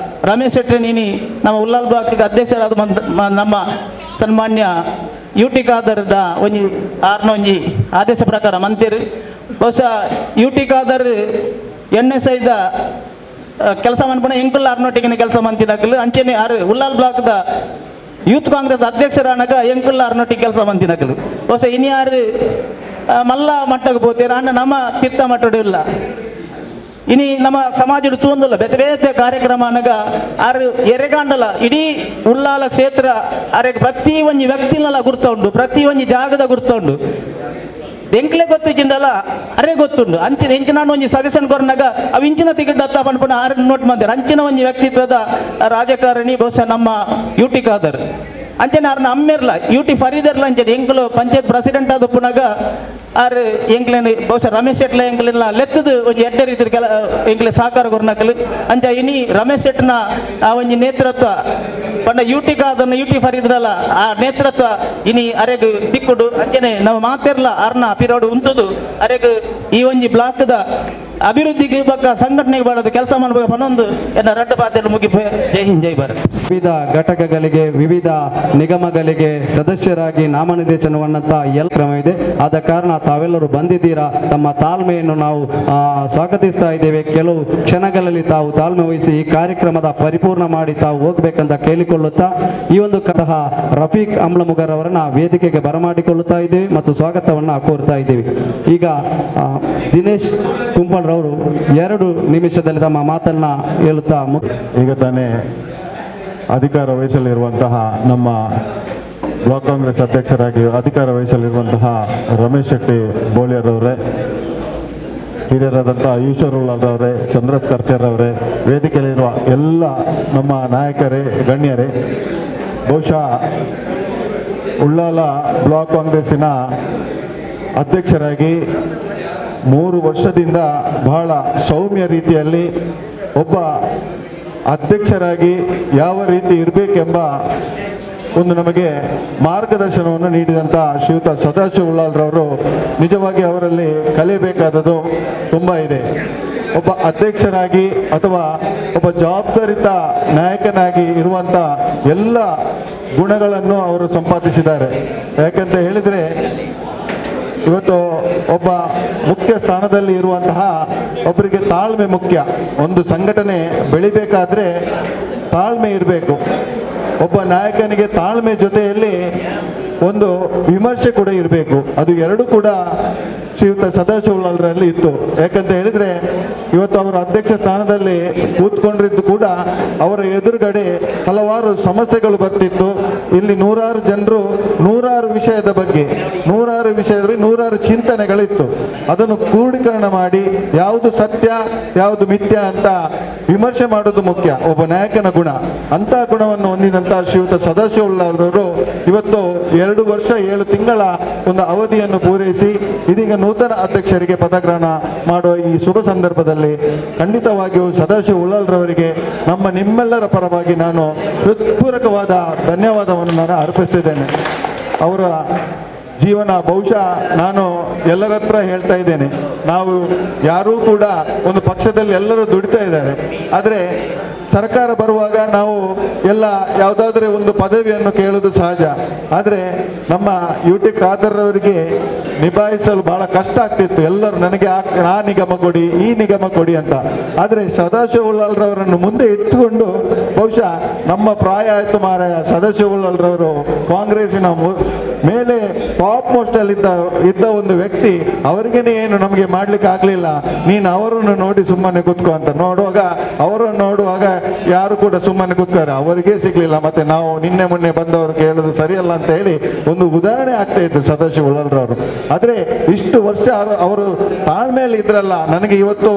ರಮೇಶ್ ಶೆಟ್ಟಿ ನೀನಿ ನಮ್ಮ ಉಳ್ಳಾಲ್ ಬ್ಲಾಕ್ಗೆ ಅಧ್ಯಕ್ಷರಾದ ನಮ್ಮ ಸನ್ಮಾನ್ಯ UT ಖಾದರ್ದ ಒಂಜಿ ಆರ್ನ ಒಂಜಿ ಆದೇಶ ಪ್ರಕಾರ ಮಂತೇರು ಬಹುಶಃ UT ಖಾದರ್ NSIದ ಕೆಲಸ ಮನ್ಪಣ ಎಂಕುಲ್ಲ ಅರ್ನೊಟ್ಟಿಗೆ ಕೆಲಸ ಮಂತಿನಕಲು ಅಂಚೆನೆ ಆರು ಉಳ್ಳಾಲ್ ಬ್ಲಾಕ್ದ ಯೂತ್ ಕಾಂಗ್ರೆಸ್ ಅಧ್ಯಕ್ಷರಾನಗ ಎಂಕುಲ್ಲ ಅರ್ನೊಟ್ಟಿಗೆ ಕೆಲಸ ಮಂತಿನಕಲು ಬಹುಶಃ ಇನಿ ಯಾರು ಮಲ್ಲ ಮಟ್ಟಕ್ಕೆ ಹೋಗ್ತೀರ ಅಣ್ಣ ನಮ್ಮ ತೀರ್ಥ ಮಟ್ಟಡು ಇಲ್ಲ ಇನಿ ನಮ್ಮ ಸಮಾಜದ ತೂಂದಲ್ಲ ಬೇತೆ ಬೇತೆ ಕಾರ್ಯಕ್ರಮ ಅನಗ ಆರು ಎರೆಗಾಂಡಲ ಇಡೀ ಉಳ್ಳಾಲ ಕ್ಷೇತ್ರ ಅರೆ ಪ್ರತಿ ಒಂಜಿ ವ್ಯಕ್ತಿನೆಲ್ಲ ಗುರ್ತ ಉಂಡು ಪ್ರತಿ ಒಂಜಿ ಜಾಗದ ಗುರ್ತ ಉಂಡು ಎಂಕ್ಲೆ ಗೊತ್ತಿದ್ದಲ್ಲ ಅರೆ ಗೊತ್ತುಂಡು ಅಂಚಿನ ಇಂಚಿನ ಒಂಜಿ ಸಜೆಷನ್ ಕೊರ್ನಾಗ ಅವು ಇಂಚಿನ ಟಿಕೆಟ್ ದತ್ತ ಪಂಪಣ ಆರು ನೋಟ್ ಮಾಡ್ತಾರೆ ಅಂಚಿನ ಒಂಜಿ ವ್ಯಕ್ತಿತ್ವದ ರಾಜಕಾರಣಿ ಬಹುಶಃ ನಮ್ಮ UT ಖಾದರ್ ಅಂಚನೆ ಆರ್ನ ಅಮ್ಮೇರ್ಲ UT ಫರೀದರ್ಲ ಅಂಚನೆ ಎಂಕ್ಲು ಪಂಚಾಯತ್ ಪ್ರೆಸಿಡೆಂಟ್ ಆದ ಪುನಗ ಆರು ಎಂಕ್ಲೇನು ಬಹುಶಃ ರಮೇಶ್ ಶೆಟ್ಲ ಎಂಕ್ಲೆಲ್ಲ ಲೆತ್ತದು ಒಂದು ಎಡ್ಡೆ ರೀತಿ ಎಂಕ್ಲೆ ಸಹಕಾರ ಕೊರ್ನಕಲು ಅಂಚ ಇನಿ ರಮೇಶ್ ಶೆಟ್ನ ಆ ಒಂಜಿ ನೇತೃತ್ವ ಪಂಡ UT ಖಾದರ್ನ UT ಫರೀದ್ರಲ್ಲ ಆ ನೇತೃತ್ವ ಇನಿ ಅರೆಗ್ ದಿಕ್ಕುಡು ಅಂಚನೆ ನಾವು ಮಾತಿರ್ಲ ಆರ್ನ ಪಿರೋಡು ಉಂಟುದು ಅರೆಗ್ ಈ ಒಂಜಿ ಬ್ಲಾಕ್ದ ಅಭಿವೃದ್ಧಿಗೆ ಬಗ್ಗೆ ಸಂಘಟನೆಗೆ ಮಾಡೋದು ಕೆಲಸ ಮಾಡಬೇಕು ಅನ್ನೊಂದು ಎನ್ನ ರಡ್ಡ ಪಾತ್ರೆ ಮುಗಿಪೆ. ಜೈ ಹಿಂದ್ ಜೈ ಭಾರತ್. ವಿವಿಧ ಘಟಕಗಳಿಗೆ ವಿವಿಧ ನಿಗಮಗಳಿಗೆ ಸದಸ್ಯರಾಗಿ ನಾಮನಿರ್ದೇಶನವನ್ನಂತ ಎಲ್ಲ ಕ್ರಮವಿದೆ. ಆದ ಕಾರಣ ತಾವೆಲ್ಲರೂ ಬಂದಿದ್ದೀರಾ, ತಮ್ಮ ತಾಳ್ಮೆಯನ್ನು ನಾವು ಸ್ವಾಗತಿಸ್ತಾ ಇದ್ದೇವೆ. ಕೆಲವು ಕ್ಷಣಗಳಲ್ಲಿ ತಾವು ತಾಳ್ಮೆ ವಹಿಸಿ ಈ ಕಾರ್ಯಕ್ರಮದ ಪರಿಪೂರ್ಣ ಮಾಡಿ ತಾವು ಹೋಗ್ಬೇಕಂತ ಕೇಳಿಕೊಳ್ಳುತ್ತಾ ಈ ಒಂದು ಕಥಾ ರಫೀಕ್ ಅಮ್ಲಮುಗರ್ ಅವರನ್ನ ವೇದಿಕೆಗೆ ಬರಮಾಡಿಕೊಳ್ಳುತ್ತಾ ಇದ್ದೇವೆ ಮತ್ತು ಸ್ವಾಗತವನ್ನ ಕೋರ್ತಾ ಇದ್ದೇವೆ. ಈಗ ದಿನೇಶ್ ಕುಂಪಳ್ ರವರು 2 ನಿಮಿಷದಲ್ಲಿ ತಮ್ಮ ಮಾತನ್ನ ಹೇಳುತ್ತಾ ಈಗ ತಾನೇ ಅಧಿಕಾರ ವಹಿಸಲಿರುವಂತಹ ನಮ್ಮ ಬ್ಲಾಕ್ ಕಾಂಗ್ರೆಸ್ ಅಧ್ಯಕ್ಷರಾಗಿ ಅಧಿಕಾರ ವಹಿಸಲಿರುವಂತಹ ರಮೇಶ್ ಶೆಟ್ಟಿ ಬೋಲಿಯರ್ ಅವರೇ, ಹಿರಿಯರಾದಂಥ ಈಶ್ವರ್ ಉಳ್ಳಾಲ್ ಅವರೇ, ಚಂದ್ರಸ್ ಕರ್ಕರ್ ಅವರೇ, ವೇದಿಕೆಯಲ್ಲಿರುವ ಎಲ್ಲ ನಮ್ಮ ನಾಯಕರೇ, ಗಣ್ಯರೇ, ಬಹುಶಃ ಉಳ್ಳಾಲ ಬ್ಲಾಕ್ ಕಾಂಗ್ರೆಸ್ಸಿನ ಅಧ್ಯಕ್ಷರಾಗಿ 3 ವರ್ಷದಿಂದ ಬಹಳ ಸೌಮ್ಯ ರೀತಿಯಲ್ಲಿ ಒಬ್ಬ ಅಧ್ಯಕ್ಷರಾಗಿ ಯಾವ ರೀತಿ ಇರಬೇಕೆಂಬ ಒಂದು ನಮಗೆ ಮಾರ್ಗದರ್ಶನವನ್ನು ನೀಡಿದಂಥ ಶ್ರೀಯುತ ಸದಾಶಿವ ಉಳ್ಳಾಲ್ ರವರು, ನಿಜವಾಗಿ ಅವರಲ್ಲಿ ಕಲಿಯಬೇಕಾದದ್ದು ತುಂಬ ಇದೆ. ಒಬ್ಬ ಅಧ್ಯಕ್ಷರಾಗಿ ಅಥವಾ ಒಬ್ಬ ಜವಾಬ್ದಾರಿತ ನಾಯಕನಾಗಿ ಇರುವಂಥ ಎಲ್ಲ ಗುಣಗಳನ್ನು ಅವರು ಸಂಪಾದಿಸಿದ್ದಾರೆ. ಯಾಕಂತ ಹೇಳಿದರೆ ಇವತ್ತು ಒಬ್ಬ ಮುಖ್ಯ ಸ್ಥಾನದಲ್ಲಿ ಇರುವಂತಹ ಒಬ್ಬರಿಗೆ ತಾಳ್ಮೆ ಮುಖ್ಯ. ಒಂದು ಸಂಘಟನೆ ಬೆಳಿಬೇಕಾದ್ರೆ ತಾಳ್ಮೆ ಇರಬೇಕು. ಒಬ್ಬ ನಾಯಕನಿಗೆ ತಾಳ್ಮೆ ಜೊತೆಯಲ್ಲಿ ಒಂದು ವಿಮರ್ಶೆ ಕೂಡ ಇರಬೇಕು. ಅದು ಎರಡೂ ಕೂಡ ಶ್ರೀಯುತ ಸದಾಶಿವಲಾಲ್ರಲ್ಲಿ ಇತ್ತು. ಯಾಕಂತ ಹೇಳಿದರೆ ಇವತ್ತು ಅವರ ಅಧ್ಯಕ್ಷ ಸ್ಥಾನದಲ್ಲಿ ಕೂತ್ಕೊಂಡಿದ್ದು ಕೂಡ ಅವರ ಎದುರುಗಡೆ ಹಲವಾರು ಸಮಸ್ಯೆಗಳು ಬರ್ತಿತ್ತು. ಇಲ್ಲಿ ನೂರಾರು ಜನರು ನೂರಾರು ವಿಷಯದ ಬಗ್ಗೆ ನೂರಾರು ಚಿಂತನೆಗಳಿತ್ತು. ಅದನ್ನು ಕ್ರೋಢೀಕರಣ ಮಾಡಿ ಯಾವುದು ಸತ್ಯ ಯಾವುದು ಮಿಥ್ಯ ಅಂತ ವಿಮರ್ಶೆ ಮಾಡೋದು ಮುಖ್ಯ, ಒಬ್ಬ ನಾಯಕನ ಗುಣ. ಅಂತ ಗುಣವನ್ನು ಹೊಂದಿದಂಥ ಶ್ರೀಯುತ ಸದಾಶಿವಲಾಲ್ರವರು ಇವತ್ತು 2 ವರ್ಷ 7 ತಿಂಗಳ ಒಂದು ಅವಧಿಯನ್ನು ಪೂರೈಸಿ ಇದೀಗ ನೂತನ ಅಧ್ಯಕ್ಷರಿಗೆ ಪದಗ್ರಹಣ ಮಾಡುವ ಈ ಶುಭ ಸಂದರ್ಭದಲ್ಲಿ ಖಂಡಿತವಾಗಿಯೂ ಸದಾಶಿವ ಉಳ್ಳಾಲ್ರವರಿಗೆ ನಿಮ್ಮೆಲ್ಲರ ಪರವಾಗಿ ನಾನು ಹೃತ್ಪೂರ್ವಕವಾದ ಧನ್ಯವಾದವನ್ನು ನಾನು ಅರ್ಪಿಸ್ತಿದ್ದೇನೆ. ಅವರ ಜೀವನ ಬಹುಶಃ ನಾನು ಎಲ್ಲರ ಹತ್ರ ಹೇಳ್ತಾ ಇದ್ದೇನೆ, ನಾವು ಯಾರೂ ಕೂಡ ಒಂದು ಪಕ್ಷದಲ್ಲಿ ಎಲ್ಲರೂ ದುಡಿತಾ ಇದ್ದಾರೆ. ಆದರೆ ಸರ್ಕಾರ ಬರುವಾಗ ನಾವು ಎಲ್ಲ ಯಾವುದಾದ್ರೂ ಒಂದು ಪದವಿಯನ್ನು ಕೇಳೋದು ಸಹಜ. ಆದರೆ ನಮ್ಮ UT ಖಾದರ್ ಅವರಿಗೆ ನಿಭಾಯಿಸಲು ಬಹಳ ಕಷ್ಟ ಆಗ್ತಿತ್ತು. ಎಲ್ಲರೂ ನನಗೆ ಆ ನಿಗಮ ಕೊಡಿ ಈ ನಿಗಮ ಕೊಡಿ ಅಂತ. ಆದರೆ ಸದಾಶಿವಲಾಲ್ರವರನ್ನು ಮುಂದೆ ಇಟ್ಟುಕೊಂಡು ಬಹುಶಃ ನಮ್ಮ ಪ್ರಾಯ ಆಯಿತು ಮಾರಾಯ, ಸದಾಶಿವಲಾಲ್ರವರು ಕಾಂಗ್ರೆಸ್ಸಿನ ಮೇಲೆ ಟಾಪ್ ಮೋಸ್ಟ್ ಅಲ್ಲಿ ಇದ್ದ ಒಂದು ವ್ಯಕ್ತಿ, ಅವರಿಗೇನೆ ಏನು ನಮಗೆ ಮಾಡ್ಲಿಕ್ಕೆ ಆಗ್ಲಿಲ್ಲ, ನೀನು ಅವರನ್ನು ನೋಡಿ ಸುಮ್ಮನೆ ಕೂತ್ಕೋ ಅಂತ. ಅವರನ್ನು ನೋಡುವಾಗ ಯಾರು ಕೂಡ ಸುಮ್ಮನೆ ಕೂತ್ತಾರೆ, ಅವರಿಗೆ ಸಿಗ್ಲಿಲ್ಲ, ಮತ್ತೆ ನಾವು ನಿನ್ನೆ ಮೊನ್ನೆ ಬಂದವರು ಕೇಳೋದು ಸರಿಯಲ್ಲ ಅಂತ ಹೇಳಿ ಒಂದು ಉದಾಹರಣೆ ಆಗ್ತಾ ಇತ್ತು ಸದಾಶಿವಲಾಲ್ರವರು. ಆದ್ರೆ ಇಷ್ಟು ವರ್ಷ ಅವರು ತಾಳ್ಮೆಯಲ್ಲಿ ಇದ್ರಲ್ಲ, ನನಗೆ ಇವತ್ತು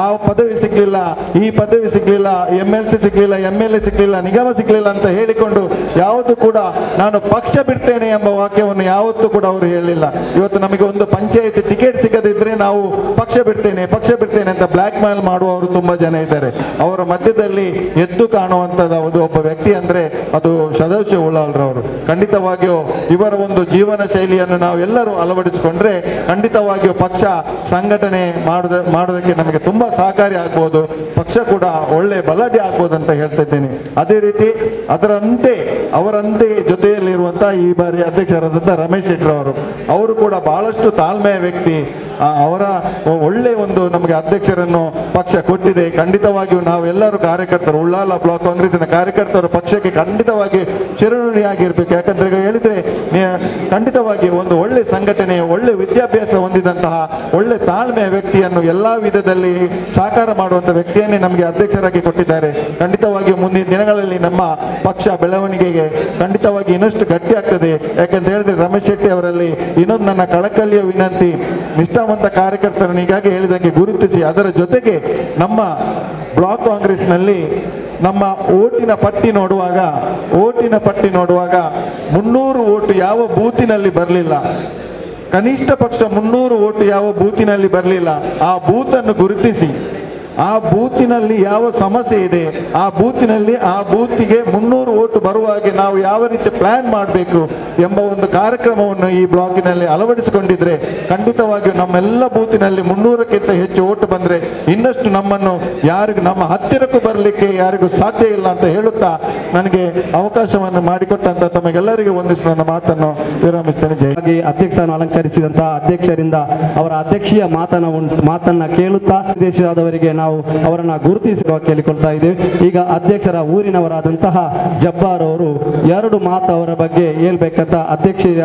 ಆ ಪದವಿ ಸಿಗ್ಲಿಲ್ಲ, ಈ ಪದವಿ ಸಿಗ್ಲಿಲ್ಲ, MLC ಸಿಗ್ಲಿಲ್ಲ, MLA ಸಿಗ್ಲಿಲ್ಲ, ನಿಗಮ ಸಿಗ್ಲಿಲ್ಲ ಅಂತ ಹೇಳಿಕೊಂಡು ಯಾವತ್ತೂ ಕೂಡ ನಾನು ಪಕ್ಷ ಬಿಡ್ತೇನೆ ಎಂಬ ವಾಕ್ಯವನ್ನು ಯಾವತ್ತೂ ಕೂಡ ಅವರು ಹೇಳಿಲ್ಲ. ಇವತ್ತು ನಮಗೆ ಒಂದು ಪಂಚಾಯತ್ ಟಿಕೆಟ್ ಸಿಗದಿದ್ರೆ ನಾವು ಪಕ್ಷ ಬಿಡ್ತೇನೆ ಅಂತ ಬ್ಲ್ಯಾಕ್ ಮೇಲ್ ಮಾಡುವವರು ತುಂಬಾ ಜನ ಇದ್ದಾರೆ. ಅವರ ಮಧ್ಯದಲ್ಲಿ ಎದ್ದು ಕಾಣುವಂತದ ಒಬ್ಬ ವ್ಯಕ್ತಿ ಅಂದ್ರೆ ಅದು ಸದಾಶಿವ ಉಳ್ಳಾಲ್ರವರು. ಖಂಡಿತವಾಗಿಯೂ ಇವರ ಒಂದು ಜೀವನ ಶೈಲಿಯನ್ನು ನಾವು ಎಲ್ಲರೂ ಅಳವಡಿಸಿಕೊಂಡ್ರೆ ಖಂಡಿತವಾಗಿಯೂ ಪಕ್ಷ ಸಂಘಟನೆ ಮಾಡೋದಕ್ಕೆ ನಮಗೆ ತುಂಬಾ ಸಹಕಾರಿ ಆಗ್ಬೋದು, ಪಕ್ಷ ಕೂಡ ಒಳ್ಳೆ ಬಲಾಢ್ಯ ಆಗ್ಬೋದು ಅಂತ ಹೇಳ್ತಾ ಇದ್ದೇನೆ. ಅದೇ ರೀತಿ ಅವರಂತೆ ಜೊತೆಯಲ್ಲಿರುವಂತಹ ಈ ಬಾರಿ ಅಧ್ಯಕ್ಷರಾದಂತಹ ರಮೇಶ್ ಶೆಟ್ಟರ್ ಅವರು ಕೂಡ ಬಹಳಷ್ಟು ತಾಳ್ಮೆಯ ವ್ಯಕ್ತಿ. ಅವರ ಒಳ್ಳೆ ಒಂದು ನಮಗೆ ಅಧ್ಯಕ್ಷರನ್ನು ಪಕ್ಷ ಕೊಟ್ಟಿದೆ. ಖಂಡಿತವಾಗಿಯೂ ನಾವೆಲ್ಲರೂ ಕಾರ್ಯಕರ್ತರು, ಉಳ್ಳಾಲ ಬ್ಲಾಕ್ ಕಾಂಗ್ರೆಸ್ಸಿನ ಕಾರ್ಯಕರ್ತರು ಪಕ್ಷಕ್ಕೆ ಖಂಡಿತವಾಗಿ ಚಿರಋಣಿಯಾಗಿರ್ಬೇಕು. ಯಾಕಂದ್ರೆ ಈಗ ಹೇಳಿದ್ರೆ ಖಂಡಿತವಾಗಿ ಒಂದು ಒಳ್ಳೆ ಸಂಘಟನೆ, ಒಳ್ಳೆ ವಿದ್ಯಾಭ್ಯಾಸ ಹೊಂದಿದಂತಹ ಒಳ್ಳೆ ತಾಳ್ಮೆಯ ವ್ಯಕ್ತಿಯನ್ನು ಎಲ್ಲಾ ವಿಧದಲ್ಲಿ ಸಾಕಾರ ಮಾಡುವಂತ ವ್ಯಕ್ತಿಯನ್ನೇ ನಮಗೆ ಅಧ್ಯಕ್ಷರಾಗಿ ಕೊಟ್ಟಿದ್ದಾರೆ. ಖಂಡಿತವಾಗಿಯೂ ಮುಂದಿನ ದಿನಗಳಲ್ಲಿ ನಮ್ಮ ಪಕ್ಷ ಬೆಳವಣಿಗೆಗೆ ಖಂಡಿತವಾಗಿ ಇನ್ನಷ್ಟು ಗಟ್ಟಿ ಆಗ್ತದೆ. ಯಾಕಂತ ಹೇಳಿದ್ರೆ ರಮೇಶ್ ಶೆಟ್ಟಿ ಅವರಲ್ಲಿ ಇನ್ನೊಂದು ನನ್ನ ಕಳಕಳಿಯ ವಿನಂತಿ, ನಿಷ್ಠಾವಂತ ಕಾರ್ಯಕರ್ತರನ್ನು ಈಗಾಗಲೇ ಹೇಳಿದಂಗೆ ಗುರುತಿಸಿ ಅದರ ಜೊತೆಗೆ ನಮ್ಮ ಬ್ಲಾಕ್ ಕಾಂಗ್ರೆಸ್ನಲ್ಲಿ ನಮ್ಮ ಓಟಿನ ಪಟ್ಟಿ ನೋಡುವಾಗ 300 ಓಟು ಯಾವ ಬೂತಿನಲ್ಲಿ ಬರಲಿಲ್ಲ, ಕನಿಷ್ಠ ಪಕ್ಷ 300 ಓಟು ಯಾವ ಬೂತಿನಲ್ಲಿ ಬರಲಿಲ್ಲ. ಆ ಬೂತನ್ನು ಗುರುತಿಸಿ ಆ ಬೂತಿನಲ್ಲಿ ಯಾವ ಸಮಸ್ಯೆ ಇದೆ, ಆ ಬೂತಿಗೆ 300 ಓಟು ಬರುವ ಹಾಗೆ ನಾವು ಯಾವ ರೀತಿ ಪ್ಲಾನ್ ಮಾಡಬೇಕು ಎಂಬ ಒಂದು ಕಾರ್ಯಕ್ರಮವನ್ನು ಈ ಬ್ಲಾಕಿನಲ್ಲಿ ಅಳವಡಿಸಿಕೊಂಡಿದ್ರೆ ಖಂಡಿತವಾಗಿಯೂ ನಮ್ಮೆಲ್ಲ ಬೂತಿನಲ್ಲಿ 300ಕ್ಕಿಂತ ಹೆಚ್ಚು ಓಟು ಬಂದ್ರೆ ಇನ್ನಷ್ಟು ನಮ್ಮ ಹತ್ತಿರಕ್ಕೂ ಬರಲಿಕ್ಕೆ ಯಾರಿಗೂ ಸಾಧ್ಯ ಇಲ್ಲ ಅಂತ ಹೇಳುತ್ತಾ ನನಗೆ ಅವಕಾಶವನ್ನು ಮಾಡಿಕೊಟ್ಟಂತ ತಮಗೆಲ್ಲರಿಗೂ ಒಂದಿಷ್ಟು ನನ್ನ ಮಾತನ್ನು ವಿರಾಮಿಸ್ತೇನೆ. ಹಾಗೆ ಅಧ್ಯಕ್ಷರನ್ನು ಅಲಂಕರಿಸಿದಂತಹ ಅಧ್ಯಕ್ಷರಿಂದ ಅವರ ಅಧ್ಯಕ್ಷೀಯ ಮಾತನ್ನ ಕೇಳುತ್ತಾ ದೇಶದವರಿಗೆ ನಾವು ಅವರನ್ನ ಗುರುತಿಸುವ ಕೇಳಿಕೊಳ್ತಾ ಇದ್ದೇವೆ. ಈಗ ಅಧ್ಯಕ್ಷರ ಊರಿನವರಾದಂತಹ ಜಬ್ಬಾರ್ ಅವರು 2 ಮಾತು ಅವರ ಬಗ್ಗೆ ಹೇಳ್ಬೇಕಂತ ಅಧ್ಯಕ್ಷೀಯ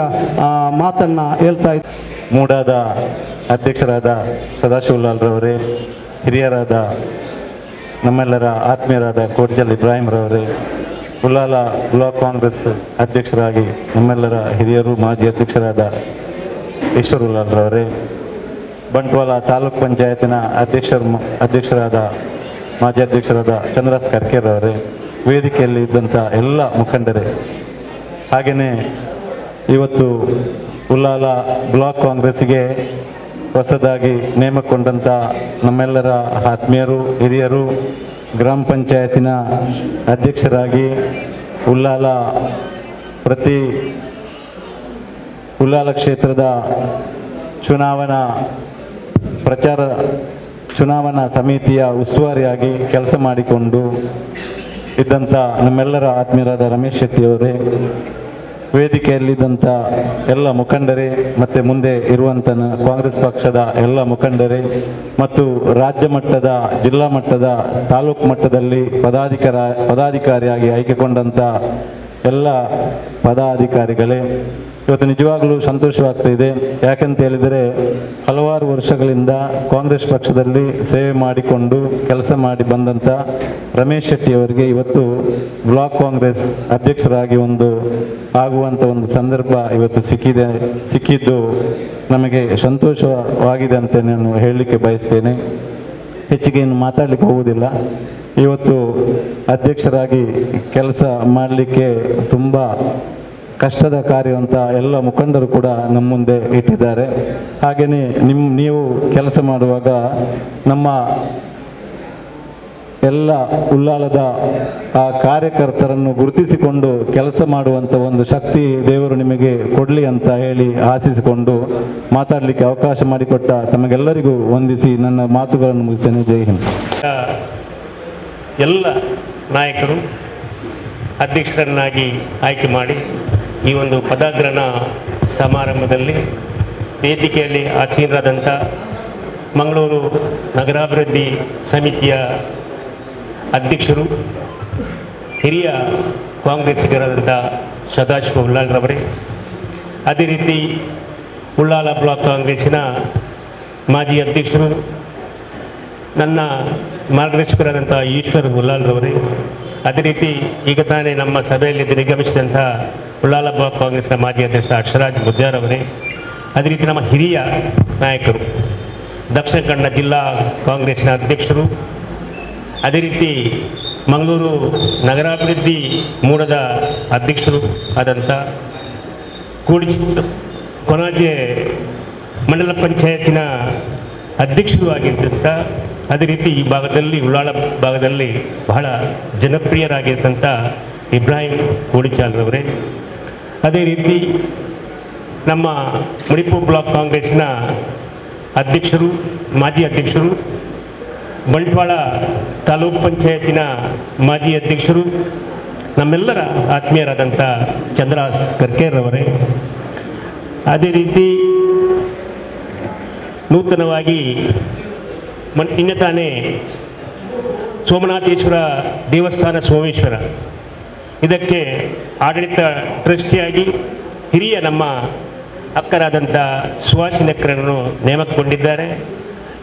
ಮಾತನ್ನ ಹೇಳ್ತಾ ಇದ್ದಾರೆ. ಮೂಡಾದ ಅಧ್ಯಕ್ಷರಾದ ಸದಾಶಿವಲಾಲ್ರವರೇ, ಹಿರಿಯರಾದ ನಮ್ಮೆಲ್ಲರ ಆತ್ಮೀಯರಾದ ಕೋಟ್ಜಲ್ ಇಬ್ರಾಹಿಂರವರೇ, ಉಳ್ಳಾಲ ಬ್ಲಾಕ್ ಕಾಂಗ್ರೆಸ್ ಅಧ್ಯಕ್ಷರಾಗಿ ನಮ್ಮೆಲ್ಲರ ಹಿರಿಯರು ಮಾಜಿ ಅಧ್ಯಕ್ಷರಾದ ಈಶ್ವರ್ ಉಳ್ಳಾಲ್ರವರೇ, ಬಂಟ್ವಾಳ ತಾಲೂಕ್ ಪಂಚಾಯತಿನ ಅಧ್ಯಕ್ಷರಾದ ಮಾಜಿ ಅಧ್ಯಕ್ಷರಾದ ಚಂದ್ರಸ್ ಕರ್ಕೇರವರೇ, ವೇದಿಕೆಯಲ್ಲಿ ಇದ್ದಂಥ ಎಲ್ಲ ಮುಖಂಡರೇ, ಹಾಗೆಯೇ ಇವತ್ತು ಉಳ್ಳಾಲ ಬ್ಲಾಕ್ ಕಾಂಗ್ರೆಸ್ಸಿಗೆ ಹೊಸದಾಗಿ ನೇಮಕೊಂಡಂಥ ನಮ್ಮೆಲ್ಲರ ಆತ್ಮೀಯರು, ಹಿರಿಯರು, ಗ್ರಾಮ ಪಂಚಾಯತಿನ ಅಧ್ಯಕ್ಷರಾಗಿ ಉಳ್ಳಾಲ ಕ್ಷೇತ್ರದ ಚುನಾವಣಾ ಪ್ರಚಾರ ಚುನಾವಣಾ ಸಮಿತಿಯ ಉಸ್ತುವಾರಿಯಾಗಿ ಕೆಲಸ ಮಾಡಿಕೊಂಡು ಇದ್ದಂಥ ನಮ್ಮೆಲ್ಲರ ಆತ್ಮೀಯರಾದ ರಮೇಶ್ ಶೆಟ್ಟಿಯವರೇ, ವೇದಿಕೆಯಲ್ಲಿದ್ದಂಥ ಎಲ್ಲ ಮುಖಂಡರೇ ಮತ್ತು ಮುಂದೆ ಇರುವಂಥ ಕಾಂಗ್ರೆಸ್ ಪಕ್ಷದ ಎಲ್ಲ ಮುಖಂಡರೇ ಮತ್ತು ರಾಜ್ಯ ಮಟ್ಟದ, ಜಿಲ್ಲಾ ಮಟ್ಟದ, ತಾಲೂಕು ಮಟ್ಟದಲ್ಲಿ ಪದಾಧಿಕಾರಿಯಾಗಿ ಆಯ್ಕೆಗೊಂಡಂಥ ಎಲ್ಲ ಪದಾಧಿಕಾರಿಗಳೇ, ಇವತ್ತು ನಿಜವಾಗಲೂ ಸಂತೋಷವಾಗ್ತಿದೆ. ಯಾಕಂತ ಹೇಳಿದರೆ ಹಲವಾರು ವರ್ಷಗಳಿಂದ ಕಾಂಗ್ರೆಸ್ ಪಕ್ಷದಲ್ಲಿ ಸೇವೆ ಮಾಡಿಕೊಂಡು ಕೆಲಸ ಮಾಡಿ ಬಂದಂಥ ರಮೇಶ್ ಶೆಟ್ಟಿಯವರಿಗೆ ಇವತ್ತು ಬ್ಲಾಕ್ ಕಾಂಗ್ರೆಸ್ ಅಧ್ಯಕ್ಷರಾಗಿ ಆಗುವಂಥ ಒಂದು ಸಂದರ್ಭ ಇವತ್ತು ಸಿಕ್ಕಿದ್ದು ನಮಗೆ ಸಂತೋಷವಾಗಿದೆ ಅಂತ ನಾನು ಹೇಳಲಿಕ್ಕೆ ಬಯಸ್ತೇನೆ. ಹೆಚ್ಚಿಗೆ ಏನು ಮಾತಾಡಲಿಕ್ಕೆ ಹೋಗುವುದಿಲ್ಲ. ಇವತ್ತು ಅಧ್ಯಕ್ಷರಾಗಿ ಕೆಲಸ ಮಾಡಲಿಕ್ಕೆ ತುಂಬ ಕಷ್ಟದ ಕಾರ್ಯ ಅಂತ ಎಲ್ಲ ಮುಖಂಡರು ಕೂಡ ನಮ್ಮ ಮುಂದೆ ಇಟ್ಟಿದ್ದಾರೆ. ಹಾಗೆಯೇ ನೀವು ಕೆಲಸ ಮಾಡುವಾಗ ನಮ್ಮ ಎಲ್ಲ ಉಳ್ಳಾಲದ ಆ ಕಾರ್ಯಕರ್ತರನ್ನು ಗುರುತಿಸಿಕೊಂಡು ಕೆಲಸ ಮಾಡುವಂಥ ಒಂದು ಶಕ್ತಿ ದೇವರು ನಿಮಗೆ ಕೊಡಲಿ ಅಂತ ಹೇಳಿ ಆಶಿಸಿಕೊಂಡು ಮಾತಾಡಲಿಕ್ಕೆ ಅವಕಾಶ ಮಾಡಿಕೊಟ್ಟ ತಮಗೆಲ್ಲರಿಗೂ ವಂದಿಸಿ ನನ್ನ ಮಾತುಗಳನ್ನು ಮುಗಿಸ್ತೇನೆ. ಜೈ ಹಿಂದ್. ಎಲ್ಲ ನಾಯಕರು ಅಧ್ಯಕ್ಷರನ್ನಾಗಿ ಆಯ್ಕೆ ಮಾಡಿ ಈ ಒಂದು ಪದಗ್ರಹಣ ಸಮಾರಂಭದಲ್ಲಿ ವೇದಿಕೆಯಲ್ಲಿ ಆಸೀನರಾದಂಥ ಮಂಗಳೂರು ನಗರಾಭಿವೃದ್ಧಿ ಸಮಿತಿಯ ಅಧ್ಯಕ್ಷರು, ಹಿರಿಯ ಕಾಂಗ್ರೆಸ್ಸಿಗರಾದಂಥ ಸದಾಶಿವ ಉಳ್ಳಾಲ್ರವರೇ, ಅದೇ ರೀತಿ ಉಳ್ಳಾಲ ಬ್ಲಾಕ್ ಕಾಂಗ್ರೆಸ್ಸಿನ ಮಾಜಿ ಅಧ್ಯಕ್ಷರು, ನನ್ನ ಮಾರ್ಗದರ್ಶಕರಾದಂಥ ಈಶ್ವರ್ ಉಳ್ಳಾಲ್ರವರೇ, ಅದೇ ರೀತಿ ಈಗ ತಾನೇ ನಮ್ಮ ಸಭೆಯಲ್ಲಿ ನಿರ್ಗಮಿಸಿದಂಥ ಉಳ್ಳಾಲ ಬ್ಲಾಕ್ ಕಾಂಗ್ರೆಸ್ನ ಮಾಜಿ ಅಧ್ಯಕ್ಷ ಅಕ್ಷರಾಜ್ ಮುದ್ಯಾರವರೇ, ಅದೇ ರೀತಿ ನಮ್ಮ ಹಿರಿಯ ನಾಯಕರು, ದಕ್ಷಿಣ ಕನ್ನಡ ಜಿಲ್ಲಾ ಕಾಂಗ್ರೆಸ್ನ ಅಧ್ಯಕ್ಷರು, ಅದೇ ರೀತಿ ಮಂಗಳೂರು ನಗರಾಭಿವೃದ್ಧಿ ಮೂಡದ ಅಧ್ಯಕ್ಷರು ಆದಂಥ ಕೊನಾಜೆ ಮಂಡಲ ಪಂಚಾಯತಿನ ಅಧ್ಯಕ್ಷರು ಆಗಿದ್ದಂಥ, ಅದೇ ರೀತಿ ಈ ಭಾಗದಲ್ಲಿ ಉಳ್ಳಾಳ ಭಾಗದಲ್ಲಿ ಬಹಳ ಜನಪ್ರಿಯರಾಗಿದ್ದಂಥ ಇಬ್ರಾಹಿಂ ಕೋಡಿಚಾಲ್ರವರೇ, ಅದೇ ರೀತಿ ನಮ್ಮ ಮಣಿಪುರ ಬ್ಲಾಕ್ ಕಾಂಗ್ರೆಸ್ನ ಅಧ್ಯಕ್ಷರು, ಮಾಜಿ ಅಧ್ಯಕ್ಷರು, ಬಂಟ್ವಾಳ ತಾಲೂಕು ಪಂಚಾಯತಿನ ಮಾಜಿ ಅಧ್ಯಕ್ಷರು, ನಮ್ಮೆಲ್ಲರ ಆತ್ಮೀಯರಾದಂಥ ಚಂದ್ರಾಸ್ ಕರ್ಕೇರ್ರವರೇ, ಅದೇ ರೀತಿ ನೂತನವಾಗಿ ನಿನ್ನೆ ತಾನೇ ಸೋಮನಾಥೇಶ್ವರ ದೇವಸ್ಥಾನ ಸೋಮೇಶ್ವರ ಇದಕ್ಕೆ ಆಡಳಿತ ಟ್ರಸ್ಟಿಯಾಗಿ ಹಿರಿಯ ನಮ್ಮ ಅಕ್ಕರಾದಂಥ ಸುಹಾಸಿನಕ್ಕರನ್ನು ನೇಮಕಗೊಂಡಿದ್ದಾರೆ.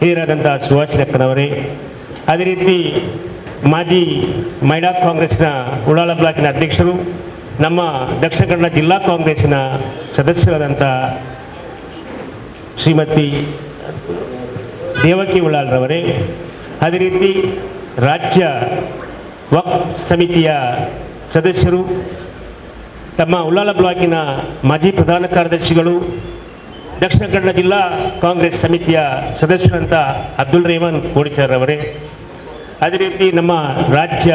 ಹಿರಿಯರಾದಂಥ ಸುಹಾಸಿನಕ್ಕನವರೇ, ಅದೇ ರೀತಿ ಮಾಜಿ ಮಹಿಳಾ ಕಾಂಗ್ರೆಸ್ನ ಉಳ್ಳಾಲ ಬ್ಲಾಕಿನ ಅಧ್ಯಕ್ಷರು, ನಮ್ಮ ದಕ್ಷಿಣ ಕನ್ನಡ ಜಿಲ್ಲಾ ಕಾಂಗ್ರೆಸ್ಸಿನ ಸದಸ್ಯರಾದಂಥ ಶ್ರೀಮತಿ ದೇವಕಿ ಉಳ್ಳಾಲ್ರವರೇ, ಅದೇ ರೀತಿ ರಾಜ್ಯ ವಕ್ಫ್ ಸಮಿತಿಯ ಸದಸ್ಯರು, ತಮ್ಮ ಉಳ್ಳಾಲ ಬ್ಲಾಕಿನ ಮಾಜಿ ಪ್ರಧಾನ ಕಾರ್ಯದರ್ಶಿಗಳು, ದಕ್ಷಿಣ ಕನ್ನಡ ಜಿಲ್ಲಾ ಕಾಂಗ್ರೆಸ್ ಸಮಿತಿಯ ಸದಸ್ಯರಂಥ ಅಬ್ದುಲ್ ರೆಹಮಾನ್ ಕೋಡಿಚಾರ್ರವರೇ, ಅದೇ ರೀತಿ ನಮ್ಮ ರಾಜ್ಯ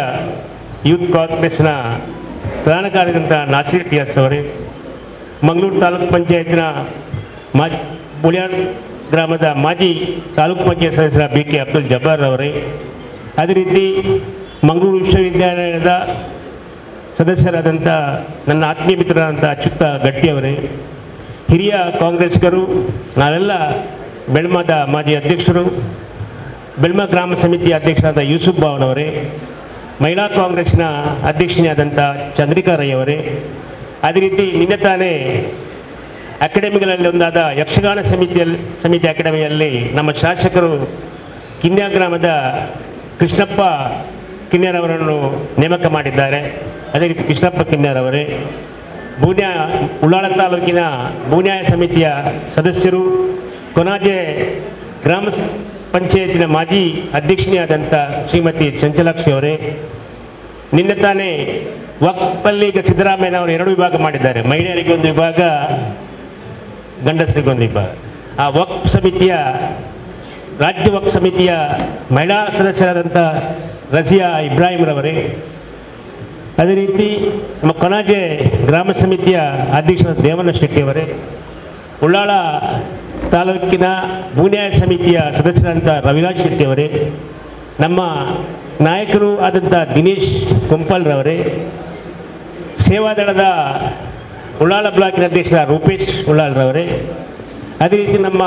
ಯೂತ್ ಕಾಂಗ್ರೆಸ್ನ ಪ್ರಧಾನ ಕಾರ್ಯದರ್ಶಿ ನಾಸೀರ್ ಟಿಯಾಸ್ ಅವರೇ, ಮಂಗಳೂರು ತಾಲೂಕು ಪಂಚಾಯತಿನ ಮಾಜಿ ಬುಳಿಯಾರ್ ಗ್ರಾಮದ ಮಾಜಿ ತಾಲೂಕು ಪಂಚಾಯತ್ ಸದಸ್ಯರ ಬಿ ಕೆ ಅಬ್ದುಲ್ ಜಬ್ಬಾರ್ ಅವರೇ, ಅದೇ ರೀತಿ ಮಂಗಳೂರು ವಿಶ್ವವಿದ್ಯಾಲಯದ ಸದಸ್ಯರಾದಂಥ ನನ್ನ ಆತ್ಮೀಯ ಮಿತ್ರರಾದಂಥ ಅಚ್ಯುತ ಗಟ್ಟಿಯವರೇ, ಹಿರಿಯ ಕಾಂಗ್ರೆಸ್ಗರು, ನಾವೆಲ್ಲ ಬೆಳ್ಮದ ಮಾಜಿ ಅಧ್ಯಕ್ಷರು, ಬೆಳ್ಮ ಗ್ರಾಮ ಸಮಿತಿಯ ಅಧ್ಯಕ್ಷರಾದ ಯೂಸುಫ್ ಬಾವನವರೇ, ಮಹಿಳಾ ಕಾಂಗ್ರೆಸ್ನ ಅಧ್ಯಕ್ಷನೇ ಆದಂಥ ಚಂದ್ರಿಕಾ ರೈ ಅವರೇ, ಅದೇ ರೀತಿ ನಿನ್ನೆ ತಾನೇ ಅಕಾಡೆಮಿಗಳಲ್ಲಿ ಒಂದಾದ ಯಕ್ಷಗಾನ ಸಮಿತಿ ಅಕಾಡೆಮಿಯಲ್ಲಿ ನಮ್ಮ ಶಾಸಕರು ಕಿನ್ಯಾ ಗ್ರಾಮದ ಕೃಷ್ಣಪ್ಪ ಕಿನ್ಯಾರವರನ್ನು ನೇಮಕ ಮಾಡಿದ್ದಾರೆ. ಅದೇ ರೀತಿ ಕೃಷ್ಣಪ್ಪ ಕಿನ್ಯಾರವರೇ, ಉಳ್ಳಾಳ ತಾಲೂಕಿನ ಭೂನ್ಯಾಯ ಸಮಿತಿಯ ಸದಸ್ಯರು, ಕೊನಾಜೆ ಗ್ರಾಮ ಪಂಚಾಯತಿನ ಮಾಜಿ ಅಧ್ಯಕ್ಷನೇ ಆದಂಥ ಶ್ರೀಮತಿ ಚಂಚಲಾಕ್ಷಿ ಅವರೇ, ನಿನ್ನೆ ತಾನೇ ವಕ್ಫಲ್ಲಿ ಈಗ ಸಿದ್ದರಾಮಯ್ಯನವರು 2 ವಿಭಾಗ ಮಾಡಿದ್ದಾರೆ. ಮಹಿಳೆಯರಿಗೆ ಒಂದು ವಿಭಾಗ, ಗಂಡಸರಿಗೊಂದು ವಿಭಾಗ. ಆ ವಕ್ಫ್ ಸಮಿತಿಯ ರಾಜ್ಯ ವಕ್ಫ್ ಸಮಿತಿಯ ಮಹಿಳಾ ಸದಸ್ಯರಾದಂಥ ರಜಿಯಾ ಇಬ್ರಾಹಿಂರವರೇ, ಅದೇ ರೀತಿ ನಮ್ಮ ಕೊನಾಜೆ ಗ್ರಾಮ ಸಮಿತಿಯ ಅಧ್ಯಕ್ಷ ದೇವಣ್ಣ ಶೆಟ್ಟಿಯವರೇ, ಉಳ್ಳಾಳ ತಾಲೂಕಿನ ಭೂನ್ಯಾಯ ಸಮಿತಿಯ ಸದಸ್ಯರಾದಂಥ ರವಿರಾಜ್ ಶೆಟ್ಟಿಯವರೇ, ನಮ್ಮ ನಾಯಕರು ಆದಂಥ ದಿನೇಶ್ ಕೊಂಪಲ್ರವರೇ, ಸೇವಾದಳದ ಉಳ್ಳಾಳ ಬ್ಲಾಕಿನ ಅಧ್ಯಕ್ಷರ ರೂಪೇಶ್ ಉಳ್ಳಾಳ್ರವರೇ, ಅದೇ ರೀತಿ ನಮ್ಮ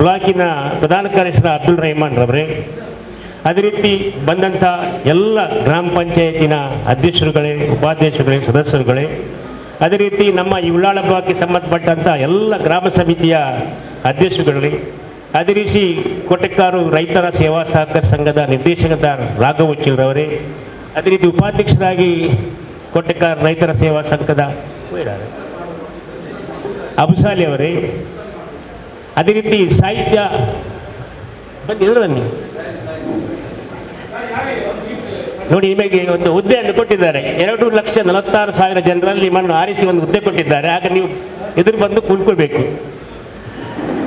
ಬ್ಲಾಕಿನ ಪ್ರಧಾನ ಕಾರ್ಯದರ್ಶಿ ಅಬ್ದುಲ್ ರೆಹಮಾನ್ ರವರೇ, ಅದೇ ರೀತಿ ಬಂದಂಥ ಎಲ್ಲ ಗ್ರಾಮ ಪಂಚಾಯತಿನ ಅಧ್ಯಕ್ಷರುಗಳೇ, ಉಪಾಧ್ಯಕ್ಷರುಗಳೇ, ಸದಸ್ಯರುಗಳೇ, ಅದೇ ರೀತಿ ನಮ್ಮ ಈ ಉಳ್ಳಾಳ ಬ್ಲಾಕ್ಗೆ ಸಂಬಂಧಪಟ್ಟಂಥ ಎಲ್ಲ ಗ್ರಾಮ ಸಮಿತಿಯ ಅಧ್ಯಕ್ಷರುಗಳೇ, ಅದೇ ರೀತಿ ಕೊಟ್ಟೆಕಾರು ರೈತರ ಸೇವಾ ಸಹಕಾರ ಸಂಘದ ನಿರ್ದೇಶಕದ ರಾಘವಚ್ಚಿಲ್ರವರೇ, ಅದೇ ರೀತಿ ಉಪಾಧ್ಯಕ್ಷರಾಗಿ ಕೊಟ್ಟೆಕಾರು ರೈತರ ಸೇವಾ ಸಂಘದ ಅಬುಸಾಲಿ ಅವರೇ, ಅದೇ ರೀತಿ ಸಾಹಿತ್ಯ ಬನ್ನಿ ನೋಡಿ, ನಿಮಗೆ ಒಂದು ಹುದ್ದೆಯನ್ನು ಕೊಟ್ಟಿದ್ದಾರೆ. 2,46,000 ಜನರಲ್ಲಿ ನಿಮ್ಮನ್ನು ಆರಿಸಿ ಒಂದು ಹುದ್ದೆ ಕೊಟ್ಟಿದ್ದಾರೆ. ಆಗ ನೀವು ಎದುರು ಬಂದು ಕೂತ್ಕೊಳ್ಬೇಕು.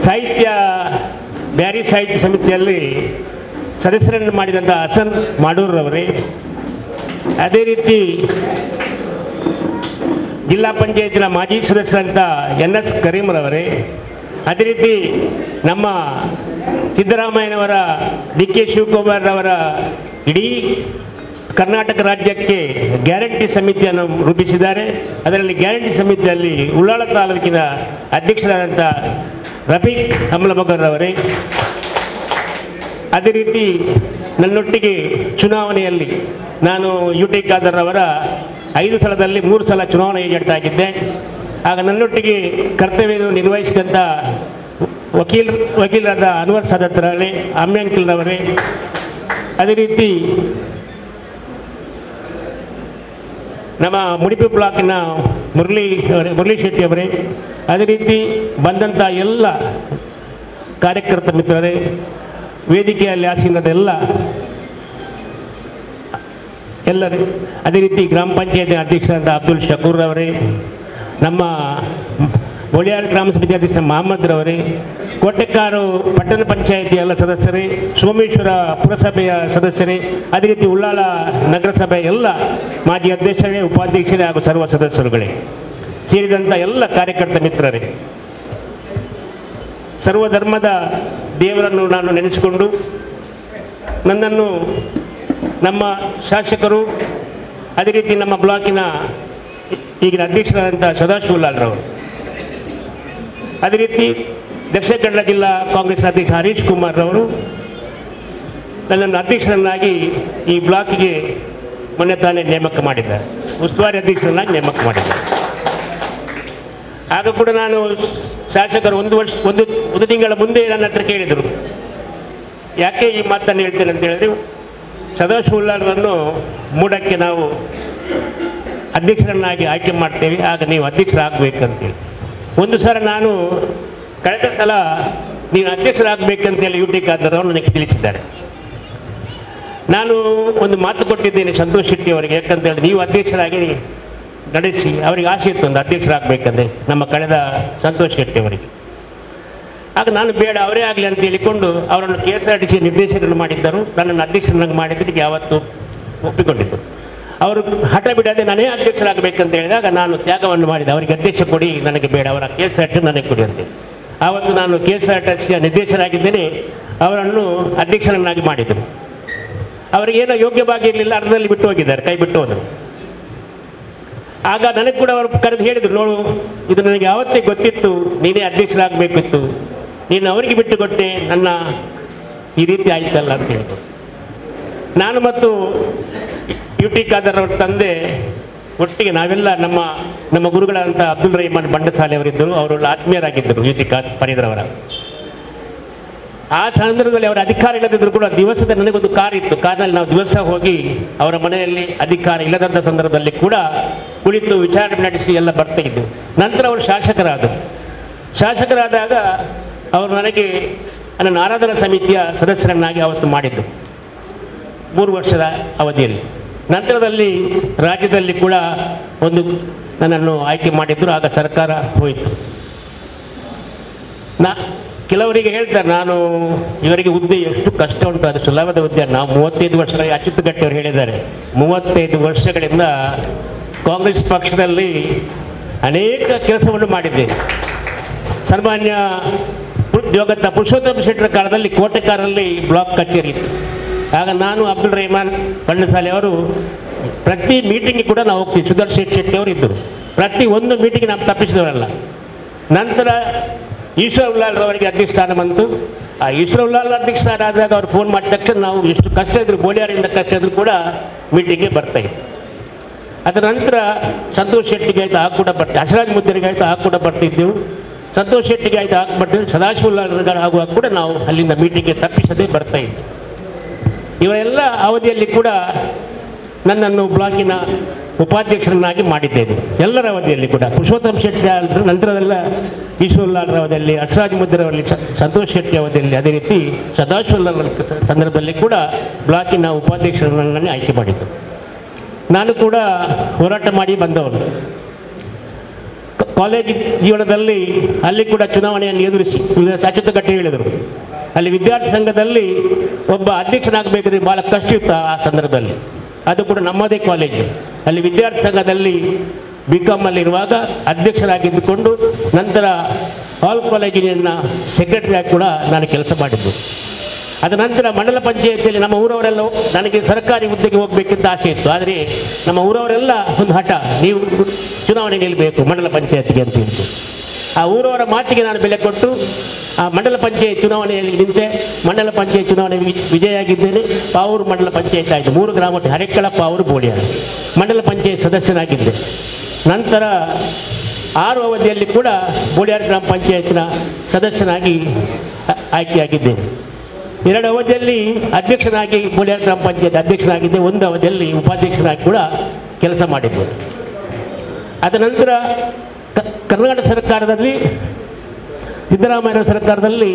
ಸಾಹಿತ್ಯ ಬ್ಯಾರಿ ಸಾಹಿತ್ಯ ಸಮಿತಿಯಲ್ಲಿ ಸದಸ್ಯರನ್ನು ಮಾಡಿದಂಥ ಹಸನ್ ಮಾಡೂರ್ರವರೇ, ಅದೇ ರೀತಿ ಜಿಲ್ಲಾ ಪಂಚಾಯತಿನ ಮಾಜಿ ಸದಸ್ಯರಂಥ NS ಕರೀಮ್ರವರೇ, ಅದೇ ರೀತಿ ನಮ್ಮ ಸಿದ್ದರಾಮಯ್ಯನವರ DK ಶಿವಕುಮಾರ್ ಅವರ ಇಡೀ ಕರ್ನಾಟಕ ರಾಜ್ಯಕ್ಕೆ ಗ್ಯಾರಂಟಿ ಸಮಿತಿಯನ್ನು ರೂಪಿಸಿದ್ದಾರೆ. ಅದರಲ್ಲಿ ಗ್ಯಾರಂಟಿ ಸಮಿತಿಯಲ್ಲಿ ಉಳ್ಳಾಳ ತಾಲೂಕಿನ ಅಧ್ಯಕ್ಷರಾದಂಥ ರಫೀಕ್ ಅಮ್ಲಬಗರ್ರವರೇ, ಅದೇ ರೀತಿ ನನ್ನೊಟ್ಟಿಗೆ ಚುನಾವಣೆಯಲ್ಲಿ ನಾನು UT ಖಾದರ್ ಅವರ 5 ಸ್ಥಳದಲ್ಲಿ 3 ಸಲ ಚುನಾವಣಾ ಏಜೆಂಟ್ ಆಗಿದ್ದೆ. ಆಗ ನನ್ನೊಟ್ಟಿಗೆ ಕರ್ತವ್ಯವನ್ನು ನಿರ್ವಹಿಸಿದಂಥ ವಕೀಲರಾದ ಅನ್ವರ್ ಸಾದತ್ರವರೇ, ಅಮ್ಯಾಂಕಿಲ್ರವರೇ, ಅದೇ ರೀತಿ ನಮ್ಮ ಮುಡಿಪು ಬ್ಲಾಕಿನ ಮುರಳಿ ಶೆಟ್ಟಿ ಅವರೇ, ಅದೇ ರೀತಿ ಬಂದಂಥ ಎಲ್ಲ ಕಾರ್ಯಕರ್ತ ಮಿತ್ರರೇ, ವೇದಿಕೆಯಲ್ಲಿ ಆಸೀನದ ಎಲ್ಲರೂ, ಅದೇ ರೀತಿ ಗ್ರಾಮ ಪಂಚಾಯತಿ ಅಧ್ಯಕ್ಷರಾದ ಅಬ್ದುಲ್ ಶಕೂರ್ ಅವರೇ, ನಮ್ಮ ಒಳಿಯಾರ್ ಗ್ರಾಮ ಸಮಿತಿ ಅಧ್ಯಕ್ಷ ಮಹಮ್ಮದ್ ರವರೇ, ಕೊಟ್ಟೆಕಾರು ಪಟ್ಟಣ ಪಂಚಾಯಿತಿ ಎಲ್ಲ ಸದಸ್ಯರೇ, ಸೋಮೇಶ್ವರ ಪುರಸಭೆಯ ಸದಸ್ಯರೇ, ಅದೇ ರೀತಿ ಉಳ್ಳಾಳ ನಗರಸಭೆ ಎಲ್ಲ ಮಾಜಿ ಅಧ್ಯಕ್ಷರೇ, ಉಪಾಧ್ಯಕ್ಷರೇ ಹಾಗೂ ಸರ್ವ ಸದಸ್ಯರುಗಳೇ ಸೇರಿದಂಥ ಎಲ್ಲ ಕಾರ್ಯಕರ್ತ ಮಿತ್ರರೇ, ಸರ್ವಧರ್ಮದ ದೇವರನ್ನು ನಾನು ನೆನೆಸಿಕೊಂಡು ನನ್ನನ್ನು ನಮ್ಮ ಶಾಸಕರು, ಅದೇ ರೀತಿ ನಮ್ಮ ಬ್ಲಾಕಿನ ಈಗಿನ ಅಧ್ಯಕ್ಷರಾದಂಥ ಸದಾಶಿವಲಾಲ್ರವರು, ಅದೇ ರೀತಿ ದಕ್ಷಿಣ ಕನ್ನಡ ಜಿಲ್ಲಾ ಕಾಂಗ್ರೆಸ್ ಅಧ್ಯಕ್ಷ ಹರೀಶ್ ಕುಮಾರ್ ರವರು ನನ್ನನ್ನು ಅಧ್ಯಕ್ಷರನ್ನಾಗಿ ಈ ಬ್ಲಾಕಿಗೆ ಮೊನ್ನೆ ತಾನೇ ನೇಮಕ ಮಾಡಿದ್ದಾರೆ, ಉಸ್ತುವಾರಿ ಅಧ್ಯಕ್ಷರನ್ನಾಗಿ ನೇಮಕ ಮಾಡಿದ್ದಾರೆ. ಆಗ ಕೂಡ ನಾನು ಶಾಸಕರು ಒಂದು ತಿಂಗಳ ಮುಂದೆ ನನ್ನ ಹತ್ರ ಕೇಳಿದರು, ಯಾಕೆ ಈ ಮಾತನ್ನು ಹೇಳ್ತೇನೆ ಅಂತ ಹೇಳಿದ್ರೆ, ಸದಾಶಿವಲಾಲ್ರನ್ನು ಮೂಡಕ್ಕೆ ನಾವು ಅಧ್ಯಕ್ಷರನ್ನಾಗಿ ಆಯ್ಕೆ ಮಾಡ್ತೇವೆ, ಆಗ ನೀವು ಅಧ್ಯಕ್ಷರಾಗಬೇಕಂತೇಳಿ. ಒಂದು ಸಲ ನಾನು ಕಳೆದ ಸಲ ನೀನು ಅಧ್ಯಕ್ಷರಾಗಬೇಕಂತೇಳಿ UT ಖಾದರ್ ಅವರು ನನಗೆ ತಿಳಿಸಿದ್ದಾರೆ. ನಾನು ಒಂದು ಮಾತು ಕೊಟ್ಟಿದ್ದೇನೆ ಸಂತೋಷ್ ಶೆಟ್ಟಿ ಅವರಿಗೆ, ಯಾಕಂತೇಳಿ ನೀವು ಅಧ್ಯಕ್ಷರಾಗಿ ನಡೆಸಿ, ಅವರಿಗೆ ಆಸೆ ಇತ್ತು ಒಂದು ಅಧ್ಯಕ್ಷರಾಗಬೇಕಂದ್ರೆ ನಮ್ಮ ಕಳೆದ ಸಂತೋಷ್ ಶೆಟ್ಟಿ ಅವರಿಗೆ. ಆಗ ನಾನು ಬೇಡ, ಅವರೇ ಆಗಲಿ ಅಂತ ಹೇಳಿಕೊಂಡು ಅವರನ್ನು KSRTC ನಿರ್ದೇಶಕರನ್ನು ಮಾಡಿದ್ದರು. ನನ್ನನ್ನು ಅಧ್ಯಕ್ಷರನ್ನಾಗಿ ಮಾಡಿದ್ದಕ್ಕೆ ಯಾವತ್ತು ಒಪ್ಪಿಕೊಂಡಿದ್ದರು. ಅವರು ಹಠ ಬಿಡದೆ ನಾನೇ ಅಧ್ಯಕ್ಷರಾಗಬೇಕಂತ ಹೇಳಿದಾಗ ನಾನು ತ್ಯಾಗವನ್ನು ಮಾಡಿದೆ. ಅವರಿಗೆ ಅಧ್ಯಕ್ಷ ಕೊಡಿ, ನನಗೆ ಬೇಡ, ಅವರ KSRTC ನನಗೆ ಕೊಡಿ ಅಂತ. ಆವತ್ತು ನಾನು KSRTCಯ ನಿರ್ದೇಶಕರಾಗಿದ್ದೇನೆ, ಅವರನ್ನು ಅಧ್ಯಕ್ಷರನ್ನಾಗಿ ಮಾಡಿದರು. ಅವರಿಗೇನೋ ಯೋಗ್ಯವಾಗಿರಲಿಲ್ಲ, ಅರ್ಧದಲ್ಲಿ ಬಿಟ್ಟು ಹೋಗಿದ್ದಾರೆ, ಕೈ ಬಿಟ್ಟು ಹೋದರು. ಆಗ ನನಗೆ ಕೂಡ ಅವರು ಕರೆದು ಹೇಳಿದರು, ನೋಡು ಇದು ನನಗೆ ಯಾವತ್ತೇ ಗೊತ್ತಿತ್ತು, ನೀನೇ ಅಧ್ಯಕ್ಷರಾಗಬೇಕಿತ್ತು, ನೀನು ಅವರಿಗೆ ಬಿಟ್ಟು ಕೊಟ್ಟೆ, ನನ್ನ ಈ ರೀತಿ ಆಯ್ತಲ್ಲ ಅಂತ ಹೇಳಿದರು. ನಾನು ಮತ್ತು UT ಖಾದರ್ ಅವರ ತಂದೆ ಒಟ್ಟಿಗೆ ನಾವೆಲ್ಲ ನಮ್ಮ ಗುರುಗಳಾದಂಥ ಅಬ್ದುಲ್ ರೆಹಮಾನ್ ಬಂಡಸಾಲೆ ಅವರಿದ್ದರು, ಅವರೆಲ್ಲ ಆತ್ಮೀಯರಾಗಿದ್ದರು UT ಪರಿದ್ರವರ. ಆ ಸಂದರ್ಭದಲ್ಲಿ ಅವರ ಅಧಿಕಾರ ಇಲ್ಲದಿದ್ದರೂ ಕೂಡ ದಿವಸದ ನನಗೊಂದು ಕಾರ್ ಇತ್ತು, ಕಾರ್ನಲ್ಲಿ ನಾವು ದಿವಸ ಹೋಗಿ ಅವರ ಮನೆಯಲ್ಲಿ ಅಧಿಕಾರ ಇಲ್ಲದಂಥ ಸಂದರ್ಭದಲ್ಲಿ ಕೂಡ ಕುಳಿತು ವಿಚಾರಣೆ ನಡೆಸಿ ಎಲ್ಲ ಬರ್ತಾ ಇದ್ದೆವು. ನಂತರ ಅವರು ಶಾಸಕರಾದಾಗ ಅವರು ನನಗೆ ನನ್ನ ಆರಾಧನಾ ಸಮಿತಿಯ ಸದಸ್ಯರನ್ನಾಗಿ ಅವತ್ತು ಮಾಡಿದ್ದು 3 ವರ್ಷದ ಅವಧಿಯಲ್ಲಿ. ನಂತರದಲ್ಲಿ ರಾಜ್ಯದಲ್ಲಿ ಕೂಡ ನನ್ನನ್ನು ಆಯ್ಕೆ ಮಾಡಿದ್ರು. ಆಗ ಸರ್ಕಾರ ಹೋಯಿತು. ಕೆಲವರಿಗೆ ಹೇಳ್ತಾರೆ, ನಾನು ಇವರಿಗೆ ಹುದ್ದೆ ಎಷ್ಟು ಕಷ್ಟ ಉಂಟು, ಅದು ಸುಲಭದ ಹುದ್ದೆ. ನಾವು 35 ವರ್ಷಗಳಿಗೆ ಅಚ್ಯುತ್ ಗಟ್ಟಿ ಅವರು ಹೇಳಿದ್ದಾರೆ, 35 ವರ್ಷಗಳಿಂದ ಕಾಂಗ್ರೆಸ್ ಪಕ್ಷದಲ್ಲಿ ಅನೇಕ ಕೆಲಸವನ್ನು ಮಾಡಿದ್ದೇನೆ. ಸನ್ಮಾನ್ಯ ದಿವಂಗತ ಪುರುಷೋತ್ತಮ ಶೆಟ್ಟರ ಕಾಲದಲ್ಲಿ ಕೋಟೆಕಾರಲ್ಲಿ ಬ್ಲಾಕ್ ಕಚೇರಿ ಇತ್ತು. ಆಗ ನಾನು ಅಬ್ದುಲ್ ರೆಹಮಾನ್ ಪಂಡಸಾಲೆ ಅವರು ಪ್ರತಿ ಮೀಟಿಂಗ್ ಕೂಡ ನಾವು ಹೋಗ್ತೀವಿ. ಸುದರ್ಶನ್ ಶೆಟ್ಟಿ ಅವರು ಇದ್ದರು. ಪ್ರತಿ ಒಂದು ಮೀಟಿಂಗ್ ನಾವು ತಪ್ಪಿಸಿದವರಲ್ಲ. ನಂತರ ಈಶ್ವರ್ ಅವರಿಗೆ ಅಧ್ಯಕ್ಷ ಸ್ಥಾನ ಬಂತು. ಆ ಈಶ್ವರ್ ಅಧ್ಯಕ್ಷ ಸ್ಥಾನ ಆದಾಗ ಅವ್ರು ಫೋನ್ ಮಾಡಿದ ತಕ್ಷಣ ನಾವು ಎಷ್ಟು ಕಷ್ಟ ಇದ್ರು, ಗೋಳಿಯಾರಿಂದ ಕಷ್ಟ ಇದ್ರು ಕೂಡ ಮೀಟಿಂಗ್ಗೆ ಬರ್ತಾಯಿದ್ವಿ. ಅದರ ನಂತರ ಸಂತೋಷ್ ಶೆಟ್ಟಿಗೆ ಆಯಿತು, ಆಗ ಕೂಡ ಬರ್ತೀವಿ. ಹಸರಾಜ್ ಮುದ್ದರಿಗೆ ಆಯಿತು, ಆಗ ಕೂಡ ಬರ್ತಿದ್ದೆವು. ಸಂತೋಷ್ ಶೆಟ್ಟಿಗೆ ಆಯಿತು, ಆಗ ಬರ್ತೀವಿ. ಸದಾಶಿವ ಆಗುವಾಗ ಕೂಡ ನಾವು ಅಲ್ಲಿಂದ ಮೀಟಿಂಗ್ಗೆ ತಪ್ಪಿಸದೆ ಬರ್ತಾಯಿದ್ವಿ. ಇವರೆಲ್ಲ ಅವಧಿಯಲ್ಲಿ ಕೂಡ ನನ್ನನ್ನು ಬ್ಲಾಕಿನ ಉಪಾಧ್ಯಕ್ಷರನ್ನಾಗಿ ಮಾಡಿದ್ದೇನೆ. ಎಲ್ಲರ ಅವಧಿಯಲ್ಲಿ ಕೂಡ ಪುರುಷೋತ್ತಮ ಶೆಟ್ಟಿ ನಂತರದೆಲ್ಲ ಈಶ್ವರ್ಲಾಲ್ರ ಅವಧಿಯಲ್ಲಿ, ಹರ್ಷರಾಜ್ ಮುದ್ದರ ಅವರಲ್ಲಿ, ಸಂತೋಷ್ ಶೆಟ್ಟಿ ಅವಧಿಯಲ್ಲಿ, ಅದೇ ರೀತಿ ಸದಾಶಿವಲಾಲ್ ಸಂದರ್ಭದಲ್ಲಿ ಕೂಡ ಬ್ಲಾಕಿನ ಉಪಾಧ್ಯಕ್ಷರನ್ನೇ ಆಯ್ಕೆ ಮಾಡಿದ್ದು. ನಾನು ಕೂಡ ಹೋರಾಟ ಮಾಡಿ ಬಂದವನು. ಕಾಲೇಜ್ ಜೀವನದಲ್ಲಿ ಅಲ್ಲಿ ಕೂಡ ಚುನಾವಣೆಯನ್ನು ಎದುರಿಸಿ ಅಚ್ಯುತ ಗಟ್ಟಿ ಹೇಳಿದರು. ಅಲ್ಲಿ ವಿದ್ಯಾರ್ಥಿ ಸಂಘದಲ್ಲಿ ಒಬ್ಬ ಅಧ್ಯಕ್ಷನಾಗಬೇಕಾದ್ರೆ ಭಾಳ ಕಷ್ಟ ಇತ್ತು ಆ ಸಂದರ್ಭದಲ್ಲಿ. ಅದು ಕೂಡ ನಮ್ಮದೇ ಕಾಲೇಜು. ಅಲ್ಲಿ ವಿದ್ಯಾರ್ಥಿ ಸಂಘದಲ್ಲಿ BCom ಅಲ್ಲಿರುವಾಗ ಅಧ್ಯಕ್ಷರಾಗಿದ್ದುಕೊಂಡು ನಂತರ ಆಲ್ ಕಾಲೇಜಿನ ಸೆಕ್ರೆಟರಿ ಆಗಿ ಕೂಡ ನಾನು ಕೆಲಸ ಮಾಡಿದ್ದು. ಅದ ನಂತರ ಮಂಡಲ ಪಂಚಾಯತಿಯಲ್ಲಿ ನಮ್ಮ ಊರವರೆಲ್ಲ, ನನಗೆ ಸರ್ಕಾರಿ ಹುದ್ದೆಗೆ ಹೋಗಬೇಕಿದ್ದ ಆಸೆ ಇತ್ತು. ಆದರೆ ನಮ್ಮ ಊರವರೆಲ್ಲ ಒಂದು ಹಠ, ನೀವು ಚುನಾವಣೆ ನಿಲ್ಲಬೇಕು ಮಂಡಲ ಪಂಚಾಯತಿಗೆ ಅಂತ ಹೇಳಿದ್ದು. ಆ ಊರವರ ಮಾತಿಗೆ ನಾನು ಬೆಲೆ ಕೊಟ್ಟು ಆ ಮಂಡಲ ಪಂಚಾಯತ್ ಚುನಾವಣೆಯಲ್ಲಿ ನಿಂತೆ. ಮಂಡಲ ಪಂಚಾಯತ್ ಚುನಾವಣೆ ವಿಜಯ ಆಗಿದ್ದೇನೆ. ಪಾವೂರು ಮಂಡಲ ಪಂಚಾಯತ್ ಆಯಿತು. 3 ಗ್ರಾಮ, ಹರೆಕ್ಕಳ, ಪಾವೂರು, ಬೋಳಿಯಾರು ಮಂಡಲ ಪಂಚಾಯತ್ ಸದಸ್ಯನಾಗಿದ್ದೆ. ನಂತರ 6 ಅವಧಿಯಲ್ಲಿ ಕೂಡ ಬೋಳಿಯಾರು ಗ್ರಾಮ ಪಂಚಾಯತ್ನ ಸದಸ್ಯನಾಗಿ ಆಯ್ಕೆಯಾಗಿದ್ದೇನೆ. 2 ಅವಧಿಯಲ್ಲಿ ಅಧ್ಯಕ್ಷನಾಗಿ ಬೋಳಿಯಾರು ಗ್ರಾಮ ಪಂಚಾಯತ್ ಅಧ್ಯಕ್ಷನಾಗಿದ್ದೆ. 1 ಅವಧಿಯಲ್ಲಿ ಉಪಾಧ್ಯಕ್ಷನಾಗಿ ಕೂಡ ಕೆಲಸ ಮಾಡಿದ್ದೆ. ಅದ ನಂತರ ಕರ್ನಾಟಕ ಸರ್ಕಾರದಲ್ಲಿ, ಸಿದ್ದರಾಮಯ್ಯ ಸರ್ಕಾರದಲ್ಲಿ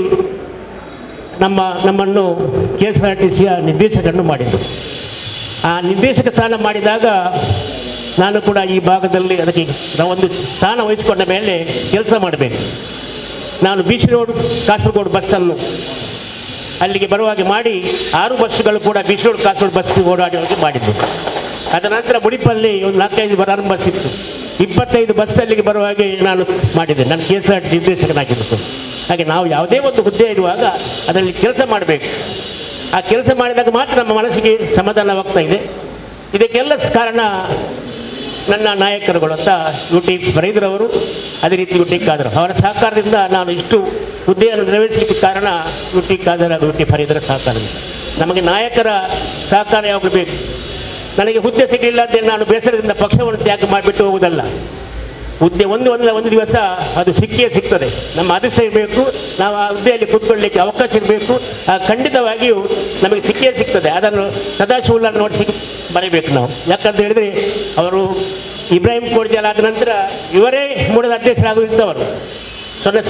ನಮ್ಮನ್ನು KSRTCಯ ನಿರ್ದೇಶಕರನ್ನು ಮಾಡಿದ್ದು. ಆ ನಿರ್ದೇಶಕ ಸ್ಥಾನ ಮಾಡಿದಾಗ ನಾನು ಕೂಡ ಈ ಭಾಗದಲ್ಲಿ ಅದಕ್ಕೆ ಒಂದು ಸ್ಥಾನ ವಹಿಸಿಕೊಂಡ ಮೇಲೆ ಕೆಲಸ ಮಾಡಬೇಕು. ನಾನು BC ರೋಡ್ ಕಾಸರಗೋಡು ಬಸ್ಸನ್ನು ಅಲ್ಲಿಗೆ ಬರುವಾಗೆ ಮಾಡಿ 6 ಬಸ್ಸುಗಳು ಕೂಡ BC ರೋಡ್ ಕಾಸರಗೋಡು ಬಸ್ ಓಡಾಡುವಾಗೆ ಮಾಡಿದ್ದು. ಅದರ ನಂತರ ಮುಡಿಪಲ್ಲಿ ಒಂದು 4-5 ಬರಾನ್ ಬಸ್ ಇತ್ತು. 25 ಬಸ್ ಅಲ್ಲಿಗೆ ಬರುವಾಗೆ ನಾನು ಮಾಡಿದ್ದೆ. ನಾನು KSRTC ನಿರ್ದೇಶಕನಾಗಿದ್ದು. ಹಾಗೆ ನಾವು ಯಾವುದೇ ಒಂದು ಹುದ್ದೆ ಇರುವಾಗ ಅದರಲ್ಲಿ ಕೆಲಸ ಮಾಡಬೇಕು. ಆ ಕೆಲಸ ಮಾಡಿದಾಗ ಮಾತ್ರ ನಮ್ಮ ಮನಸ್ಸಿಗೆ ಸಮಾಧಾನವಾಗ್ತಾ ಇದೆ. ಇದಕ್ಕೆಲ್ಲ ಕಾರಣ ನನ್ನ ನಾಯಕರುಗಳು ಅಂತ UT ಫರೀದ್ರವರು, ಅದೇ ರೀತಿ UT ಖಾದರ್ ಅವರ ಸಹಕಾರದಿಂದ ನಾನು ಇಷ್ಟು ಹುದ್ದೆಯನ್ನು ನಿರ್ವಹಿಸಲಿಕ್ಕೆ ಕಾರಣ UT ಖಾದರ್ ಹಾಗೂ UT ಫರೀದ್ರ ಸಹಕಾರದಿಂದ. ನಮಗೆ ನಾಯಕರ ಸಹಕಾರ ಯಾವಾಗಲೂ ಬೇಕು. ನನಗೆ ಹುದ್ದೆ ಸಿಗಲಿಲ್ಲ ಅಂತ ನಾನು ಬೇಸರದಿಂದ ಪಕ್ಷವನ್ನು ತ್ಯಾಗ ಮಾಡಿಬಿಟ್ಟು ಹೋಗುವುದಲ್ಲ. ಹುದ್ದೆ ಒಂದು ದಿವಸ ಅದು ಸಿಕ್ಕೇ ಸಿಗ್ತದೆ. ನಮ್ಮ ಅದೃಷ್ಟ ಇರಬೇಕು, ನಾವು ಆ ಹುದ್ದೆಯಲ್ಲಿ ಕೂತ್ಕೊಳ್ಳಲಿಕ್ಕೆ ಅವಕಾಶ ಇರಬೇಕು. ಖಂಡಿತವಾಗಿಯೂ ನಮಗೆ ಸಿಕ್ಕೇ ಸಿಗ್ತದೆ. ಅದನ್ನು ಸದಾಶಿವಲಾಲ್ ನೋಡಿ ಬರೀಬೇಕು ನಾವು. ಯಾಕಂತ ಹೇಳಿದರೆ ಅವರು ಇಬ್ರಾಹಿಂ ಕೋಡ್ಜಾಲ್ ಆದ ನಂತರ ಇವರೇ ಮೂಡದ ಅಧ್ಯಕ್ಷರಾಗುತ್ತಿದ್ದವರು.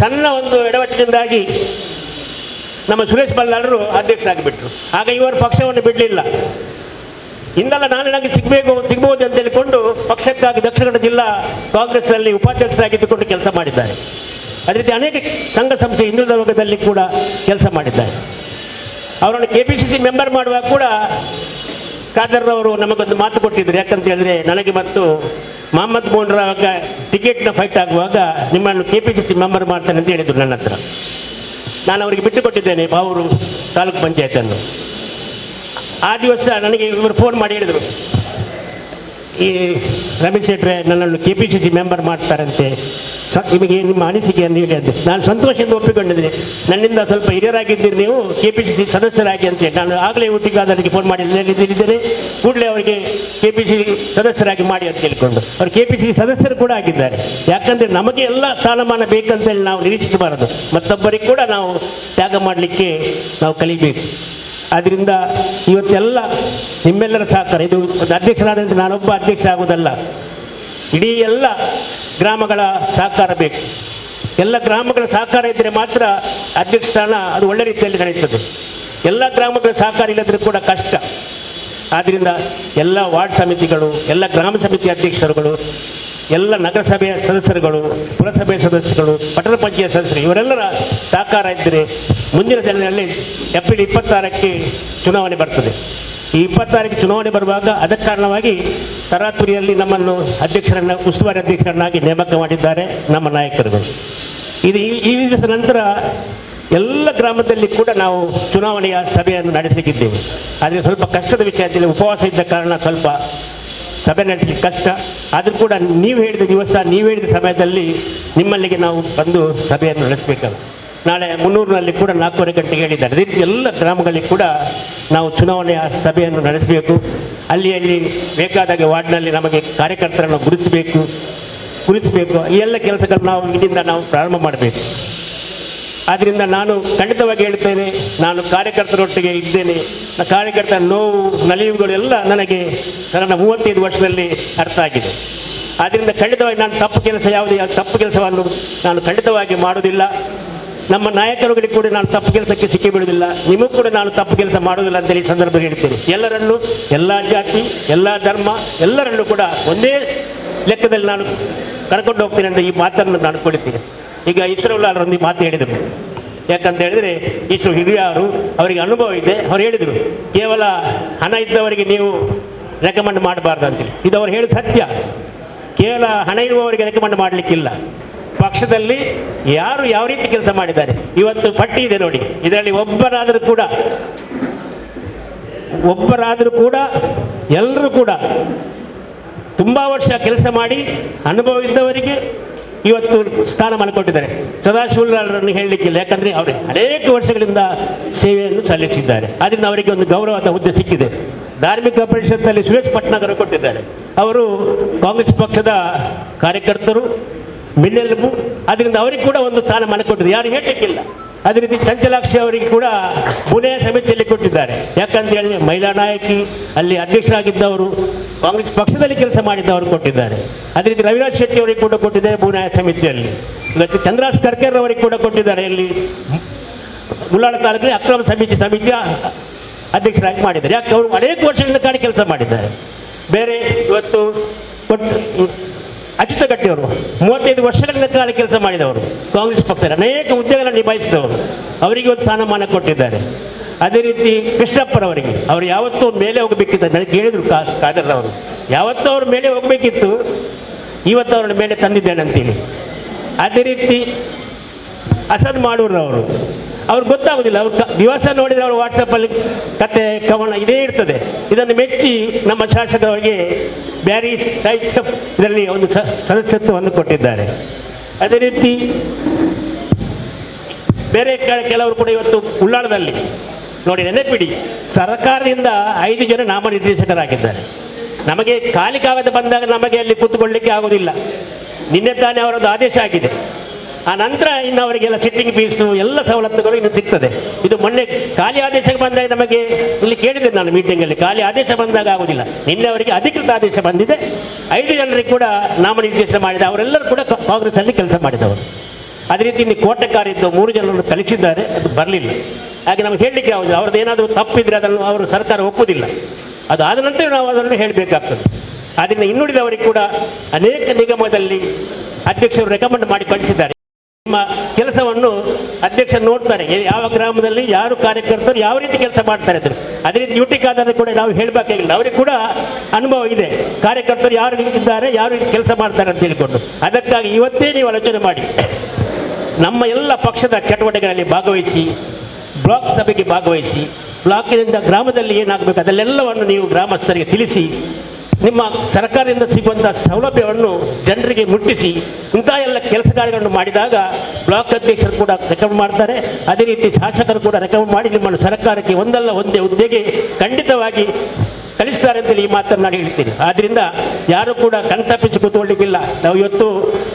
ಸಣ್ಣ ಒಂದು ಎಡವಟ್ಟಿನಿಂದಾಗಿ ನಮ್ಮ ಸುರೇಶ್ ಬಲ್ಲಾಳರು ಅಧ್ಯಕ್ಷರಾಗಿಬಿಟ್ರು. ಆಗ ಇವರು ಪಕ್ಷವನ್ನು ಬಿಡಲಿಲ್ಲ. ಇಂದಲ್ಲ ನಾನು ನನಗೆ ಸಿಗ್ಬೋದು ಅಂತ ಹೇಳಿಕೊಂಡು ಪಕ್ಷಕ್ಕಾಗಿ ದಕ್ಷಿಣ ಕನ್ನಡ ಜಿಲ್ಲಾ ಕಾಂಗ್ರೆಸ್ನಲ್ಲಿ ಉಪಾಧ್ಯಕ್ಷರಾಗಿದ್ದುಕೊಂಡು ಕೆಲಸ ಮಾಡಿದ್ದಾರೆ. ಅದೇ ರೀತಿ ಅನೇಕ ಸಂಘ ಸಂಸ್ಥೆ ಹಿಂದುಳಿದ ವರ್ಗದಲ್ಲಿ ಕೂಡ ಕೆಲಸ ಮಾಡಿದ್ದಾರೆ. ಅವರನ್ನು KPCC ಮೆಂಬರ್ ಮಾಡುವಾಗ ಕೂಡ ಖಾದರ್ರವರು ನಮಗೊಂದು ಮಾತು ಕೊಟ್ಟಿದ್ದರು. ಯಾಕಂತ ಹೇಳಿದ್ರೆ ನನಗೆ ಮತ್ತು ಮಹಮ್ಮದ್ ಮೋಹನ್ರಾವಾಗ ಟಿಕೆಟ್ನ ಫೈಟ್ ಆಗುವಾಗ ನಿಮ್ಮನ್ನು KPCC ಮೆಂಬರ್ ಮಾಡ್ತಾನೆ ಅಂತ ಹೇಳಿದರು ನನ್ನ ಹತ್ರ. ನಾನು ಅವರಿಗೆ ಬಿಟ್ಟುಕೊಟ್ಟಿದ್ದೇನೆ ಪಾವೂರು ತಾಲೂಕು ಪಂಚಾಯತನ್ನು. ಆ ದಿವಸ ನನಗೆ ಇವರು ಫೋನ್ ಮಾಡಿ ಹೇಳಿದರು, ಈ ರಮೇಶ್ ಶೆಟ್ರೆ ನನ್ನನ್ನು KPCC ಮೆಂಬರ್ ಮಾಡ್ತಾರಂತೆ, ನಿಮಗೆ ನಿಮ್ಮ ಅನಿಸಿಕೆಯನ್ನು ಹೇಳಿ ಅಂತ. ನಾನು ಸಂತೋಷದಿಂದ ಒಪ್ಪಿಕೊಂಡಿದ್ದೀನಿ. ನನ್ನಿಂದ ಸ್ವಲ್ಪ ಹಿರಿಯರಾಗಿದ್ದೀರಿ ನೀವು, KPCC ಸದಸ್ಯರಾಗಿ ಅಂತೇಳಿ. ನಾನು ಆಗಲೇ ಒಟ್ಟಿಗಾದರಿಗೆ ಫೋನ್ ಮಾಡಿ ಹೇಳಿದ್ದೇನೆ. ಕೂಡಲೇ ಅವರಿಗೆ KPCC ಸದಸ್ಯರಾಗಿ ಮಾಡಿ ಅಂತ ಹೇಳಿಕೊಂಡು ಅವರು KPCC ಸದಸ್ಯರು ಕೂಡ ಆಗಿದ್ದಾರೆ. ಯಾಕಂದರೆ ನಮಗೆ ಎಲ್ಲ ಸ್ಥಾನಮಾನ ಬೇಕಂತೇಳಿ ನಾವು ನಿರೀಕ್ಷಿಸಬಾರದು. ಮತ್ತೊಬ್ಬರಿಗೆ ಕೂಡ ನಾವು ತ್ಯಾಗ ಮಾಡಲಿಕ್ಕೆ ನಾವು ಕಲಿಬೇಕು. ಆದ್ದರಿಂದ ಇವತ್ತೆಲ್ಲ ನಿಮ್ಮೆಲ್ಲರ ಸಹಕಾರ. ಇದು ಒಂದು ಅಧ್ಯಕ್ಷರಾದಂತೆ ನಾನೊಬ್ಬ ಅಧ್ಯಕ್ಷ ಆಗುವುದಲ್ಲ, ಇಡೀ ಎಲ್ಲ ಗ್ರಾಮಗಳ ಸಹಕಾರ ಬೇಕು. ಎಲ್ಲ ಗ್ರಾಮಗಳ ಸಹಕಾರ ಇದ್ದರೆ ಮಾತ್ರ ಅಧ್ಯಕ್ಷ ಸ್ಥಾನ ಅದು ಒಳ್ಳೆ ರೀತಿಯಲ್ಲಿ ನಡೆಯುತ್ತದೆ. ಎಲ್ಲ ಗ್ರಾಮಗಳ ಸಹಕಾರ ಇಲ್ಲದ್ರೆ ಕೂಡ ಕಷ್ಟ. ಆದ್ದರಿಂದ ಎಲ್ಲ ವಾರ್ಡ್ ಸಮಿತಿಗಳು, ಎಲ್ಲ ಗ್ರಾಮ ಸಮಿತಿ ಅಧ್ಯಕ್ಷರುಗಳು, ಎಲ್ಲ ನಗರಸಭೆಯ ಸದಸ್ಯರುಗಳು, ಪುರಸಭೆಯ ಸದಸ್ಯರು, ಪಟ್ಟಣ ಪಂಚಾಯತ್ ಸದಸ್ಯರು ಇವರೆಲ್ಲರ ಸಹಕಾರ ಇದ್ದರೆ ಮುಂದಿನ ದಿನಗಳಲ್ಲಿ ಏಪ್ರಿಲ್ 26ಕ್ಕೆ ಚುನಾವಣೆ ಬರ್ತದೆ. ಈ 26ಕ್ಕೆ ಚುನಾವಣೆ ಬರುವಾಗ ಅದಕ್ಕೆ ಕಾರಣವಾಗಿ ತರಾತುರಿಯಲ್ಲಿ ನಮ್ಮನ್ನು ಉಸ್ತುವಾರಿ ಅಧ್ಯಕ್ಷರನ್ನಾಗಿ ನೇಮಕ ಮಾಡಿದ್ದಾರೆ ನಮ್ಮ ನಾಯಕರುಗಳು. ಇದು ಈ ದಿವಸ ನಂತರ ಎಲ್ಲ ಗ್ರಾಮದಲ್ಲಿ ಕೂಡ ನಾವು ಚುನಾವಣೆಯ ಸಭೆಯನ್ನು ನಡೆಸಲಿಕ್ಕಿದ್ದೇವೆ. ಆದರೆ ಸ್ವಲ್ಪ ಕಷ್ಟದ ವಿಷಯದಲ್ಲಿ ಉಪವಾಸ ಇದ್ದ ಕಾರಣ ಸ್ವಲ್ಪ ಸಭೆ ನಡೆಸಲಿಕ್ಕೆ ಕಷ್ಟ. ಆದರೂ ಕೂಡ ನೀವು ಹೇಳಿದ ದಿವಸ, ನೀವು ಹೇಳಿದ ಸಮಯದಲ್ಲಿ ನಿಮ್ಮಲ್ಲಿಗೆ ನಾವು ಬಂದು ಸಭೆಯನ್ನು ನಡೆಸಬೇಕಲ್ಲ. ನಾಳೆ ಮುನ್ನೂರಿನಲ್ಲಿ ಕೂಡ 4:30 ಗಂಟೆಗೆ ಹೇಳಿದ್ದಾರೆ. ಅದೇ ರೀತಿ ಎಲ್ಲ ಗ್ರಾಮಗಳಲ್ಲಿ ಕೂಡ ನಾವು ಚುನಾವಣೆಯ ಸಭೆಯನ್ನು ನಡೆಸಬೇಕು. ಅಲ್ಲಿ ಬೇಕಾದಾಗ ವಾರ್ಡ್ನಲ್ಲಿ ನಮಗೆ ಕಾರ್ಯಕರ್ತರನ್ನು ಗುರುತಿಸಬೇಕು. ಈ ಎಲ್ಲ ಕೆಲಸಗಳು ನಾವು ಇಲ್ಲಿಂದ ನಾವು ಪ್ರಾರಂಭ ಮಾಡಬೇಕು. ಆದ್ದರಿಂದ ನಾನು ಖಂಡಿತವಾಗಿ ಹೇಳ್ತೇನೆ, ನಾನು ಕಾರ್ಯಕರ್ತರೊಟ್ಟಿಗೆ ಇದ್ದೇನೆ. ಕಾರ್ಯಕರ್ತರ ನೋವು ನಲಿವುಗಳು ಎಲ್ಲ ನನಗೆ ನನ್ನ 35 ವರ್ಷದಲ್ಲಿ ಅರ್ಥ ಆಗಿದೆ. ಆದ್ದರಿಂದ ಖಂಡಿತವಾಗಿ ನಾನು ಯಾವುದೇ ತಪ್ಪು ಕೆಲಸವನ್ನು ನಾನು ಖಂಡಿತವಾಗಿ ಮಾಡುವುದಿಲ್ಲ. ನಮ್ಮ ನಾಯಕರುಗಳಿಗೆ ಕೂಡ ನಾನು ತಪ್ಪು ಕೆಲಸಕ್ಕೆ ಸಿಕ್ಕಿ ಬಿಡುವುದಿಲ್ಲ. ನಿಮಗೂ ಕೂಡ ನಾನು ತಪ್ಪು ಕೆಲಸ ಮಾಡುವುದಿಲ್ಲ ಅಂತೇಳಿ ಈ ಸಂದರ್ಭದಲ್ಲಿ ಹೇಳ್ತೇನೆ. ಎಲ್ಲರನ್ನು, ಎಲ್ಲ ಜಾತಿ, ಎಲ್ಲ ಧರ್ಮ, ಎಲ್ಲರನ್ನು ಕೂಡ ಒಂದೇ ಲೆಕ್ಕದಲ್ಲಿ ನಾನು ಕರ್ಕೊಂಡು ಹೋಗ್ತೇನೆ ಅಂತ ಈ ಮಾತನ್ನು ನಾನು ಕೊಡ್ತೀನಿ. ಈಗ ಇಸ್ರೋಲಾರೊಂದು ಮಾತು ಹೇಳಿದರು. ಯಾಕಂತ ಹೇಳಿದರೆ ಇಷ್ಟು ಹಿರಿಯರು, ಅವರಿಗೆ ಅನುಭವ ಇದೆ. ಅವ್ರು ಹೇಳಿದರು, ಕೇವಲ ಹಣ ಇದ್ದವರಿಗೆ ನೀವು ರೆಕಮೆಂಡ್ ಮಾಡಬಾರ್ದು ಅಂತೇಳಿ. ಇದು ಅವ್ರು ಹೇಳಿದ ಸತ್ಯ. ಕೇವಲ ಹಣ ಇರುವವರಿಗೆ ರೆಕಮೆಂಡ್ ಮಾಡಲಿಕ್ಕಿಲ್ಲ. ಪಕ್ಷದಲ್ಲಿ ಯಾರು ಯಾವ ರೀತಿ ಕೆಲಸ ಮಾಡಿದ್ದಾರೆ ಇವತ್ತು ಪಟ್ಟಿ ಇದೆ ನೋಡಿ. ಇದರಲ್ಲಿ ಒಬ್ಬರಾದರೂ ಕೂಡ ಎಲ್ಲರೂ ಕೂಡ ತುಂಬ ವರ್ಷ ಕೆಲಸ ಮಾಡಿ ಅನುಭವ ಇದ್ದವರಿಗೆ ಇವತ್ತು ಸ್ಥಾನಮಾನ ಕೊಟ್ಟಿದ್ದಾರೆ. ಸದಾಶಿವರನ್ನು ಹೇಳಲಿಕ್ಕಿಲ್ಲ. ಯಾಕಂದರೆ ಅವರು ಅನೇಕ ವರ್ಷಗಳಿಂದ ಸೇವೆಯನ್ನು ಸಲ್ಲಿಸಿದ್ದಾರೆ. ಅದರಿಂದ ಅವರಿಗೆ ಒಂದು ಗೌರವದ ಹುದ್ದೆ ಸಿಕ್ಕಿದೆ. ಧಾರ್ಮಿಕ ಪರಿಷತ್ನಲ್ಲಿ ಸುರೇಶ್ ಪಟ್ನಾಗರ್ ಕೊಟ್ಟಿದ್ದಾರೆ. ಅವರು ಕಾಂಗ್ರೆಸ್ ಪಕ್ಷದ ಕಾರ್ಯಕರ್ತರು, ಮಿನ್ನೆಲುಬು. ಅದರಿಂದ ಅವರಿಗೆ ಕೂಡ ಒಂದು ಸ್ಥಾನಮಾನ ಕೊಟ್ಟಿದೆ, ಯಾರು ಹೇಳಲಿಕ್ಕಿಲ್ಲ. ಅದೇ ರೀತಿ ಚಂಚಲಾಕ್ಷಿ ಅವರಿಗೆ ಕೂಡ ಪುಣೆ ಸಮಿತಿಯಲ್ಲಿ ಕೊಟ್ಟಿದ್ದಾರೆ. ಯಾಕಂತ ಹೇಳಿ ಮಹಿಳಾ ನಾಯಕಿ, ಅಲ್ಲಿ ಅಧ್ಯಕ್ಷರಾಗಿದ್ದವರು, ಕಾಂಗ್ರೆಸ್ ಪಕ್ಷದಲ್ಲಿ ಕೆಲಸ ಮಾಡಿದ್ದವರು ಕೊಟ್ಟಿದ್ದಾರೆ. ಅದೇ ರೀತಿ ರವಿರಾಜ್ ಶೆಟ್ಟಿ ಅವರಿಗೆ ಕೂಡ ಕೊಟ್ಟಿದ್ದಾರೆ ಪುಣೆ ಸಮಿತಿಯಲ್ಲಿ. ಇವತ್ತು ಚಂದ್ರಾಸ್ ಕರ್ಕರ್ ಅವರಿಗೆ ಕೂಡ ಕೊಟ್ಟಿದ್ದಾರೆ. ಇಲ್ಲಿ ಉಳ್ಳಾಳ ತಾಲೂಕಿನ ಅಕ್ರಮ ಸಮಿತಿಯ ಅಧ್ಯಕ್ಷರಾಗಿ ಮಾಡಿದ್ದಾರೆ. ಯಾಕೆ ಅವರು ಅನೇಕ ವರ್ಷಗಳಿಂದ ಕಾಡಿ ಕೆಲಸ ಮಾಡಿದ್ದಾರೆ. ಬೇರೆ ಇವತ್ತು ಅಚ್ಯುತ ಗಟ್ಟಿ ಅವರು 35 ವರ್ಷಗಳಿಂದ ಕಾಲ ಕೆಲಸ ಮಾಡಿದವರು, ಕಾಂಗ್ರೆಸ್ ಪಕ್ಷದ ಅನೇಕ ಹುದ್ದೆಗಳನ್ನು ನಿಭಾಯಿಸಿದವರು. ಅವರಿಗೆ ಒಂದು ಸ್ಥಾನಮಾನ ಕೊಟ್ಟಿದ್ದಾರೆ. ಅದೇ ರೀತಿ ಕೃಷ್ಣಪ್ಪರವರಿಗೆ, ಅವರು ಯಾವತ್ತೂ ಮೇಲೆ ಹೋಗಬೇಕಿತ್ತು. ನನಗೆ ಕೇಳಿದರು ಖಾದರ್ ಅವರು, ಯಾವತ್ತೂ ಅವ್ರ ಮೇಲೆ ಹೋಗಬೇಕಿತ್ತು, ಇವತ್ತು ಅವ್ರನ್ನ ಮೇಲೆ ತಂದಿದ್ದೇನೆ ಅಂತೇಳಿ. ಅದೇ ರೀತಿ ಅಸದ್ ಮಾಡೂರವರು, ಅವ್ರಿಗೆ ಗೊತ್ತಾಗೋದಿಲ್ಲ. ಅವ್ರು ದಿವಸ ನೋಡಿದರೆ ಅವರು ವಾಟ್ಸಪ್ಪಲ್ಲಿ ಕತೆ ಕವನ ಇದೇ ಇರ್ತದೆ. ಇದನ್ನು ಮೆಚ್ಚಿ ನಮ್ಮ ಶಾಸಕರಿಗೆ ಬ್ಯಾರಿ ಸಾಹಿತ್ಯ ಇದರಲ್ಲಿ ಒಂದು ಸದಸ್ಯತ್ವವನ್ನು ಕೊಟ್ಟಿದ್ದಾರೆ. ಅದೇ ರೀತಿ ಬೇರೆ ಕೆಲವರು ಕೂಡ ಇವತ್ತು ಉಳ್ಳಾಳದಲ್ಲಿ ನೋಡಿ, ನೆನಪಿಡಿ, ಸರ್ಕಾರದಿಂದ 5 ಜನ ನಾಮನಿರ್ದೇಶಕರಾಗಿದ್ದಾರೆ. ನಮಗೆ ಖಾಲಿ ಕಾಗದ ಬಂದಾಗ ನಮಗೆ ಅಲ್ಲಿ ಕೂತ್ಕೊಳ್ಳಿಕ್ಕೆ ಆಗೋದಿಲ್ಲ. ನಿನ್ನೆ ತಾನೇ ಅವರದ್ದು ಆದೇಶ ಆಗಿದೆ. ಆ ನಂತರ ಇನ್ನು ಅವರಿಗೆಲ್ಲ ಸಿಟ್ಟಿಂಗ್ ಫೀಸು ಎಲ್ಲ ಸವಲತ್ತುಗಳು ಇನ್ನು ಸಿಗ್ತದೆ. ಇದು ಮೊನ್ನೆ ಖಾಲಿ ಆದೇಶಕ್ಕೆ ಬಂದಾಗ ನಮಗೆ ಇಲ್ಲಿ ಕೇಳಿದೆ ನಾನು ಮೀಟಿಂಗಲ್ಲಿ, ಖಾಲಿ ಆದೇಶ ಬಂದಾಗ ಆಗೋದಿಲ್ಲ. ನಿನ್ನೆ ಅವರಿಗೆ ಅಧಿಕೃತ ಆದೇಶ ಬಂದಿದೆ. 5 ಜನರಿಗೆ ಕೂಡ ನಾಮನಿರ್ದೇಶನ ಮಾಡಿದೆ. ಅವರೆಲ್ಲರೂ ಕೂಡ ಕಾಂಗ್ರೆಸ್ಸಲ್ಲಿ ಕೆಲಸ ಮಾಡಿದವರು. ಅದೇ ರೀತಿ ಇನ್ನು ಕೋಟೆಕಾರಿದ್ದು 3 ಜನರನ್ನು ಕಳಿಸಿದ್ದಾರೆ, ಅದು ಬರಲಿಲ್ಲ. ಹಾಗೆ ನಮಗೆ ಹೇಳಲಿಕ್ಕೆ ಆಗೋದಿಲ್ಲ. ಅವ್ರದ್ದು ಏನಾದರೂ ತಪ್ಪಿದ್ರೆ ಅದನ್ನು ಅವರು ಸರ್ಕಾರ ಒಪ್ಪುವುದಿಲ್ಲ. ಅದು ಆದ ನಂತರ ನಾವು ಅದನ್ನು ಹೇಳಬೇಕಾಗ್ತದೆ. ಆದ್ದರಿಂದ ಇನ್ನುಳಿದವರಿಗೆ ಕೂಡ ಅನೇಕ ನಿಗಮದಲ್ಲಿ ಅಧ್ಯಕ್ಷರು ರೆಕಮೆಂಡ್ ಮಾಡಿ ಕಳಿಸಿದ್ದಾರೆ. ನಿಮ್ಮ ಕೆಲಸವನ್ನು ಅಧ್ಯಕ್ಷ ನೋಡ್ತಾರೆ, ಯಾವ ಗ್ರಾಮದಲ್ಲಿ ಯಾರು ಕಾರ್ಯಕರ್ತರು ಯಾವ ರೀತಿ ಕೆಲಸ ಮಾಡ್ತಾರೆ ಅಂತ. ಅದೇ ರೀತಿ ಯುಟಿಕಾದರೆ ಕೂಡ ನಾವು ಹೇಳಬೇಕಾಗಿಲ್ಲ. ಅವರಿಗೆ ಕೂಡ ಅನುಭವ ಇದೆ, ಕಾರ್ಯಕರ್ತರು ಯಾರು ಇದ್ದಾರೆ, ಯಾರು ಕೆಲಸ ಮಾಡ್ತಾರೆ ಅಂತ ಹೇಳಿಕೊಂಡು. ಅದಕ್ಕಾಗಿ ಇವತ್ತೇ ನೀವು ಆಲೋಚನೆ ಮಾಡಿ, ನಮ್ಮ ಎಲ್ಲ ಪಕ್ಷದ ಚಟುವಟಿಕೆಗಳಲ್ಲಿ ಭಾಗವಹಿಸಿ, ಬ್ಲಾಕ್ ಸಭೆಗೆ ಭಾಗವಹಿಸಿ, ಬ್ಲಾಕಿನಿಂದ ಗ್ರಾಮದಲ್ಲಿ ಏನಾಗಬೇಕು ಅದೆಲ್ಲವನ್ನು ನೀವು ಗ್ರಾಮಸ್ಥರಿಗೆ ತಿಳಿಸಿ, ನಿಮ್ಮ ಸರ್ಕಾರದಿಂದ ಸಿಗುವಂಥ ಸೌಲಭ್ಯವನ್ನು ಜನರಿಗೆ ಮುಟ್ಟಿಸಿ, ಇಂಥ ಎಲ್ಲ ಕೆಲಸ ಕಾರ್ಯಗಳನ್ನು ಮಾಡಿದಾಗ ಬ್ಲಾಕ್ ಅಧ್ಯಕ್ಷರು ಕೂಡ ರೆಕಮೆಂಡ್ ಮಾಡ್ತಾರೆ. ಅದೇ ರೀತಿ ಶಾಸಕರು ಕೂಡ ರೆಕಮೆಂಡ್ ಮಾಡಿ ನಿಮ್ಮನ್ನು ಸರ್ಕಾರಕ್ಕೆ ಒಂದಲ್ಲ ಒಂದೇ ಹುದ್ದೆಗೆ ಖಂಡಿತವಾಗಿ ಕಳಿಸ್ತಾರೆ ಅಂತೇಳಿ ಈ ಮಾತನ್ನು ನಾನು ಹೇಳ್ತೀನಿ. ಆದ್ದರಿಂದ ಯಾರು ಕೂಡ ಕಣ್ತಪ್ಪಿಸಿ ಕೂತ್ಕೊಳ್ಳಿಕ್ಕಿಲ್ಲ. ನಾವು ಇವತ್ತು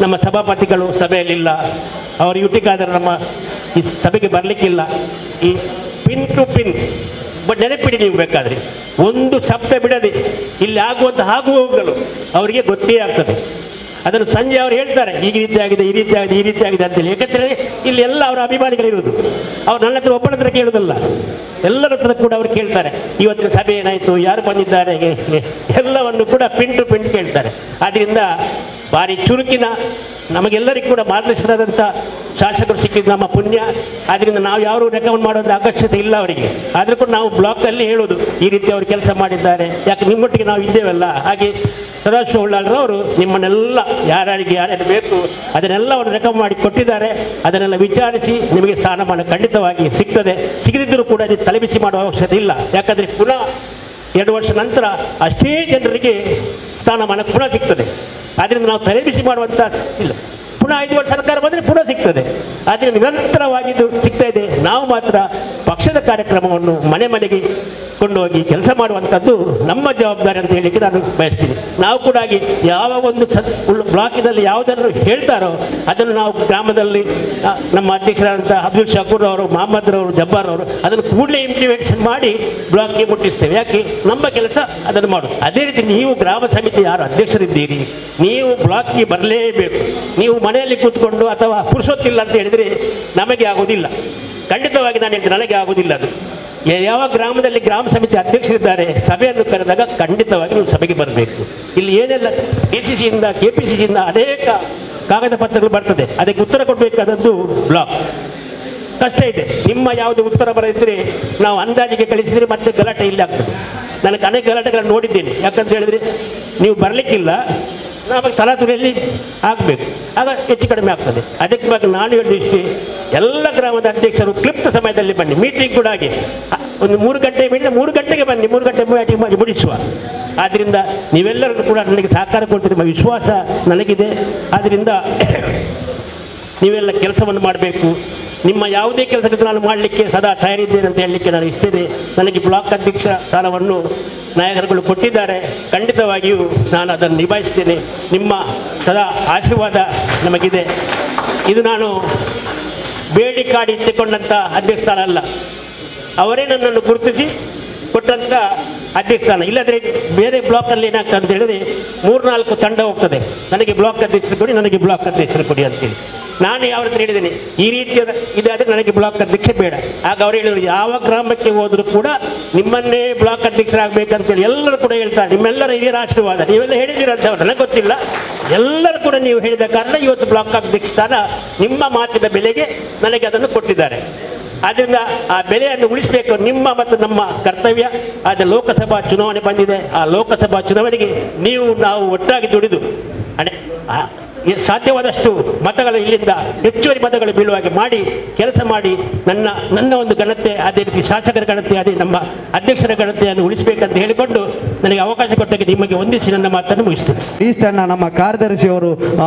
ನಮ್ಮ ಸಭಾಪತಿಗಳು ಸಭೆಯಲ್ಲಿಲ್ಲ, ಅವರು ಯುಟಿಕಾದರೆ ನಮ್ಮ ಈ ಸಭೆಗೆ ಬರಲಿಕ್ಕಿಲ್ಲ. ಈ ಪಿನ್ ಟು ಪಿನ್ ನೆನಪಿಡಿ, ನೀವು ಬೇಕಾದರೆ ಒಂದು ಶಬ್ದ ಬಿಡದೆ ಇಲ್ಲಿ ಆಗುವಂಥ ಆಗುವವುಗಳು ಅವರಿಗೆ ಗೊತ್ತೇ ಆಗ್ತದೆ. ಅದನ್ನು ಸಂಜೆ ಅವರು ಹೇಳ್ತಾರೆ, ಈ ರೀತಿ ಆಗಿದೆ, ಈ ರೀತಿ ಆಗಿದೆ, ಈ ರೀತಿ ಆಗಿದೆ ಅಂತೇಳಿ. ಯಾಕಂದರೆ ಇಲ್ಲಿ ಎಲ್ಲ ಅವರ ಅಭಿಮಾನಿಗಳಿರುವುದು. ಅವ್ರು ನನ್ನ ಹತ್ರ ಒಬ್ಬನ ಹತ್ರ ಕೇಳೋದಲ್ಲ, ಎಲ್ಲರ ಹತ್ರ ಕೂಡ ಅವ್ರು ಕೇಳ್ತಾರೆ. ಇವತ್ತಿನ ಸಭೆ ಏನಾಯಿತು, ಯಾರು ಬಂದಿದ್ದಾರೆ, ಎಲ್ಲವನ್ನು ಕೂಡ ಪಿನ್ ಟು ಪಿನ್ ಕೇಳ್ತಾರೆ. ಆದ್ದರಿಂದ ಭಾರಿ ಚುರುಕಿನ ನಮಗೆಲ್ಲರಿಗೂ ಕೂಡ ಮಾರ್ಗದರ್ಶನದಂಥ ಶಾಸಕರು ಸಿಕ್ಕಿದ್ದು ನಮ್ಮ ಪುಣ್ಯ. ಆದ್ದರಿಂದ ನಾವು ಯಾರು ರೆಕಮೆಂಡ್ ಮಾಡೋದು ಅವಶ್ಯಕತೆ ಇಲ್ಲ ಅವರಿಗೆ. ಆದರೂ ಕೂಡ ನಾವು ಬ್ಲಾಕಲ್ಲಿ ಹೇಳೋದು ಈ ರೀತಿ ಅವರು ಕೆಲಸ ಮಾಡಿದ್ದಾರೆ, ಯಾಕೆ ನಿಮ್ಮೊಟ್ಟಿಗೆ ನಾವು ಇದ್ದೇವಲ್ಲ. ಹಾಗೆ ಸದಾಶಿವ ಉಳ್ಳಾಲರವರು ನಿಮ್ಮನ್ನೆಲ್ಲ ಯಾರ್ಯಾರಿಗೆ ಯಾರ್ಯಾರು ಬೇಕು ಅದನ್ನೆಲ್ಲ ಅವರು ರೆಕಮೆಂಡ್ ಮಾಡಿ ಕೊಟ್ಟಿದ್ದಾರೆ. ಅದನ್ನೆಲ್ಲ ವಿಚಾರಿಸಿ ನಿಮಗೆ ಸ್ಥಾನಮಾನ ಖಂಡಿತವಾಗಿ ಸಿಗ್ತದೆ. ಸಿಗದಿದ್ದರೂ ಕೂಡ ಇದು ತಲೆಬಿಸಿ ಮಾಡುವ ಅವಶ್ಯಕತೆ ಇಲ್ಲ. ಯಾಕಂದರೆ ಪುನಃ 2 ವರ್ಷ ನಂತರ ಅಷ್ಟೇ ಜನರಿಗೆ ಸ್ಥಾನಮಾನ ಪುನಃ ಸಿಗ್ತದೆ. ಆದ್ದರಿಂದ ನಾವು ತಲೆಬಿಸಿ ಮಾಡುವಂಥ ಇಲ್ಲ. ಪುನಃ 5 ವರ್ಷ ಸರ್ಕಾರ ಬಂದರೆ ಪುನಃ ಸಿಗ್ತದೆ. ಆದ್ದರಿಂದ ನಿರಂತರವಾಗಿದ್ದು ಸಿಗ್ತಾ ಇದೆ. ನಾವು ಮಾತ್ರ ಪಕ್ಷದ ಕಾರ್ಯಕ್ರಮವನ್ನು ಮನೆ ಮನೆಗೆ ಕೊಂಡೋಗಿ ಕೆಲಸ ಮಾಡುವಂಥದ್ದು ನಮ್ಮ ಜವಾಬ್ದಾರಿ ಅಂತ ಹೇಳಲಿಕ್ಕೆ ನಾನು ಬಯಸ್ತೀನಿ. ನಾವು ಕೂಡ ಯಾವ ಒಂದು ಬ್ಲಾಕಿನಲ್ಲಿ ಯಾವುದನ್ನು ಹೇಳ್ತಾರೋ ಅದನ್ನು ನಾವು ಗ್ರಾಮದಲ್ಲಿ ನಮ್ಮ ಅಧ್ಯಕ್ಷರಾದಂಥ ಅಬ್ದುಲ್ ಶಕೂರ್ ಅವರು, ಮೊಹಮ್ಮದ್ರವರು, ಜಬ್ಬಾರ್ ಅವರು ಅದನ್ನು ಕೂಡಲೇ ಇಂಪ್ಲಿಮೆಂಟೇಷನ್ ಮಾಡಿ ಬ್ಲಾಕ್ಗೆ ಮುಟ್ಟಿಸ್ತೇವೆ. ಯಾಕೆ ನಮ್ಮ ಕೆಲಸ ಅದನ್ನು ಮಾಡೋದು. ಅದೇ ರೀತಿ ನೀವು ಗ್ರಾಮ ಸಮಿತಿ ಯಾರು ಅಧ್ಯಕ್ಷರಿದ್ದೀರಿ, ನೀವು ಬ್ಲಾಕ್ಗೆ ಬರಲೇಬೇಕು. ನೀವು ಮನೆಯಲ್ಲಿ ಕೂತ್ಕೊಂಡು ಅಥವಾ ಪುರುಷೊತ್ತಿಲ್ಲ ಅಂತ ಹೇಳಿದರೆ ನಮಗೆ ಆಗೋದಿಲ್ಲ. ಖಂಡಿತವಾಗಿ ನಾನು ಹೇಳ್ತೀನಿ, ನನಗೆ ಆಗೋದಿಲ್ಲ. ಅದು ಯಾವ ಗ್ರಾಮದಲ್ಲಿ ಗ್ರಾಮ ಸಮಿತಿ ಅಧ್ಯಕ್ಷರಿದ್ದಾರೆ ಸಭೆಯನ್ನು ಕರೆದಾಗ ಖಂಡಿತವಾಗಿ ನೀವು ಸಭೆಗೆ ಬರಬೇಕು. ಇಲ್ಲಿ ಏನೆಲ್ಲ ACCಯಿಂದ KPCCಯಿಂದ ಅನೇಕ ಕಾಗದ ಪತ್ರಗಳು ಬರ್ತದೆ, ಅದಕ್ಕೆ ಉತ್ತರ ಕೊಡಬೇಕಾದದ್ದು ಬ್ಲಾಕ್. ಕಷ್ಟ ಇದೆ. ನಿಮ್ಮ ಯಾವುದು ಉತ್ತರ ಬರೆದಿದ್ದರೆ ನಾವು ಅಂದಾಜಿಗೆ ಕಳಿಸಿದರೆ ಮತ್ತೆ ಗಲಾಟೆ ಇಲ್ಲಿ ಆಗ್ತದೆ. ನನಗೆ ಅನೇಕ ಗಲಾಟೆಗಳನ್ನು ನೋಡಿದ್ದೇನೆ. ಯಾಕಂತ ಹೇಳಿದರೆ ನೀವು ಬರಲಿಕ್ಕಿಲ್ಲ, ನಮಗೆ ತಲಾತುರಿಯಲ್ಲಿ ಆಗಬೇಕು, ಆಗ ಹೆಚ್ಚು ಕಡಿಮೆ ಆಗ್ತದೆ. ಅದಕ್ಕೆ ಬಗ್ಗೆ ನಾನು ಹೇಳಿಷ್ಟೇ, ಎಲ್ಲ ಗ್ರಾಮದ ಅಧ್ಯಕ್ಷರು ಕ್ಲಿಪ್ತ ಸಮಯದಲ್ಲಿ ಬನ್ನಿ. ಮೀಟಿಂಗ್ ಕೂಡ ಹಾಗೆ ಒಂದು 3 ಗಂಟೆ ಮೀಟಿಂಗ್ 3 ಗಂಟೆಗೆ ಬನ್ನಿ, 3 ಗಂಟೆ ಮೀಟಿಂಗ್ ಮಾಡಿ ಮುಗಿಸುವ. ಆದ್ದರಿಂದ ನೀವೆಲ್ಲರಿಗೂ ಕೂಡ ನನಗೆ ಸಹಕಾರ ಕೊಡ್ತೀರಿ ಎಂಬ ವಿಶ್ವಾಸ ನನಗಿದೆ. ಆದ್ದರಿಂದ ನೀವೆಲ್ಲ ಕೆಲಸವನ್ನು ಮಾಡಬೇಕು. ನಿಮ್ಮ ಯಾವುದೇ ಕೆಲಸಕ್ಕೆ ನಾನು ಮಾಡಲಿಕ್ಕೆ ಸದಾ ತಯಾರಿದ್ದೇನೆ ಅಂತ ಹೇಳಲಿಕ್ಕೆ ನಾನು ಇಷ್ಟೇನೆ. ನನಗೆ ಬ್ಲಾಕ್ ಅಧ್ಯಕ್ಷ ಸ್ಥಾನವನ್ನು ನಾಯಕರುಗಳು ಕೊಟ್ಟಿದ್ದಾರೆ. ಖಂಡಿತವಾಗಿಯೂ ನಾನು ಅದನ್ನು ನಿಭಾಯಿಸ್ತೇನೆ. ನಿಮ್ಮ ಸದಾ ಆಶೀರ್ವಾದ ನಮಗಿದೆ. ಇದು ನಾನು ಬೇಡಿ ಕಾಡಿ ಇಟ್ಟುಕೊಂಡಂಥ ಅಧ್ಯಕ್ಷ ಸ್ಥಾನ ಅಲ್ಲ, ಅವರೇ ನನ್ನನ್ನು ಗುರುತಿಸಿ ಕೊಟ್ಟಂಥ ಅಧ್ಯಕ್ಷ ಸ್ಥಾನ. ಇಲ್ಲದ್ರೆ ಬೇರೆ ಬ್ಲಾಕಲ್ಲಿ ಏನಾಗ್ತದೆ ಅಂತ ಹೇಳಿದ್ರೆ 3-4 ತಂಡ ಹೋಗ್ತದೆ, ನನಗೆ ಬ್ಲಾಕ್ ಅಧ್ಯಕ್ಷರು ಕೊಡಿ, ನನಗೆ ಬ್ಲಾಕ್ ಅಧ್ಯಕ್ಷರು ಕೊಡಿ ಅಂತೇಳಿ. ನಾನು ಯಾವ ರೀತಿ ಹೇಳಿದ್ದೇನೆ, ಈ ರೀತಿಯಾದ ಇದಾದರೆ ನನಗೆ ಬ್ಲಾಕ್ ಅಧ್ಯಕ್ಷ ಬೇಡ. ಆಗ ಅವರು ಹೇಳಿದರು, ಯಾವ ಗ್ರಾಮಕ್ಕೆ ಹೋದರೂ ಕೂಡ ನಿಮ್ಮನ್ನೇ ಬ್ಲಾಕ್ ಅಧ್ಯಕ್ಷರಾಗಬೇಕಂತೇಳಿ ಎಲ್ಲರೂ ಕೂಡ ಹೇಳ್ತಾರೆ. ನಿಮ್ಮೆಲ್ಲರ ಹಿರಿಯರ ಆಶೀರ್ವಾದ ನೀವೆಲ್ಲ ಹೇಳಿದ್ದೀರಂತ ನನಗೆ ಗೊತ್ತಿಲ್ಲ. ಎಲ್ಲರೂ ಕೂಡ ನೀವು ಹೇಳಿದ ಕಾರಣ ಇವತ್ತು ಬ್ಲಾಕ್ ಅಧ್ಯಕ್ಷ ಸ್ಥಾನ ನಿಮ್ಮ ಮಾತಿನ ಬೆಲೆಗೆ ನನಗೆ ಅದನ್ನು ಕೊಟ್ಟಿದ್ದಾರೆ. ಆದ್ದರಿಂದ ಆ ಬೆಲೆಯನ್ನು ಉಳಿಸಬೇಕು, ನಿಮ್ಮ ಮತ್ತು ನಮ್ಮ ಕರ್ತವ್ಯ. ಆದರೆ ಲೋಕಸಭಾ ಚುನಾವಣೆ ಬಂದಿದೆ. ಆ ಲೋಕಸಭಾ ಚುನಾವಣೆಗೆ ನಾವು ಒಟ್ಟಾಗಿ ದುಡಿದು ಸಾಧ್ಯವಾದಷ್ಟು ಮತಗಳು ಇಲ್ಲಿಂದ ಹೆಚ್ಚುವರಿ ಮತಗಳು ಬೀಳುವಾಗೆ ಮಾಡಿ ಕೆಲಸ ಮಾಡಿ ನನ್ನ ಒಂದು ಘನತೆ, ಅದೇ ರೀತಿ ಶಾಸಕರ ಘನತೆ, ಅದೇ ನಮ್ಮ ಅಧ್ಯಕ್ಷರ ಘನತೆಯನ್ನು ಉಳಿಸಬೇಕಂತ ಹೇಳಿಕೊಂಡು ನನಗೆ ಅವಕಾಶ ಕೊಟ್ಟಾಗ ನಿಮಗೆ ವಂದಿಸಿ ನನ್ನ ಮಾತನ್ನು ಮುಗಿಸ್ತೇನೆ. ಈಸ್ಟನ್ನ ನಮ್ಮ ಕಾರ್ಯದರ್ಶಿಯವರು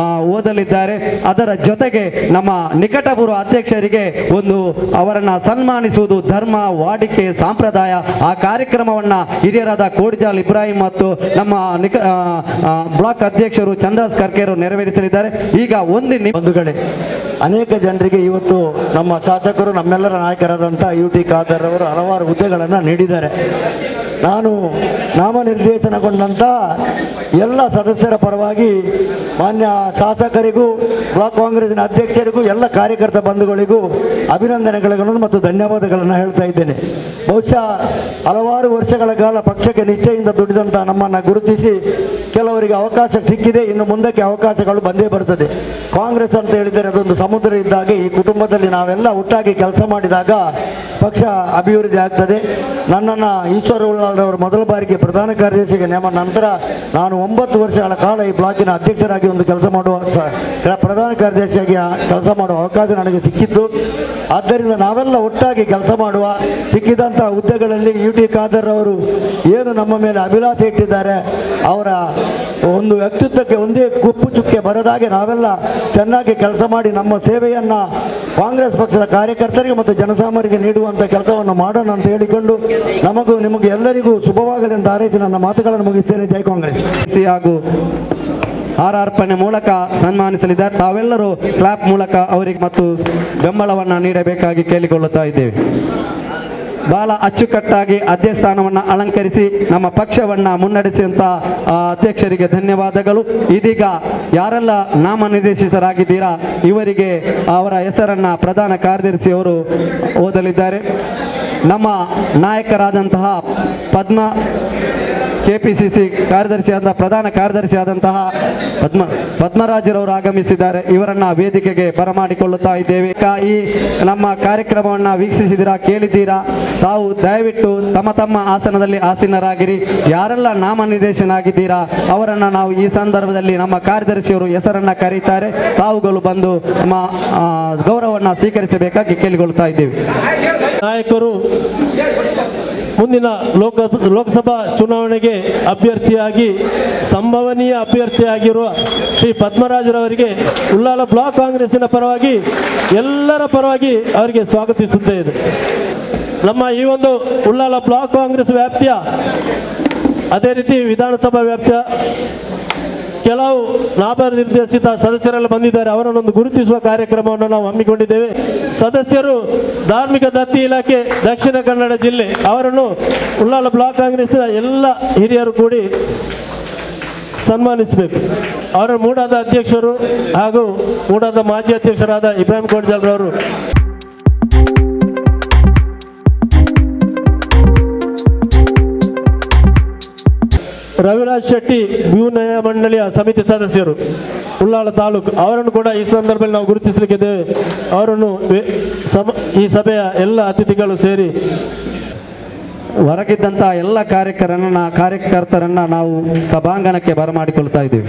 ಓದಲಿದ್ದಾರೆ. ಅದರ ಜೊತೆಗೆ ನಮ್ಮ ನಿಕಟಪೂರ್ವ ಅಧ್ಯಕ್ಷರಿಗೆ ಅವರನ್ನು ಸನ್ಮಾನಿಸುವುದು ಧರ್ಮ, ವಾಡಿಕೆ, ಸಂಪ್ರದಾಯ. ಆ ಕಾರ್ಯಕ್ರಮವನ್ನು ಹಿರಿಯರಾದ ಕೋಡಿಜಾಲ್ ಇಬ್ರಾಹಿಂ ಮತ್ತು ನಮ್ಮ ಬ್ಲಾಕ್ ಅಧ್ಯಕ್ಷರು ಚಂದ್ರಾಸ್ ಕರ್ಕೇರು ನೆರವೇರಿಸಲಿದ್ದಾರೆ. ಈಗ ಬಂಧುಗಳೇ, ಅನೇಕ ಜನರಿಗೆ ಇವತ್ತು ನಮ್ಮ ಶಾಸಕರು, ನಮ್ಮೆಲ್ಲರ ನಾಯಕರಾದಂಥ UT ಖಾದರ್ ಅವರು ಹಲವಾರು ಹುದ್ದೆಗಳನ್ನು ನೀಡಿದ್ದಾರೆ. ನಾನು ನಾಮನಿರ್ದೇಶನಗೊಂಡಂಥ ಎಲ್ಲ ಸದಸ್ಯರ ಪರವಾಗಿ ಮಾನ್ಯ ಶಾಸಕರಿಗೂ ಬ್ಲಾಕ್ ಕಾಂಗ್ರೆಸ್ನ ಅಧ್ಯಕ್ಷರಿಗೂ ಎಲ್ಲ ಕಾರ್ಯಕರ್ತ ಬಂಧುಗಳಿಗೂ ಅಭಿನಂದನೆಗಳನ್ನು ಮತ್ತು ಧನ್ಯವಾದಗಳನ್ನು ಹೇಳ್ತಾ ಇದ್ದೇನೆ. ಬಹುಶಃ ಹಲವಾರು ವರ್ಷಗಳ ಕಾಲ ಪಕ್ಷಕ್ಕೆ ನಿಷ್ಠೆಯಿಂದ ದುಡಿದಂಥ ನಮ್ಮನ್ನು ಗುರುತಿಸಿ ಕೆಲವರಿಗೆ ಅವಕಾಶ ಸಿಕ್ಕಿದೆ. ಇನ್ನು ಮುಂದಕ್ಕೆ ಅವಕಾಶಗಳು ಬಂದೇ ಬರ್ತದೆ. ಕಾಂಗ್ರೆಸ್ ಅಂತ ಹೇಳಿದರೆ ಅದೊಂದು ಸಮುದ್ರ ಇದ್ದಾಗ, ಈ ಕುಟುಂಬದಲ್ಲಿ ನಾವೆಲ್ಲ ಒಟ್ಟಾಗಿ ಕೆಲಸ ಮಾಡಿದಾಗ ಪಕ್ಷ ಅಭಿವೃದ್ಧಿ ಆಗ್ತದೆ. ನನ್ನನ್ನು ಈಶ್ವರ ಉಳ್ಳಾಲರವರು ಮೊದಲ ಬಾರಿಗೆ ಪ್ರಧಾನ ಕಾರ್ಯದರ್ಶಿಗೆ ನೇಮ ನಂತರ ನಾನು 9 ವರ್ಷಗಳ ಕಾಲ ಈ ಬ್ಲಾಕಿನ ಅಧ್ಯಕ್ಷರಾಗಿ ಒಂದು ಕೆಲಸ ಮಾಡುವ ಪ್ರಧಾನ ಕಾರ್ಯದರ್ಶಿಯಾಗಿ ಕೆಲಸ ಮಾಡುವ ಅವಕಾಶ ನನಗೆ ಸಿಕ್ಕಿತ್ತು. ಆದ್ದರಿಂದ ನಾವೆಲ್ಲ ಒಟ್ಟಾಗಿ ಕೆಲಸ ಮಾಡುವ. ಸಿಕ್ಕಿದಂಥ ಹುದ್ದೆಗಳಲ್ಲಿ UT ಖಾದರ್ ಅವರು ಏನು ನಮ್ಮ ಮೇಲೆ ಅಭಿಲಾಷೆ ಇಟ್ಟಿದ್ದಾರೆ, ಅವರ ಒಂದು ವ್ಯಕ್ತಿತ್ವಕ್ಕೆ ಒಂದೇ ಕುಪ್ಪು ಚುಕ್ಕೆ ಬರದಾಗೆ ನಾವೆಲ್ಲ ಚೆನ್ನಾಗಿ ಕೆಲಸ ಮಾಡಿ ನಮ್ಮ ಸೇವೆಯನ್ನು ಕಾಂಗ್ರೆಸ್ ಪಕ್ಷದ ಕಾರ್ಯಕರ್ತರಿಗೆ ಮತ್ತು ಜನಸಾಮಾನ್ಯರಿಗೆ ನೀಡುವಂಥ ಕೆಲಸವನ್ನು ಮಾಡೋಣ ಅಂತ ಹೇಳಿಕೊಂಡು ನಿಮಗೆ ಎಲ್ಲರಿಗೂ ಶುಭವಾಗಲಿ ಅಂತ ಹಾರೈಸಿ ನನ್ನ ಮಾತುಗಳನ್ನು ಮುಗಿಸ್ತೇನೆ. ಜೈ ಕಾಂಗ್ರೆಸ್. ಹಾಗೂ ಹಾರಾರ್ಪಣೆ ಮೂಲಕ ಸನ್ಮಾನಿಸಲಿದ್ದಾರೆ. ತಾವೆಲ್ಲರೂ ಕ್ಲಾಪ್ ಮೂಲಕ ಅವರಿಗೆ ಮತ್ತು ಬೆಂಬಲವನ್ನು ನೀಡಬೇಕಾಗಿ ಕೇಳಿಕೊಳ್ಳುತ್ತಾ ಇದ್ದೇವೆ. ಬಹಳ ಅಚ್ಚುಕಟ್ಟಾಗಿ ಅಧ್ಯಕ್ಷ ಸ್ಥಾನವನ್ನು ಅಲಂಕರಿಸಿ ನಮ್ಮ ಪಕ್ಷವನ್ನು ಮುನ್ನಡೆಸಿದಂಥ ಅಧ್ಯಕ್ಷರಿಗೆ ಧನ್ಯವಾದಗಳು. ಇದೀಗ ಯಾರೆಲ್ಲ ನಾಮನಿರ್ದೇಶಿತರಾಗಿದ್ದೀರಾ ಇವರಿಗೆ ಅವರ ಹೆಸರನ್ನು ಪ್ರಧಾನ ಕಾರ್ಯದರ್ಶಿಯವರು ಓದಲಿದ್ದಾರೆ. ನಮ್ಮ ನಾಯಕರಾದಂತಹ KPCC ಕಾರ್ಯದರ್ಶಿಯಾದ ಪ್ರಧಾನ ಕಾರ್ಯದರ್ಶಿಯಾದಂತಹ ಪದ್ಮರಾಜರವರು ಆಗಮಿಸಿದ್ದಾರೆ. ಇವರನ್ನ ವೇದಿಕೆಗೆ ಬರಮಾಡಿಕೊಳ್ಳುತ್ತಾ ಇದ್ದೇವೆ. ಈ ನಮ್ಮ ಕಾರ್ಯಕ್ರಮವನ್ನು ವೀಕ್ಷಿಸಿದಿರಾ, ಕೇಳಿದ್ದೀರಾ? ತಾವು ದಯವಿಟ್ಟು ತಮ್ಮ ತಮ್ಮ ಆಸನದಲ್ಲಿ ಆಸೀನರಾಗಿರಿ. ಯಾರೆಲ್ಲ ನಾಮನಿರ್ದೇಶನಾಗಿದ್ದೀರಾ ಅವರನ್ನು ನಾವು ಈ ಸಂದರ್ಭದಲ್ಲಿ ನಮ್ಮ ಕಾರ್ಯದರ್ಶಿಯವರು ಹೆಸರನ್ನ ಕರೀತಾರೆ. ತಾವುಗಳು ಬಂದು ನಮ್ಮ ಗೌರವವನ್ನು ಸ್ವೀಕರಿಸಬೇಕಾಗಿ ಕೇಳಿಕೊಳ್ಳುತ್ತಾ ಇದ್ದೇವೆ. ನಾಯಕರು ಮುಂದಿನ ಲೋಕಸಭಾ ಚುನಾವಣೆಗೆ ಅಭ್ಯರ್ಥಿಯಾಗಿ ಸಂಭವನೀಯ ಅಭ್ಯರ್ಥಿಯಾಗಿರುವ ಶ್ರೀ ಪದ್ಮರಾಜರವರಿಗೆ ಉಳ್ಳಾಲ ಬ್ಲಾಕ್ ಕಾಂಗ್ರೆಸ್ಸಿನ ಪರವಾಗಿ ಎಲ್ಲರ ಪರವಾಗಿ ಅವರಿಗೆ ಸ್ವಾಗತಿಸುತ್ತೇವೆ. ನಮ್ಮ ಈ ಒಂದು ಉಳ್ಳಾಲ ಬ್ಲಾಕ್ ಕಾಂಗ್ರೆಸ್ ವ್ಯಾಪ್ತಿಯ ಅದೇ ರೀತಿ ವಿಧಾನಸಭಾ ವ್ಯಾಪ್ತಿಯ ಕೆಲವು ನಾಮನಿರ್ದೇಶಿತ ಸದಸ್ಯರೆಲ್ಲ ಬಂದಿದ್ದಾರೆ. ಅವರನ್ನೊಂದು ಗುರುತಿಸುವ ಕಾರ್ಯಕ್ರಮವನ್ನು ನಾವು ಹಮ್ಮಿಕೊಂಡಿದ್ದೇವೆ. ಸದಸ್ಯರು ಧಾರ್ಮಿಕ ದತ್ತಿ ಇಲಾಖೆ ದಕ್ಷಿಣ ಕನ್ನಡ ಜಿಲ್ಲೆ ಅವರನ್ನು ಉಳ್ಳಾಲ ಬ್ಲಾಕ್ ಕಾಂಗ್ರೆಸ್ನ ಎಲ್ಲ ಹಿರಿಯರು ಕೂಡಿ ಸನ್ಮಾನಿಸಬೇಕು. ಅವರ ಮೂಡಾದ ಅಧ್ಯಕ್ಷರು ಹಾಗೂ ಮೂಡಾದ ಮಾಜಿ ಅಧ್ಯಕ್ಷರಾದ ಇಬ್ರಾಹಿಂ ಕೋಡ್ಜಲ್ರವರು ರವಿರಾಜ್ ಶೆಟ್ಟಿ ವ್ಯೂ ನ್ಯಾಯ ಮಂಡಳಿಯ ಸಮಿತಿ ಸದಸ್ಯರು ಉಳ್ಳಾಲ ತಾಲೂಕು ಅವರನ್ನು ಕೂಡ ಈ ಸಂದರ್ಭದಲ್ಲಿ ನಾವು ಗುರುತಿಸಲಿಕ್ಕಿದ್ದೇವೆ. ಅವರನ್ನು ಈ ಸಭೆಯ ಎಲ್ಲ ಅತಿಥಿಗಳು ಸೇರಿ ಹೊರಗಿದ್ದಂಥ ಎಲ್ಲ ಕಾರ್ಯಕರ್ತರನ್ನ ನಾವು ಸಭಾಂಗಣಕ್ಕೆ ಬರಮಾಡಿಕೊಳ್ತಾ ಇದ್ದೀವಿ.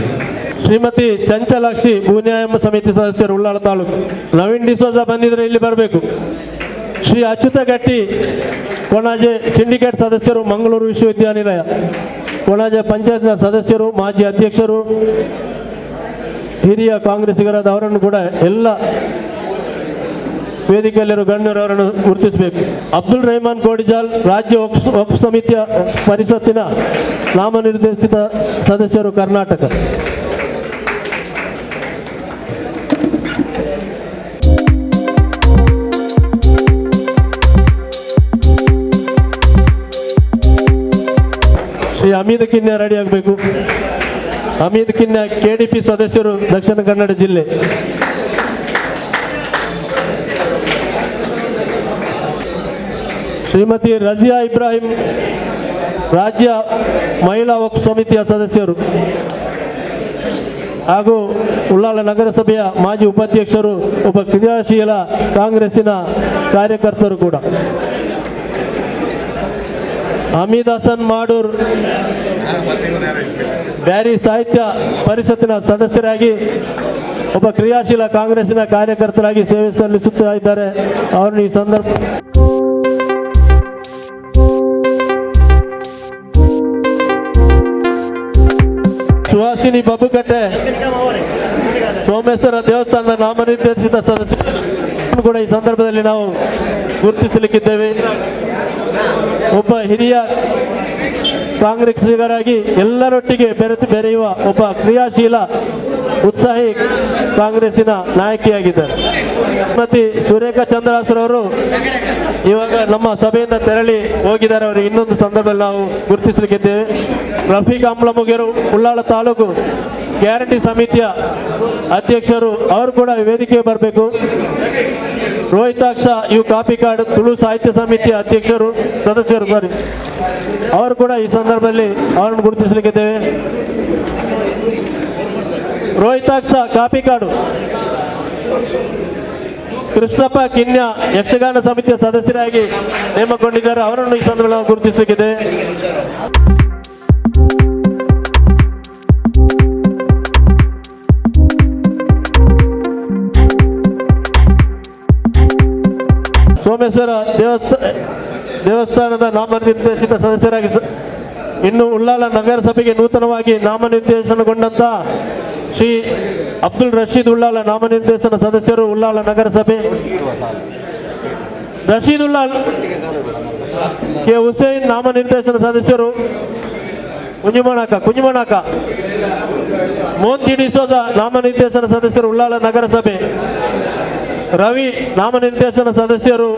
ಶ್ರೀಮತಿ ಚಂಚಲಾಕ್ಷಿ ಭೂನ್ಯಾಯ ಸಮಿತಿ ಸದಸ್ಯರು ಉಳ್ಳಾಲ ತಾಲೂಕು. ನವೀನ್ ಡಿಸೋಜ ಬಂದಿದ್ರೆ ಇಲ್ಲಿ ಬರಬೇಕು. ಶ್ರೀ ಅಚ್ಯುತ ಗಟ್ಟಿ ಕೊಣಾಜೆ ಸಿಂಡಿಕೇಟ್ ಸದಸ್ಯರು ಮಂಗಳೂರು ವಿಶ್ವವಿದ್ಯಾನಿಲಯ. ಕೊಣಾಜೆ ಪಂಚಾಯತ್ನ ಸದಸ್ಯರು ಮಾಜಿ ಅಧ್ಯಕ್ಷರು ಹಿರಿಯ ಕಾಂಗ್ರೆಸ್ಸಿಗರಾದ ಅವರನ್ನು ಕೂಡ ಎಲ್ಲ ವೇದಿಕೆಯಲ್ಲಿರುವ ಗಣ್ಯರು ಅವರನ್ನು ಗುರುತಿಸಬೇಕು. ಅಬ್ದುಲ್ ರೆಹಮಾನ್ ಕೋಡಿಜಾಲ್ ರಾಜ್ಯ ವಕ್ಫ್ ಸಮಿತಿಯ ಪರಿಷತ್ತಿನ ನಾಮನಿರ್ದೇಶಿತ ಸದಸ್ಯರು ಕರ್ನಾಟಕ. ಶ್ರೀ ಅಮೀದ್ ಕಿನ್ಯ ರೆಡಿ ಆಗಬೇಕು. ಅಮೀದ್ ಕಿನ್ಯ KDP ಸದಸ್ಯರು ದಕ್ಷಿಣ ಕನ್ನಡ ಜಿಲ್ಲೆ. ಶ್ರೀಮತಿ ರಜಿಯಾ ಇಬ್ರಾಹಿಂ ರಾಜ್ಯ ಮಹಿಳಾ ವಕ್ಫ್ ಸಮಿತಿಯ ಸದಸ್ಯರು ಹಾಗೂ ಉಳ್ಳಾಲ ನಗರಸಭೆಯ ಮಾಜಿ ಉಪಾಧ್ಯಕ್ಷರು, ಒಬ್ಬ ಕ್ರಿಯಾಶೀಲ ಕಾಂಗ್ರೆಸ್ಸಿನ ಕಾರ್ಯಕರ್ತರು ಕೂಡ. ಹಮೀದ್ ಹಸನ್ ಮಾಡೂರ್ ಬ್ಯಾರಿ ಸಾಹಿತ್ಯ ಪರಿಷತ್ತಿನ ಸದಸ್ಯರಾಗಿ ಒಬ್ಬ ಕ್ರಿಯಾಶೀಲ ಕಾಂಗ್ರೆಸ್ಸಿನ ಕಾರ್ಯಕರ್ತರಾಗಿ ಸೇವೆ ಸಲ್ಲಿಸುತ್ತಾ ಇದ್ದಾರೆ. ಅವರನ್ನು ಈ ಸಂದರ್ಭ ಸುಹಾಸಿನಿ ಬಬ್ಬುಕಟ್ಟೆ ಸೋಮೇಶ್ವರ ದೇವಸ್ಥಾನದ ನಾಮನಿರ್ದೇಶಿತ ಸದಸ್ಯರು ಕೂಡ ಈ ಸಂದರ್ಭದಲ್ಲಿ ನಾವು ಗುರುತಿಸಲಿಕ್ಕಿದ್ದೇವೆ. ಒಬ್ಬ ಹಿರಿಯ ಕಾಂಗ್ರೆಸ್ಸಿಗರಾಗಿ ಎಲ್ಲರೊಟ್ಟಿಗೆ ಬೆರೆಯುವ ಒಬ್ಬ ಕ್ರಿಯಾಶೀಲ ಉತ್ಸಾಹಿ ಕಾಂಗ್ರೆಸ್ಸಿನ ನಾಯಕಿಯಾಗಿದ್ದಾರೆ. ಶ್ರೀಮತಿ ಸುರೇಖಾ ಚಂದ್ರಾಸರವರು ಇವಾಗ ನಮ್ಮ ಸಭೆಯಿಂದ ತೆರಳಿ ಹೋಗಿದ್ದಾರೆ. ಅವರು ಇನ್ನೊಂದು ಸಂದರ್ಭದಲ್ಲಿ ನಾವು ಗುರುತಿಸಲಿಕ್ಕಿದ್ದೇವೆ. ರಫೀಕ್ ಅಮ್ಲಮುಗೇರು ಉಳ್ಳಾಲ ತಾಲೂಕು ಗ್ಯಾರಂಟಿ ಸಮಿತಿಯ ಅಧ್ಯಕ್ಷರು, ಅವರು ಕೂಡ ವೇದಿಕೆಗೆ ಬರಬೇಕು. ರೋಹಿತಾಕ್ಷ ಯು ಕಾಪಿಕಾಡ್ ತುಳು ಸಾಹಿತ್ಯ ಸಮಿತಿಯ ಅಧ್ಯಕ್ಷರು ಸದಸ್ಯರು ಅವರು ಕೂಡ ಈ ಸಂದರ್ಭದಲ್ಲಿ ಅವರನ್ನು ಗುರುತಿಸಲಿಕ್ಕಿದ್ದೇವೆ. ರೋಹಿತಾಕ್ಷ ಕಾಪಿಕಾಡು, ಕೃಷ್ಣಪ್ಪ ಕಿನ್ಯ ಯಕ್ಷಗಾನ ಸಮಿತಿಯ ಸದಸ್ಯರಾಗಿ ನೇಮಕೊಂಡಿದ್ದಾರೆ. ಅವರನ್ನು ಈ ಸಂದರ್ಭದಲ್ಲಿ ನಾವು ಗುರುತಿಸಲಿಕ್ಕಿದ್ದೇವೆ. ಸೋಮೇಶ್ವರ ದೇವಸ್ಥಾನದ ನಾಮನಿರ್ದೇಶಿತ ಸದಸ್ಯರಾಗಿ ಇನ್ನು ಉಳ್ಳಾಲ ನಗರಸಭೆಗೆ ನೂತನವಾಗಿ ನಾಮನಿರ್ದೇಶನಗೊಂಡಂತ ಶ್ರೀ ಅಬ್ದುಲ್ ರಶೀದ್ ಉಳ್ಳಾಲ ನಾಮನಿರ್ದೇಶನ ಸದಸ್ಯರು ಉಳ್ಳಾಲ ನಗರಸಭೆ. ರಶೀದ್ ಉಳ್ಳಾಲ್ ಕೆ ಹುಸೇನ್ ನಾಮನಿರ್ದೇಶನ ಸದಸ್ಯರು ಕುಂಜಮಣಾಕ. ಮೋಂತಿ ಡಿಸೋಜ ನಾಮನಿರ್ದೇಶನ ಸದಸ್ಯರು ಉಳ್ಳಾಲ ನಗರಸಭೆ. ರವಿ ನಾಮನಿರ್ದೇಶನ ಸದಸ್ಯರು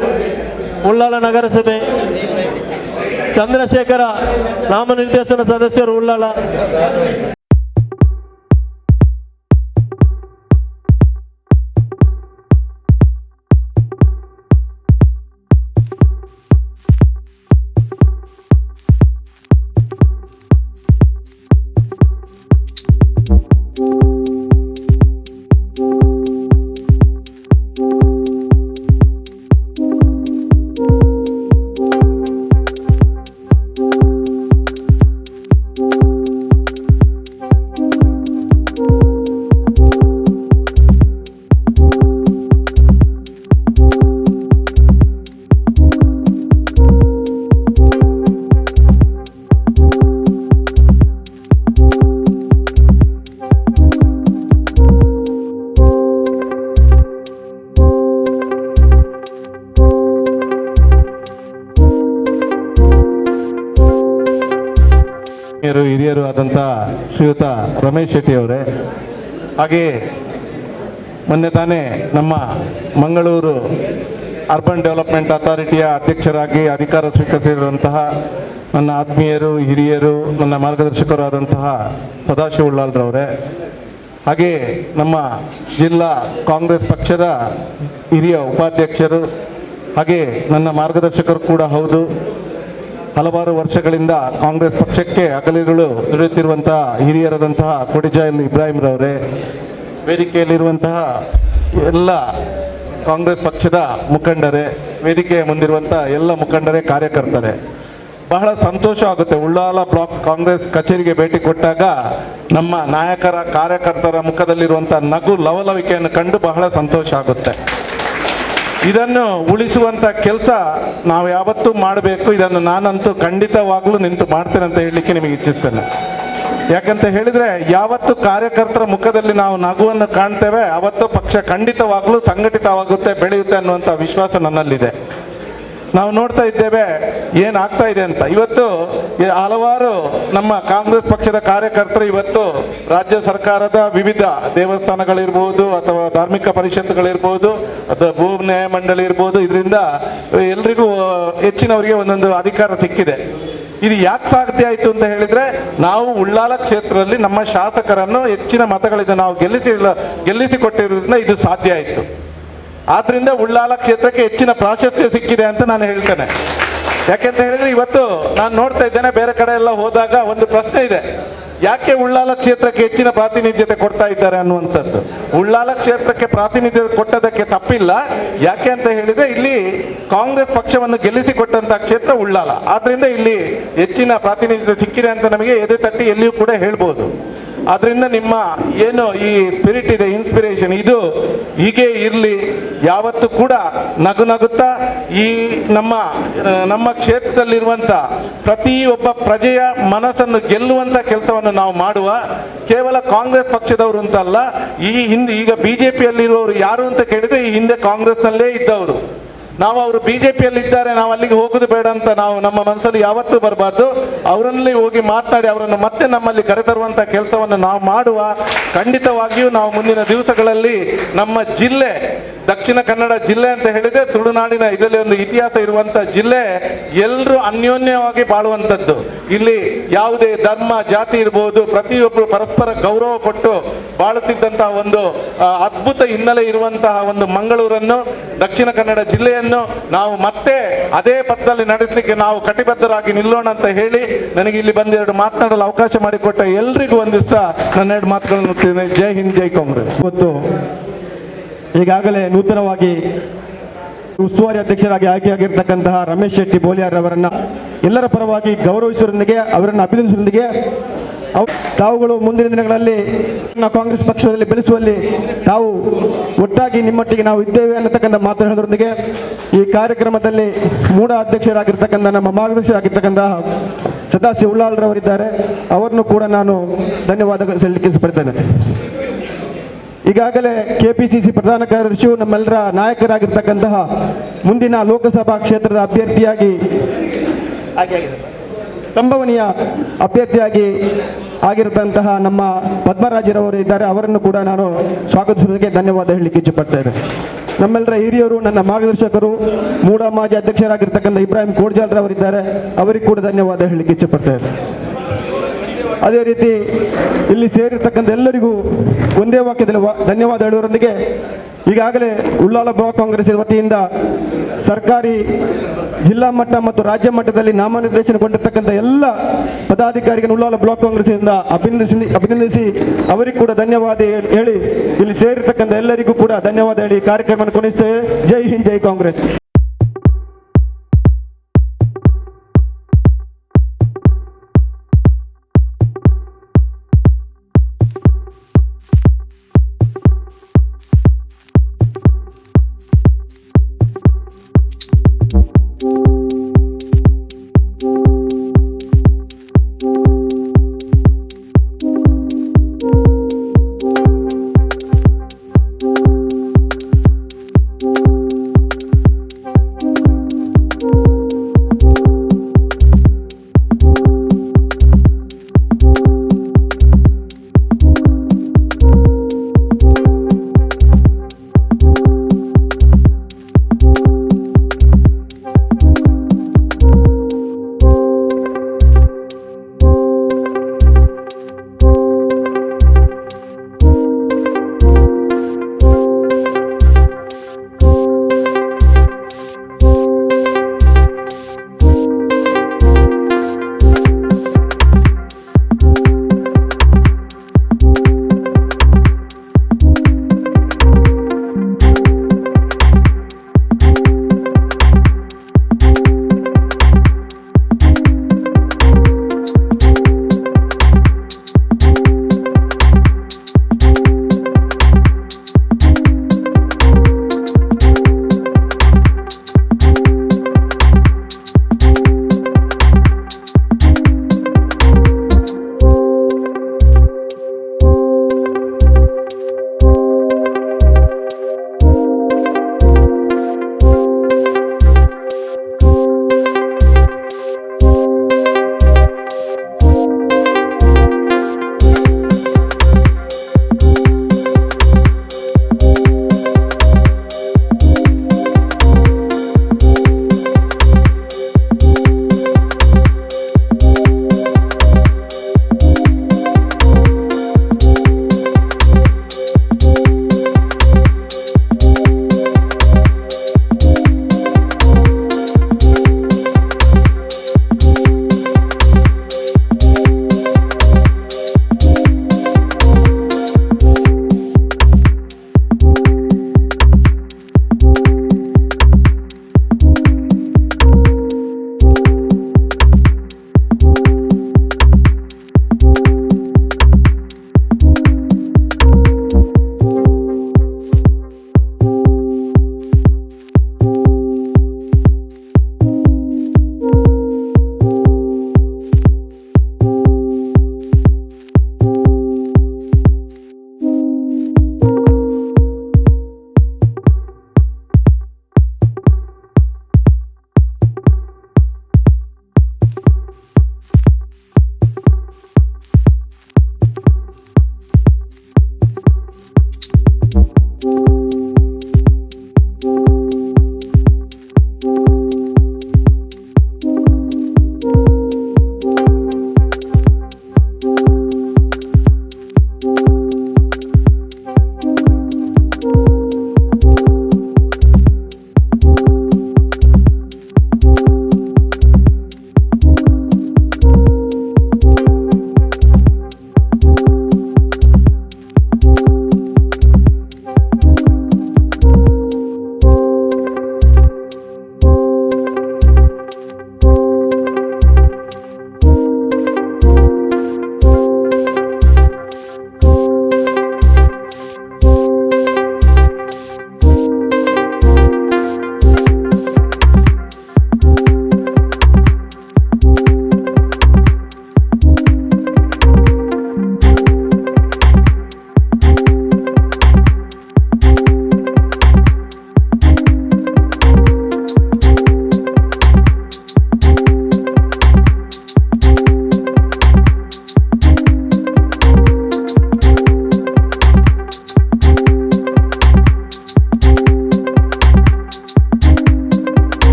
ಉಳ್ಳಾಲ ನಗರಸಭೆ. ಚಂದ್ರಶೇಖರ ನಾಮನಿರ್ದೇಶನ ಸದಸ್ಯರು ಉಳ್ಳಾಲ. ಆತ್ಮೀಯರು ಹಿರಿಯರು ಆದಂಥ ಶ್ರೀಯುತ ರಮೇಶ್ ಶೆಟ್ಟಿ ಅವರೇ, ಹಾಗೆಯೇ ಮೊನ್ನೆ ತಾನೇ ನಮ್ಮ ಮಂಗಳೂರು ಅರ್ಬನ್ ಡೆವಲಪ್ಮೆಂಟ್ ಅಥಾರಿಟಿಯ ಅಧ್ಯಕ್ಷರಾಗಿ ಅಧಿಕಾರ ಸ್ವೀಕರಿಸಿರುವಂತಹ ನನ್ನ ಆತ್ಮೀಯರು ಹಿರಿಯರು ನನ್ನ ಮಾರ್ಗದರ್ಶಕರಾದಂತಹ ಸದಾಶಿವ ಉಳ್ಳಾಲ್ರವರೇ, ಹಾಗೆಯೇ ನಮ್ಮ ಜಿಲ್ಲಾ ಕಾಂಗ್ರೆಸ್ ಪಕ್ಷದ ಹಿರಿಯ ಉಪಾಧ್ಯಕ್ಷರು ಹಾಗೆ ನನ್ನ ಮಾರ್ಗದರ್ಶಕರು ಕೂಡ ಹೌದು. ಹಲವಾರು ವರ್ಷಗಳಿಂದ ಕಾಂಗ್ರೆಸ್ ಪಕ್ಷಕ್ಕೆ ಅಗಲಿಗಳು ದುಡಿಯುತ್ತಿರುವಂತಹ ಹಿರಿಯರಾದಂತಹ ಕೊಡಿಜಾಲ್ ಇಬ್ರಾಹಿಂರವರೇ, ವೇದಿಕೆಯಲ್ಲಿರುವಂತಹ ಎಲ್ಲ ಕಾಂಗ್ರೆಸ್ ಪಕ್ಷದ ಮುಖಂಡರೇ, ವೇದಿಕೆಯ ಮುಂದಿರುವಂಥ ಎಲ್ಲ ಮುಖಂಡರೇ, ಕಾರ್ಯಕರ್ತರೇ, ಬಹಳ ಸಂತೋಷ ಆಗುತ್ತೆ. ಉಳ್ಳಾಲ ಬ್ಲಾಕ್ ಕಾಂಗ್ರೆಸ್ ಕಚೇರಿಗೆ ಭೇಟಿ ಕೊಟ್ಟಾಗ ನಮ್ಮ ನಾಯಕರ ಕಾರ್ಯಕರ್ತರ ಮುಖದಲ್ಲಿರುವಂಥ ನಗು ಲವಲವಿಕೆಯನ್ನು ಕಂಡು ಬಹಳ ಸಂತೋಷ ಆಗುತ್ತೆ. ಇದನ್ನು ಉಳಿಸುವಂಥ ಕೆಲಸ ನಾವು ಯಾವತ್ತೂ ಮಾಡಬೇಕು. ಇದನ್ನು ನಾನಂತೂ ಖಂಡಿತವಾಗ್ಲೂ ನಿಂತು ಮಾಡ್ತೇನೆ ಅಂತ ಹೇಳಲಿಕ್ಕೆ ನಿಮಗೆ ಇಚ್ಛಿಸ್ತೇನೆ. ಯಾಕಂತ ಹೇಳಿದರೆ ಯಾವತ್ತು ಕಾರ್ಯಕರ್ತರ ಮುಖದಲ್ಲಿ ನಾವು ನಗುವನ್ನು ಕಾಣ್ತೇವೆ ಅವತ್ತು ಪಕ್ಷ ಖಂಡಿತವಾಗ್ಲೂ ಸಂಘಟಿತವಾಗುತ್ತೆ, ಬೆಳೆಯುತ್ತೆ ಅನ್ನುವಂಥ ವಿಶ್ವಾಸ ನನ್ನಲ್ಲಿದೆ. ನಾವು ನೋಡ್ತಾ ಇದ್ದೇವೆ ಏನಾಗ್ತಾ ಇದೆ ಅಂತ. ಇವತ್ತು ಹಲವಾರು ನಮ್ಮ ಕಾಂಗ್ರೆಸ್ ಪಕ್ಷದ ಕಾರ್ಯಕರ್ತರು ಇವತ್ತು ರಾಜ್ಯ ಸರ್ಕಾರದ ವಿವಿಧ ದೇವಸ್ಥಾನಗಳಿರ್ಬೋದು ಅಥವಾ ಧಾರ್ಮಿಕ ಪರಿಷತ್ಗಳಿರ್ಬೋದು ಅಥವಾ ಭೂ ನ್ಯಾಯ ಮಂಡಳಿ ಇರ್ಬೋದು, ಇದರಿಂದ ಎಲ್ರಿಗೂ ಹೆಚ್ಚಿನವರಿಗೆ ಒಂದೊಂದು ಅಧಿಕಾರ ಸಿಕ್ಕಿದೆ. ಇದು ಯಾಕೆ ಸಾಧ್ಯ ಆಯಿತು ಅಂತ ಹೇಳಿದ್ರೆ, ನಾವು ಉಳ್ಳಾಲ ಕ್ಷೇತ್ರದಲ್ಲಿ ನಮ್ಮ ಶಾಸಕರನ್ನು ಹೆಚ್ಚಿನ ಮತಗಳಿಂದ ನಾವು ಗೆಲ್ಲಿಸಿಕೊಟ್ಟಿರೋದ್ರಿಂದ ಇದು ಸಾಧ್ಯ ಆಯಿತು. ಆದ್ರಿಂದ ಉಳ್ಳಾಲ ಕ್ಷೇತ್ರಕ್ಕೆ ಹೆಚ್ಚಿನ ಪ್ರಾಶಸ್ತ್ಯ ಸಿಕ್ಕಿದೆ ಅಂತ ನಾನು ಹೇಳ್ತೇನೆ. ಯಾಕೆಂತ ಹೇಳಿದ್ರೆ ಇವತ್ತು ನಾನು ನೋಡ್ತಾ ಇದ್ದೇನೆ, ಬೇರೆ ಕಡೆ ಎಲ್ಲ ಹೋದಾಗ ಒಂದು ಪ್ರಶ್ನೆ ಇದೆ, ಯಾಕೆ ಉಳ್ಳಾಲ ಕ್ಷೇತ್ರಕ್ಕೆ ಹೆಚ್ಚಿನ ಪ್ರಾತಿನಿಧ್ಯತೆ ಕೊಡ್ತಾ ಇದ್ದಾರೆ ಅನ್ನುವಂಥದ್ದು. ಉಳ್ಳಾಲ ಕ್ಷೇತ್ರಕ್ಕೆ ಪ್ರಾತಿನಿಧ್ಯ ಕೊಟ್ಟದಕ್ಕೆ ತಪ್ಪಿಲ್ಲ. ಯಾಕೆ ಅಂತ ಹೇಳಿದ್ರೆ ಇಲ್ಲಿ ಕಾಂಗ್ರೆಸ್ ಪಕ್ಷವನ್ನು ಗೆಲ್ಲಿಸಿಕೊಟ್ಟಂತ ಕ್ಷೇತ್ರ ಉಳ್ಳಾಲ, ಆದ್ರಿಂದ ಇಲ್ಲಿ ಹೆಚ್ಚಿನ ಪ್ರಾತಿನಿಧ್ಯ ಸಿಕ್ಕಿದೆ ಅಂತ ನಮಗೆ ಎದೆ ತಟ್ಟಿ ಎಲ್ಲಿಯೂ ಕೂಡ ಹೇಳ್ಬೋದು. ಆದ್ರಿಂದ ನಿಮ್ಮ ಏನು ಈ ಸ್ಪಿರಿಟ್ ಇದೆ, ಇನ್ಸ್ಪಿರೇಷನ್, ಇದು ಹೀಗೆ ಇರಲಿ. ಯಾವತ್ತೂ ಕೂಡ ನಗು ನಗುತ್ತಾ ಈ ನಮ್ಮ ಕ್ಷೇತ್ರದಲ್ಲಿರುವಂಥ ಪ್ರತಿಯೊಬ್ಬ ಪ್ರಜೆಯ ಮನಸ್ಸನ್ನು ಗೆಲ್ಲುವಂಥ ಕೆಲಸವನ್ನು ನಾವು ಮಾಡುವ. ಕೇವಲ ಕಾಂಗ್ರೆಸ್ ಪಕ್ಷದವರು ಅಂತಲ್ಲ, ಈಗ ಬಿಜೆಪಿಯಲ್ಲಿರುವವರು ಯಾರು ಅಂತ ಕೇಳಿದ್ರೆ ಈ ಹಿಂದೆ ಕಾಂಗ್ರೆಸ್ನಲ್ಲೇ ಇದ್ದವರು. ನಾವು ಅವರು ಬಿಜೆಪಿಯಲ್ಲಿ ಇದ್ದಾರೆ, ನಾವು ಅಲ್ಲಿಗೆ ಹೋಗೋದು ಬೇಡ ಅಂತ ನಾವು ನಮ್ಮ ಮನಸ್ಸಲ್ಲಿ ಯಾವತ್ತೂ ಬರಬಾರ್ದು. ಅವರಲ್ಲಿ ಹೋಗಿ ಮಾತನಾಡಿ ಅವರನ್ನು ಮತ್ತೆ ನಮ್ಮಲ್ಲಿ ಕರೆತರುವಂಥ ಕೆಲಸವನ್ನು ನಾವು ಮಾಡುವ. ಖಂಡಿತವಾಗಿಯೂ ನಾವು ಮುಂದಿನ ದಿವಸಗಳಲ್ಲಿ ನಮ್ಮ ಜಿಲ್ಲೆ ದಕ್ಷಿಣ ಕನ್ನಡ ಜಿಲ್ಲೆ ಅಂತ ಹೇಳಿದ್ರೆ ತುಳುನಾಡಿನ ಇದರಲ್ಲಿ ಒಂದು ಇತಿಹಾಸ ಇರುವಂಥ ಜಿಲ್ಲೆ, ಎಲ್ಲರೂ ಅನ್ಯೋನ್ಯವಾಗಿ ಬಾಳುವಂಥದ್ದು. ಇಲ್ಲಿ ಯಾವುದೇ ಧರ್ಮ ಜಾತಿ ಇರ್ಬೋದು, ಪ್ರತಿಯೊಬ್ಬರು ಪರಸ್ಪರ ಗೌರವ ಕೊಟ್ಟು ಬಾಳುತ್ತಿದ್ದಂತಹ ಒಂದು ಅದ್ಭುತ ಹಿನ್ನೆಲೆ ಇರುವಂತಹ ಒಂದು ಮಂಗಳೂರನ್ನು, ದಕ್ಷಿಣ ಕನ್ನಡ ಜಿಲ್ಲೆಯನ್ನು ನಾವು ಮತ್ತೆ ಅದೇ ಪಥದಲ್ಲಿ ನಡೆಸಲಿಕ್ಕೆ ನಾವು ಕಟಿಬದ್ಧರಾಗಿ ನಿಲ್ಲೋಣ ಅಂತ ಹೇಳಿ ನನಗೆ ಇಲ್ಲಿ ಬಂದು ಎರಡು ಮಾತನಾಡಲು ಅವಕಾಶ ಮಾಡಿಕೊಟ್ಟ ಎಲ್ರಿಗೂ ಒಂದಿಸ್ತಾ ನನ್ನ ಎರಡು ಮಾತುಗಳನ್ನು ಮುಗಿಸ್ತೇನೆ. ಜೈ ಹಿಂದ್, ಜೈ ಕಾಂಗ್ರೆಸ್. ಇವತ್ತು ಈಗಾಗಲೇ ನೂತನವಾಗಿ ಉಸ್ತುವಾರಿ ಅಧ್ಯಕ್ಷರಾಗಿ ಆಯ್ಕೆಯಾಗಿರ್ತಕ್ಕಂತಹ ರಮೇಶ್ ಶೆಟ್ಟಿ ಬೋಲಿಯಾರ್ ಅವರನ್ನ ಎಲ್ಲರ ಪರವಾಗಿ ಗೌರವಿಸುವುದರೊಂದಿಗೆ ಅವರನ್ನು ಅಭಿನಂದಿಸುವುದರೊಂದಿಗೆ ತಾವುಗಳು ಮುಂದಿನ ದಿನಗಳಲ್ಲಿ ಕಾಂಗ್ರೆಸ್ ಪಕ್ಷದಲ್ಲಿ ಬೆಳೆಸುವಲ್ಲಿ ತಾವು ಒಟ್ಟಾಗಿ ನಿಮ್ಮೊಟ್ಟಿಗೆ ನಾವು ಇದ್ದೇವೆ ಅನ್ನತಕ್ಕಂಥ ಮಾತನಾಡೋದ್ರೊಂದಿಗೆ ಈ ಕಾರ್ಯಕ್ರಮದಲ್ಲಿ ಮೂಡ ಅಧ್ಯಕ್ಷರಾಗಿರ್ತಕ್ಕಂಥ ನಮ್ಮ ಮಾರ್ಗದರ್ಶಕರಾಗಿರ್ತಕ್ಕಂತಹ ಸದಾಶಿವ ಉಳ್ಳಾಲ್ರವರಿದ್ದಾರೆ. ಅವರನ್ನು ಕೂಡ ನಾನು ಧನ್ಯವಾದಗಳು ಸಲ್ಲಿಕೆ ಇಷ್ಟಪಡ್ತೇನೆ. ಈಗಾಗಲೇ ಕೆಪಿಸಿಸಿ ಪ್ರಧಾನ ಕಾರ್ಯದರ್ಶಿಯು ನಮ್ಮೆಲ್ಲರ ನಾಯಕರಾಗಿರ್ತಕ್ಕಂತಹ ಮುಂದಿನ ಲೋಕಸಭಾ ಕ್ಷೇತ್ರದ ಅಭ್ಯರ್ಥಿಯಾಗಿ ಸಂಭವನೀಯ ಅಭ್ಯರ್ಥಿಯಾಗಿ ಆಗಿರತಕ್ಕಂತಹ ನಮ್ಮ ಪದ್ಮರಾಜರವರು ಇದ್ದಾರೆ. ಅವರನ್ನು ಕೂಡ ನಾನು ಸ್ವಾಗತಿಸುವುದಕ್ಕೆ ಧನ್ಯವಾದ ಹೇಳಲಿಕ್ಕೆ ಇಚ್ಛೆಪಡ್ತೇನೆ. ನಮ್ಮೆಲ್ಲರ ಹಿರಿಯರು, ನನ್ನ ಮಾರ್ಗದರ್ಶಕರು, ಮೂಡ ಮಾಜಿ ಅಧ್ಯಕ್ಷರಾಗಿರ್ತಕ್ಕಂಥ ಇಬ್ರಾಹಿಂ ಕೋಡ್ಜಾಲ್ರವರಿದ್ದಾರೆ. ಅವರಿಗೆ ಕೂಡ ಧನ್ಯವಾದ ಹೇಳಲಿಕ್ಕೆ ಇಚ್ಛೆಪಡ್ತೇನೆ. ಅದೇ ರೀತಿ ಇಲ್ಲಿ ಸೇರಿರ್ತಕ್ಕಂಥ ಎಲ್ಲರಿಗೂ ಒಂದೇ ವಾಕ್ಯದಲ್ಲಿ ಧನ್ಯವಾದ ಹೇಳುವುದರೊಂದಿಗೆ ಈಗಾಗಲೇ ಉಳ್ಳಾಲ ಬ್ಲಾಕ್ ಕಾಂಗ್ರೆಸ್ ವತಿಯಿಂದ ಸರ್ಕಾರಿ ಜಿಲ್ಲಾ ಮಟ್ಟ ಮತ್ತು ರಾಜ್ಯ ಮಟ್ಟದಲ್ಲಿ ನಾಮನಿರ್ದೇಶನಗೊಂಡಿರ್ತಕ್ಕಂಥ ಎಲ್ಲ ಪದಾಧಿಕಾರಿಗಳನ್ನು ಉಳ್ಳಾಲ ಬ್ಲಾಕ್ ಕಾಂಗ್ರೆಸ್ನಿಂದ ಅಭಿನಂದಿಸಿ ಅವರಿಗೂ ಕೂಡ ಧನ್ಯವಾದ ಹೇಳಿ ಇಲ್ಲಿ ಸೇರಿರ್ತಕ್ಕಂಥ ಎಲ್ಲರಿಗೂ ಕೂಡ ಧನ್ಯವಾದ ಹೇಳಿ ಕಾರ್ಯಕ್ರಮವನ್ನು ಕೊನೆಸ್ತೇವೆ. ಜೈ ಹಿಂದ್, ಜೈ ಕಾಂಗ್ರೆಸ್.